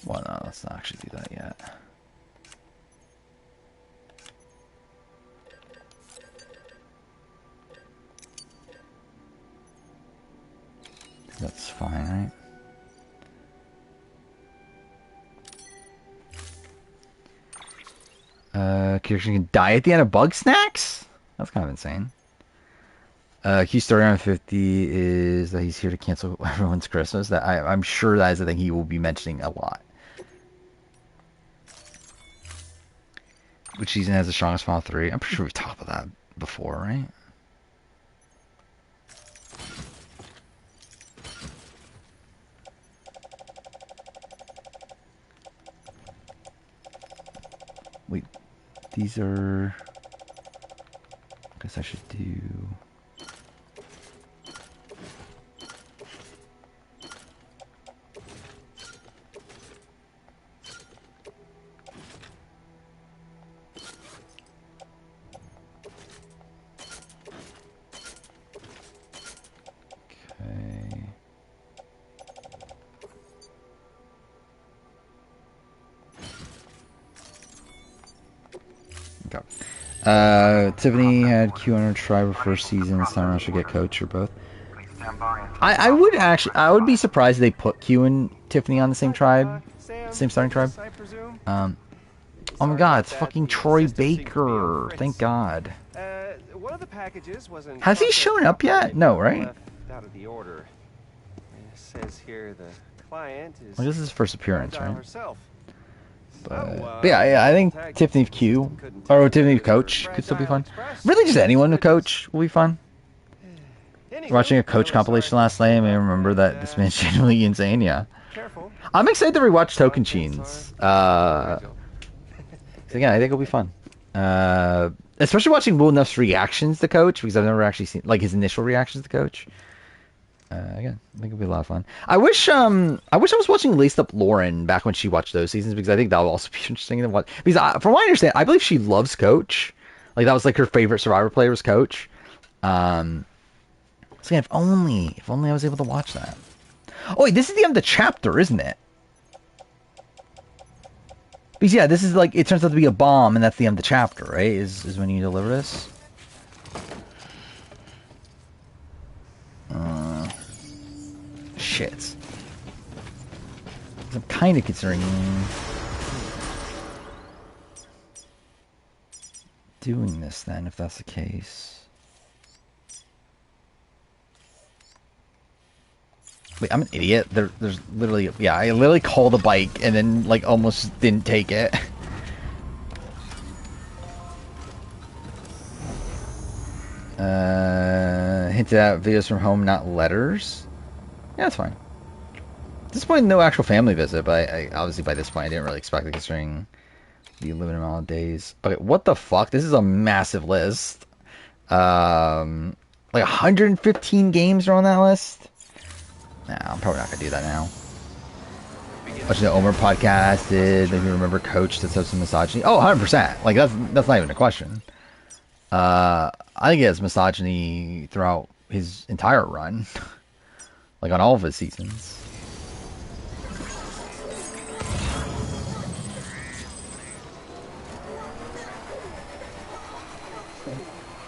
Well, no, let's not actually do that yet. That's fine, right? Character can die at the end of Bug Snacks? That's kind of insane. Key story on 50 is that he's here to cancel everyone's Christmas. That I'm sure that is the thing he will be mentioning a lot. Which season has the strongest Final 3? I'm pretty sure we've talked about that before, right? Wait, these are... Guess I should do... Tiffany had Q on her tribe her first season. This time around, should get coach or both. I would be surprised if they put Q and Tiffany on the same tribe, same starting tribe. Oh my God, it's fucking Troy Baker. Thank God. One of the packages wasn't. Has he shown up yet? No, right? Out of the order. It says here the client is. Well, this is his first appearance, right? Herself. But yeah, I think Tiffany Q or Tiffany Coach could still be fun. Really, just anyone with Coach will be fun. Watching a Coach compilation last night, I remember that this man's genuinely insane. Yeah, I'm excited to rewatch Token Cheens. So yeah, I think it'll be fun. Especially watching Will Nuff's reactions to Coach, because I've never actually seen like his initial reactions to Coach. Again, I think it'll be a lot of fun. I wish I was watching Laced Up Lauren back when she watched those seasons, because I think that would also be interesting to watch. Because from what I understand, I believe she loves Coach. Like that was like her favorite Survivor player was Coach. So yeah, if only I was able to watch that. Oh wait, this is the end of the chapter, isn't it? Because yeah, this is like, it turns out to be a bomb, and that's the end of the chapter, right? Is when you deliver this. Shit. I'm kind of considering doing this then, if that's the case. Wait, I'm an idiot. There's literally, yeah, I literally called the bike and then like almost didn't take it. Hinted at videos from home, not letters. Yeah, that's fine. At this point, no actual family visit, but I obviously by this point I didn't really expect it considering the limited amount of days. Okay, what the fuck? This is a massive list. Like 115 games are on that list. Nah, I'm probably not gonna do that now. Watching the Omer podcast did make me remember Coach that said some misogyny. Oh, 100%. Like that's not even a question. I think he has misogyny throughout his entire run. Like on all of his seasons.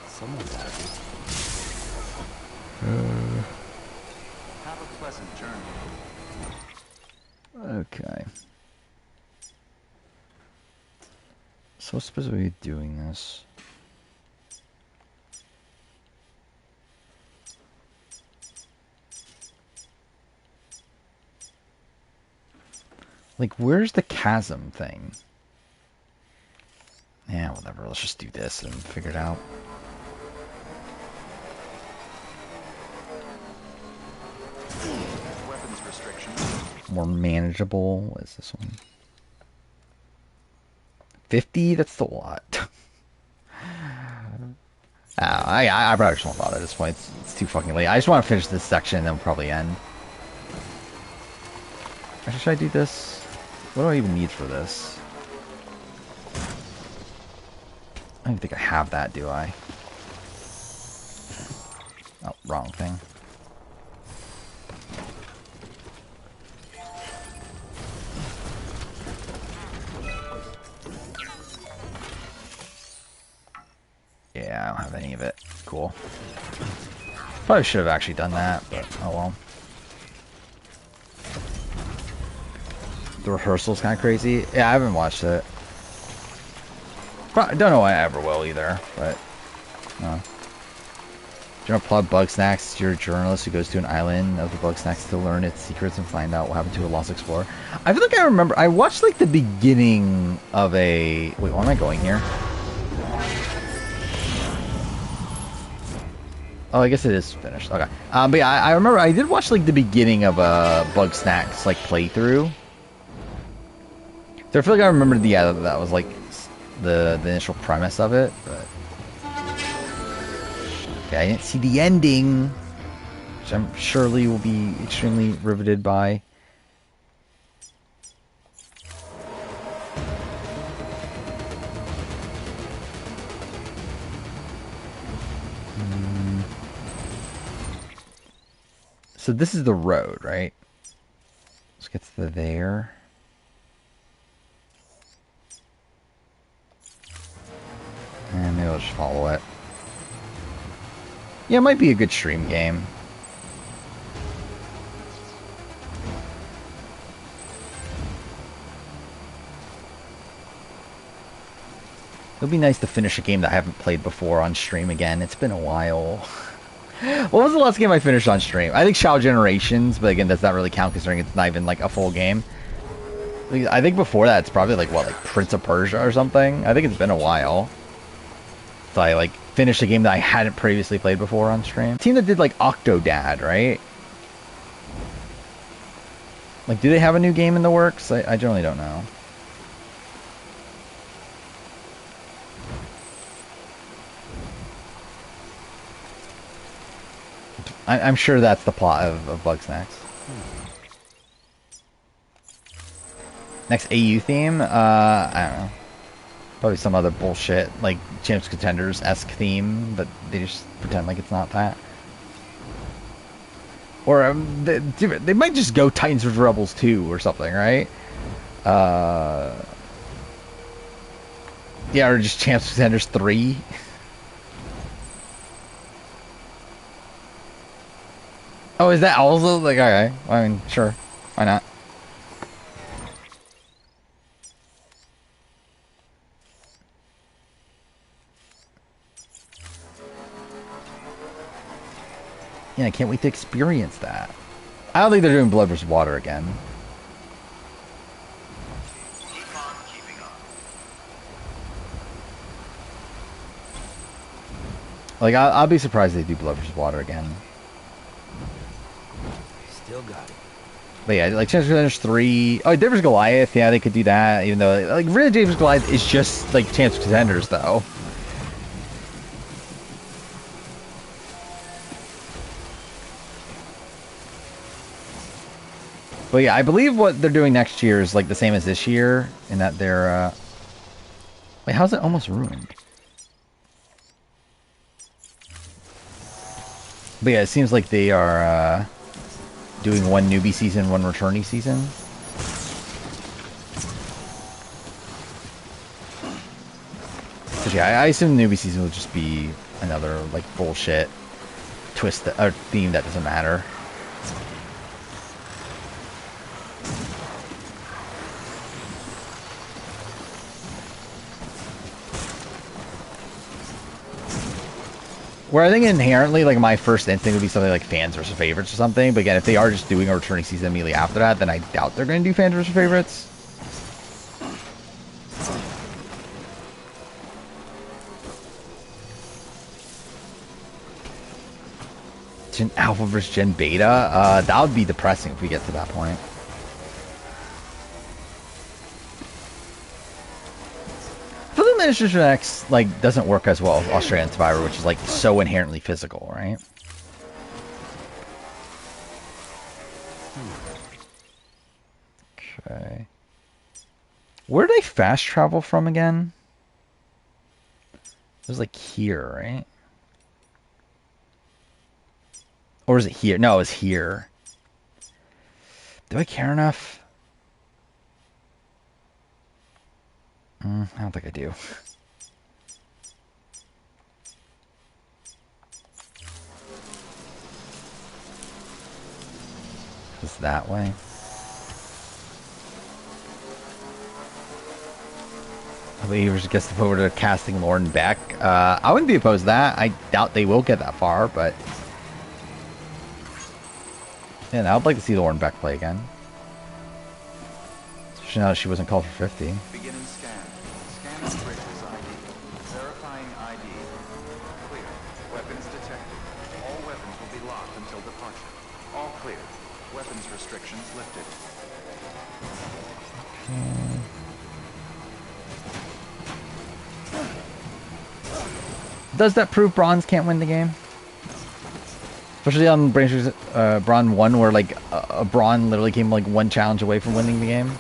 Someone's happy. Have a pleasant journey. Okay. So what's supposed to be doing this? Like, where's the chasm thing? Yeah, whatever. Let's just do this and figure it out. Weapons restrictions. More manageable. What is this one? 50? That's a lot. I probably just won't bother at this point. It's too fucking late. I just want to finish this section and then we'll probably end. Actually, should I do this? What do I even need for this? I don't even think I have that, do I? Oh, wrong thing. Yeah, I don't have any of it. Cool. Probably should have actually done that, but oh well. The rehearsal's kind of crazy. Yeah, I haven't watched it. I don't know why I ever will either, but no. Do you want to plug Bug Snacks? You're a journalist who goes to an island of the Bug Snacks to learn its secrets and find out what happened to a lost explorer. I feel like I remember. I watched like the beginning of a. Wait, why am I going here? Oh, I guess it is finished. Okay. But yeah, I remember I did watch like the beginning of a Bug Snacks like playthrough. So I feel like I remember that was like the initial premise of it, but Okay, I didn't see the ending, which I'm surely will be extremely riveted by. So this is the road, right? Let's get to there. And maybe I'll just follow it. Yeah, it might be a good stream game. It'll be nice to finish a game that I haven't played before on stream again. It's been a while. What was the last game I finished on stream? I think Shadow Generations, but again, does not really count considering it's not even like a full game. I think before that, it's probably like, what, like Prince of Persia or something? I think it's been a while. So I like finished a game that I hadn't previously played before on stream. Team that did like Octodad, right? Like, do they have a new game in the works? I generally don't know. I'm sure that's the plot of Bugsnax. Next AU theme? I don't know. Probably some other bullshit, like Champs Contenders-esque theme, but they just pretend like it's not that. Or they might just go Titans vs. Rebels 2 or something, right? Yeah, or just Champs Contenders 3. Oh, is that also like, okay? I mean, sure, why not? Yeah, I can't wait to experience that. I don't think they're doing Blood vs. Water again. Like, I'll be surprised if they do Blood vs. Water again. Still got it. But yeah, like Champs vs. 3. Oh, David vs. Goliath. Yeah, they could do that. Even though, like, really, David vs. Goliath is just like Champs Contenders, though. But yeah, I believe what they're doing next year is like the same as this year, in that they're. Wait, how's it almost ruined? But yeah, it seems like they are doing one newbie season, one returnee season. But yeah, I assume the newbie season will just be another like bullshit twist or theme that doesn't matter. Where I think inherently, like, my first instinct would be something like fans versus favorites or something. But again, if they are just doing a returning season immediately after that, then I doubt they're going to do fans versus favorites. Gen Alpha versus Gen Beta? That would be depressing if we get to that point. I feel like Administration X, like, doesn't work as well as Australian Survivor, which is, like, so inherently physical, right? Okay. Where did I fast travel from again? It was, like, here, right? Or is it here? No, it was here. Do I care enough? I don't think I do. It's that way. I believe just gets to put over to casting Lauren Beck. I wouldn't be opposed to that. I doubt they will get that far, but yeah, I'd like to see Lauren Beck play again. Especially now that she wasn't called for 50. Beginning scan. Scan operator's ID. Verifying ID. Clear. Weapons detected. All weapons will be locked until departure. All clear. Weapons restrictions lifted. Does that prove Bronze can't win the game? Especially on Braun 1, where like a Braun literally came like one challenge away from winning the game.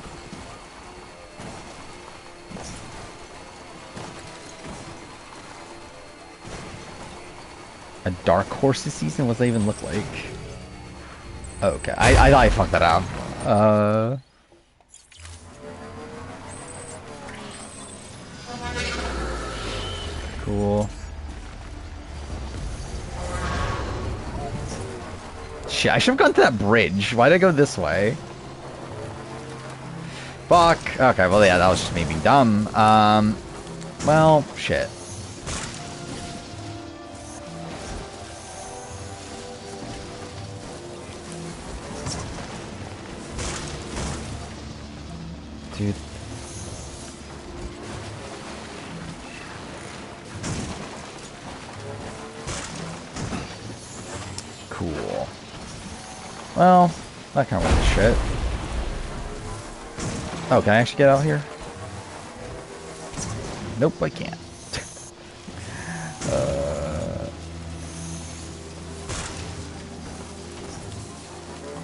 A dark horse this season? What does that even look like? Oh, okay, I thought I fucked that up. Cool. Shit, I should have gone to that bridge. Why did I go this way? Fuck. Okay, well, yeah, that was just me being dumb. Well, shit. Dude. Cool. Well, that kind of went to shit. Oh, can I actually get out here? Nope, I can't.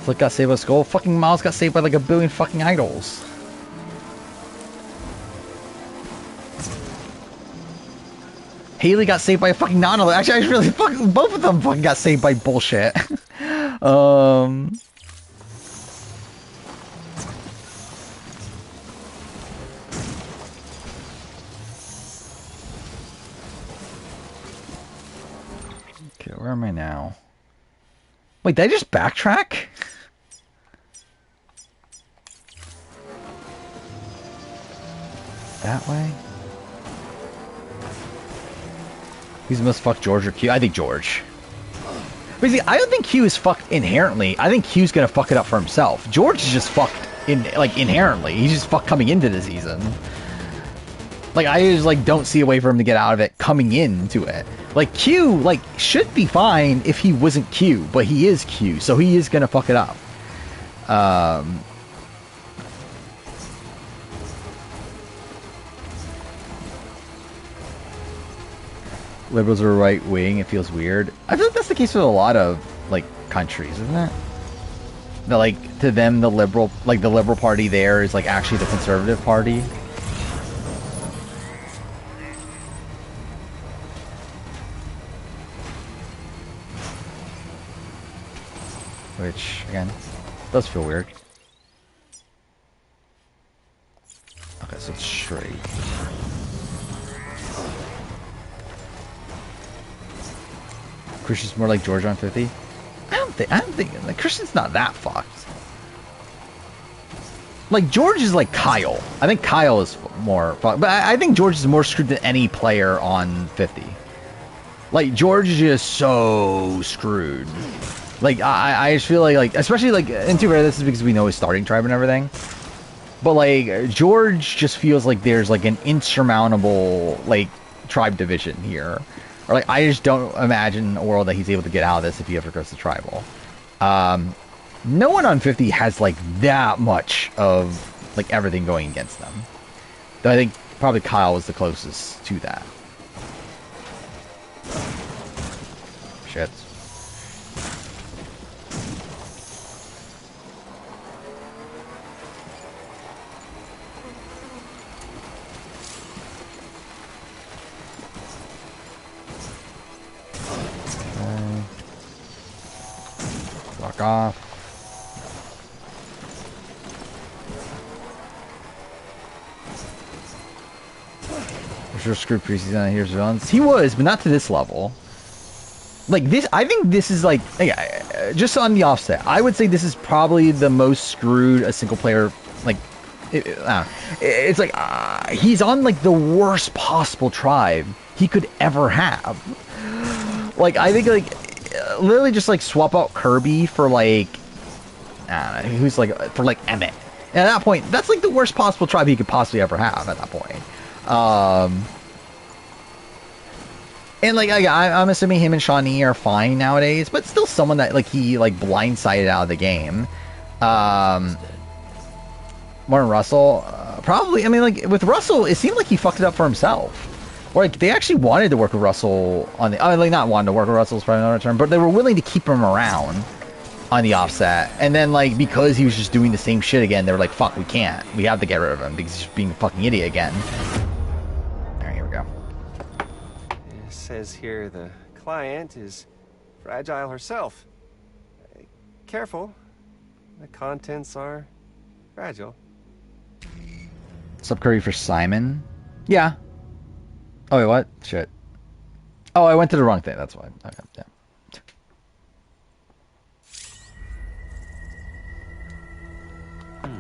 Flick got saved by Skull. Fucking Miles got saved by like a billion fucking idols. Haley got saved by a fucking non-alert. Actually, I really fucking both of them fucking got saved by bullshit. Okay, where am I now? Wait, did I just backtrack? That way? Who's the most fucked, George or Q? I think George. But see, I don't think Q is fucked inherently. I think Q's gonna fuck it up for himself. George is just fucked inherently. He's just fucked coming into the season. Like, I just like don't see a way for him to get out of it coming into it. Like, Q like should be fine if he wasn't Q, but he is Q, so he is gonna fuck it up. Liberals are right wing. It feels weird. I feel like that's the case with a lot of like countries, isn't it? That like to them the liberal party there is like actually the conservative party. Which again does feel weird. Okay, so it's straight. Christian's more like George on 50. I don't think like Christian's not that fucked. Like George is like Kyle. I think Kyle is more fucked, but I think George is more screwed than any player on 50. Like George is just so screwed. Like I just feel like especially like in Two Rare, this is because we know his starting tribe and everything. But like George just feels like there's like an insurmountable like tribe division here. Or like, I just don't imagine a world that he's able to get out of this if he ever goes to tribal. No one on 50 has like that much of like everything going against them. Though I think probably Kyle was the closest to that. Shit. Fuck off. For sure screwed preseason on Here's Villains. He was, but not to this level. Like this, I think this is like just on the offset, I would say this is probably the most screwed a single player, like, it's like, he's on like the worst possible tribe he could ever have. Like, I think like, literally just like swap out Kirby for like, I don't know, who's like, for like Emmett. And at that point, that's like the worst possible tribe he could possibly ever have at that point. And like I'm assuming him and Shawnee are fine nowadays, but still someone that like he like blindsided out of the game. Martin Russell, probably. I mean, like with Russell, it seemed like he fucked it up for himself. Or like they actually wanted to work with Russell on the, I mean, like not wanted to work with Russell is probably not a term, but they were willing to keep him around on the offset. And then like because he was just doing the same shit again, they were like, fuck, we can't. We have to get rid of him because he's just being a fucking idiot again. Alright, here we go. It says here the client is fragile herself. Careful. The contents are fragile. Sub curry for Simon. Yeah. Oh wait, what? Shit. Oh, I went to the wrong thing. That's why. Okay, yeah.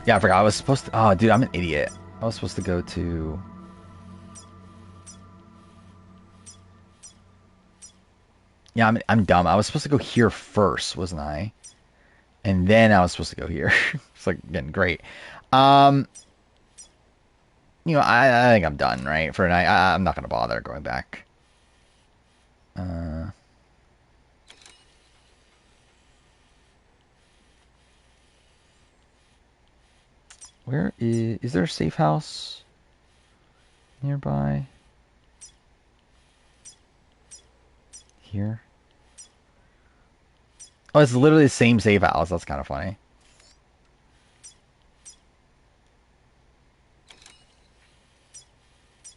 Yeah, I forgot. I was supposed to. Oh, dude, I'm an idiot. I was supposed to go to. Yeah, I'm dumb. I was supposed to go here first, wasn't I? And then I was supposed to go here. It's like getting great. You know, I think I'm done, right? For tonight. I'm not gonna bother going back. Where is there a safe house nearby? Here? Oh, it's literally the same safe house. That's kind of funny.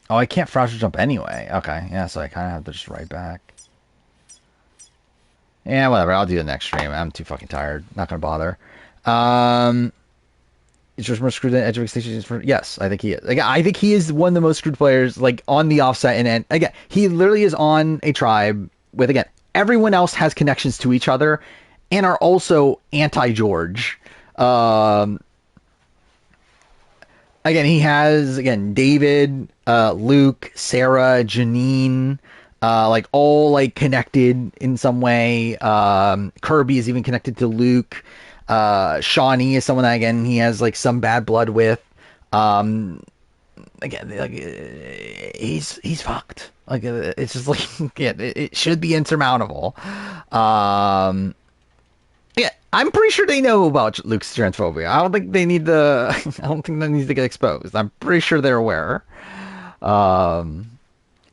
Oh, I can't fragile jump anyway. Okay, yeah, so I kind of have to just ride back. Yeah, whatever. I'll do the next stream. I'm too fucking tired. Not gonna bother. Is George more screwed than Edge of Extinction? Yes, I think he is. Like, I think he is one of the most screwed players, like, on the offset. And again, he literally is on a tribe with, again, everyone else has connections to each other and are also anti-George. Again, he has, again, David, Luke, Sarah, Janine, like, all, like, connected in some way. Kirby is even connected to Luke. Shawnee is someone that, again, he has like some bad blood with. Again, like he's fucked. Like it's just like yeah, it should be insurmountable. Yeah, I'm pretty sure they know about Luke's transphobia. I don't think they need the. I don't think that needs to get exposed. I'm pretty sure they're aware.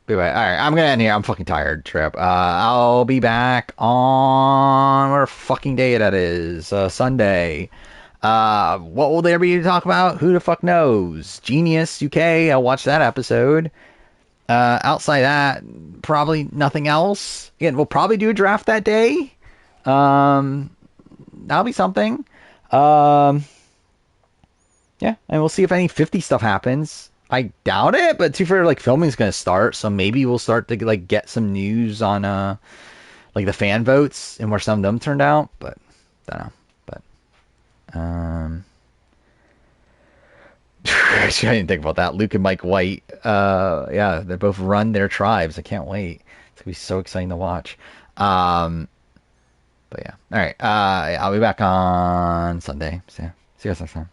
Anyway, all right, I'm gonna end here. I'm fucking tired, Trip. I'll be back on whatever fucking day that is, Sunday. What will there be to talk about? Who the fuck knows? Genius UK. I'll watch that episode. Outside that, probably nothing else. Again, we'll probably do a draft that day. That'll be something. Yeah, and we'll see if any 50 stuff happens. I doubt it, but too far, like, filming's gonna start, so maybe we'll start to like get some news on like the fan votes and where some of them turned out, but I don't know. But I didn't think about that. Luke and Mike White, yeah, they both run their tribes. I can't wait. It's gonna be so exciting to watch. But yeah, all right. I'll be back on Sunday. So yeah, see you guys next time.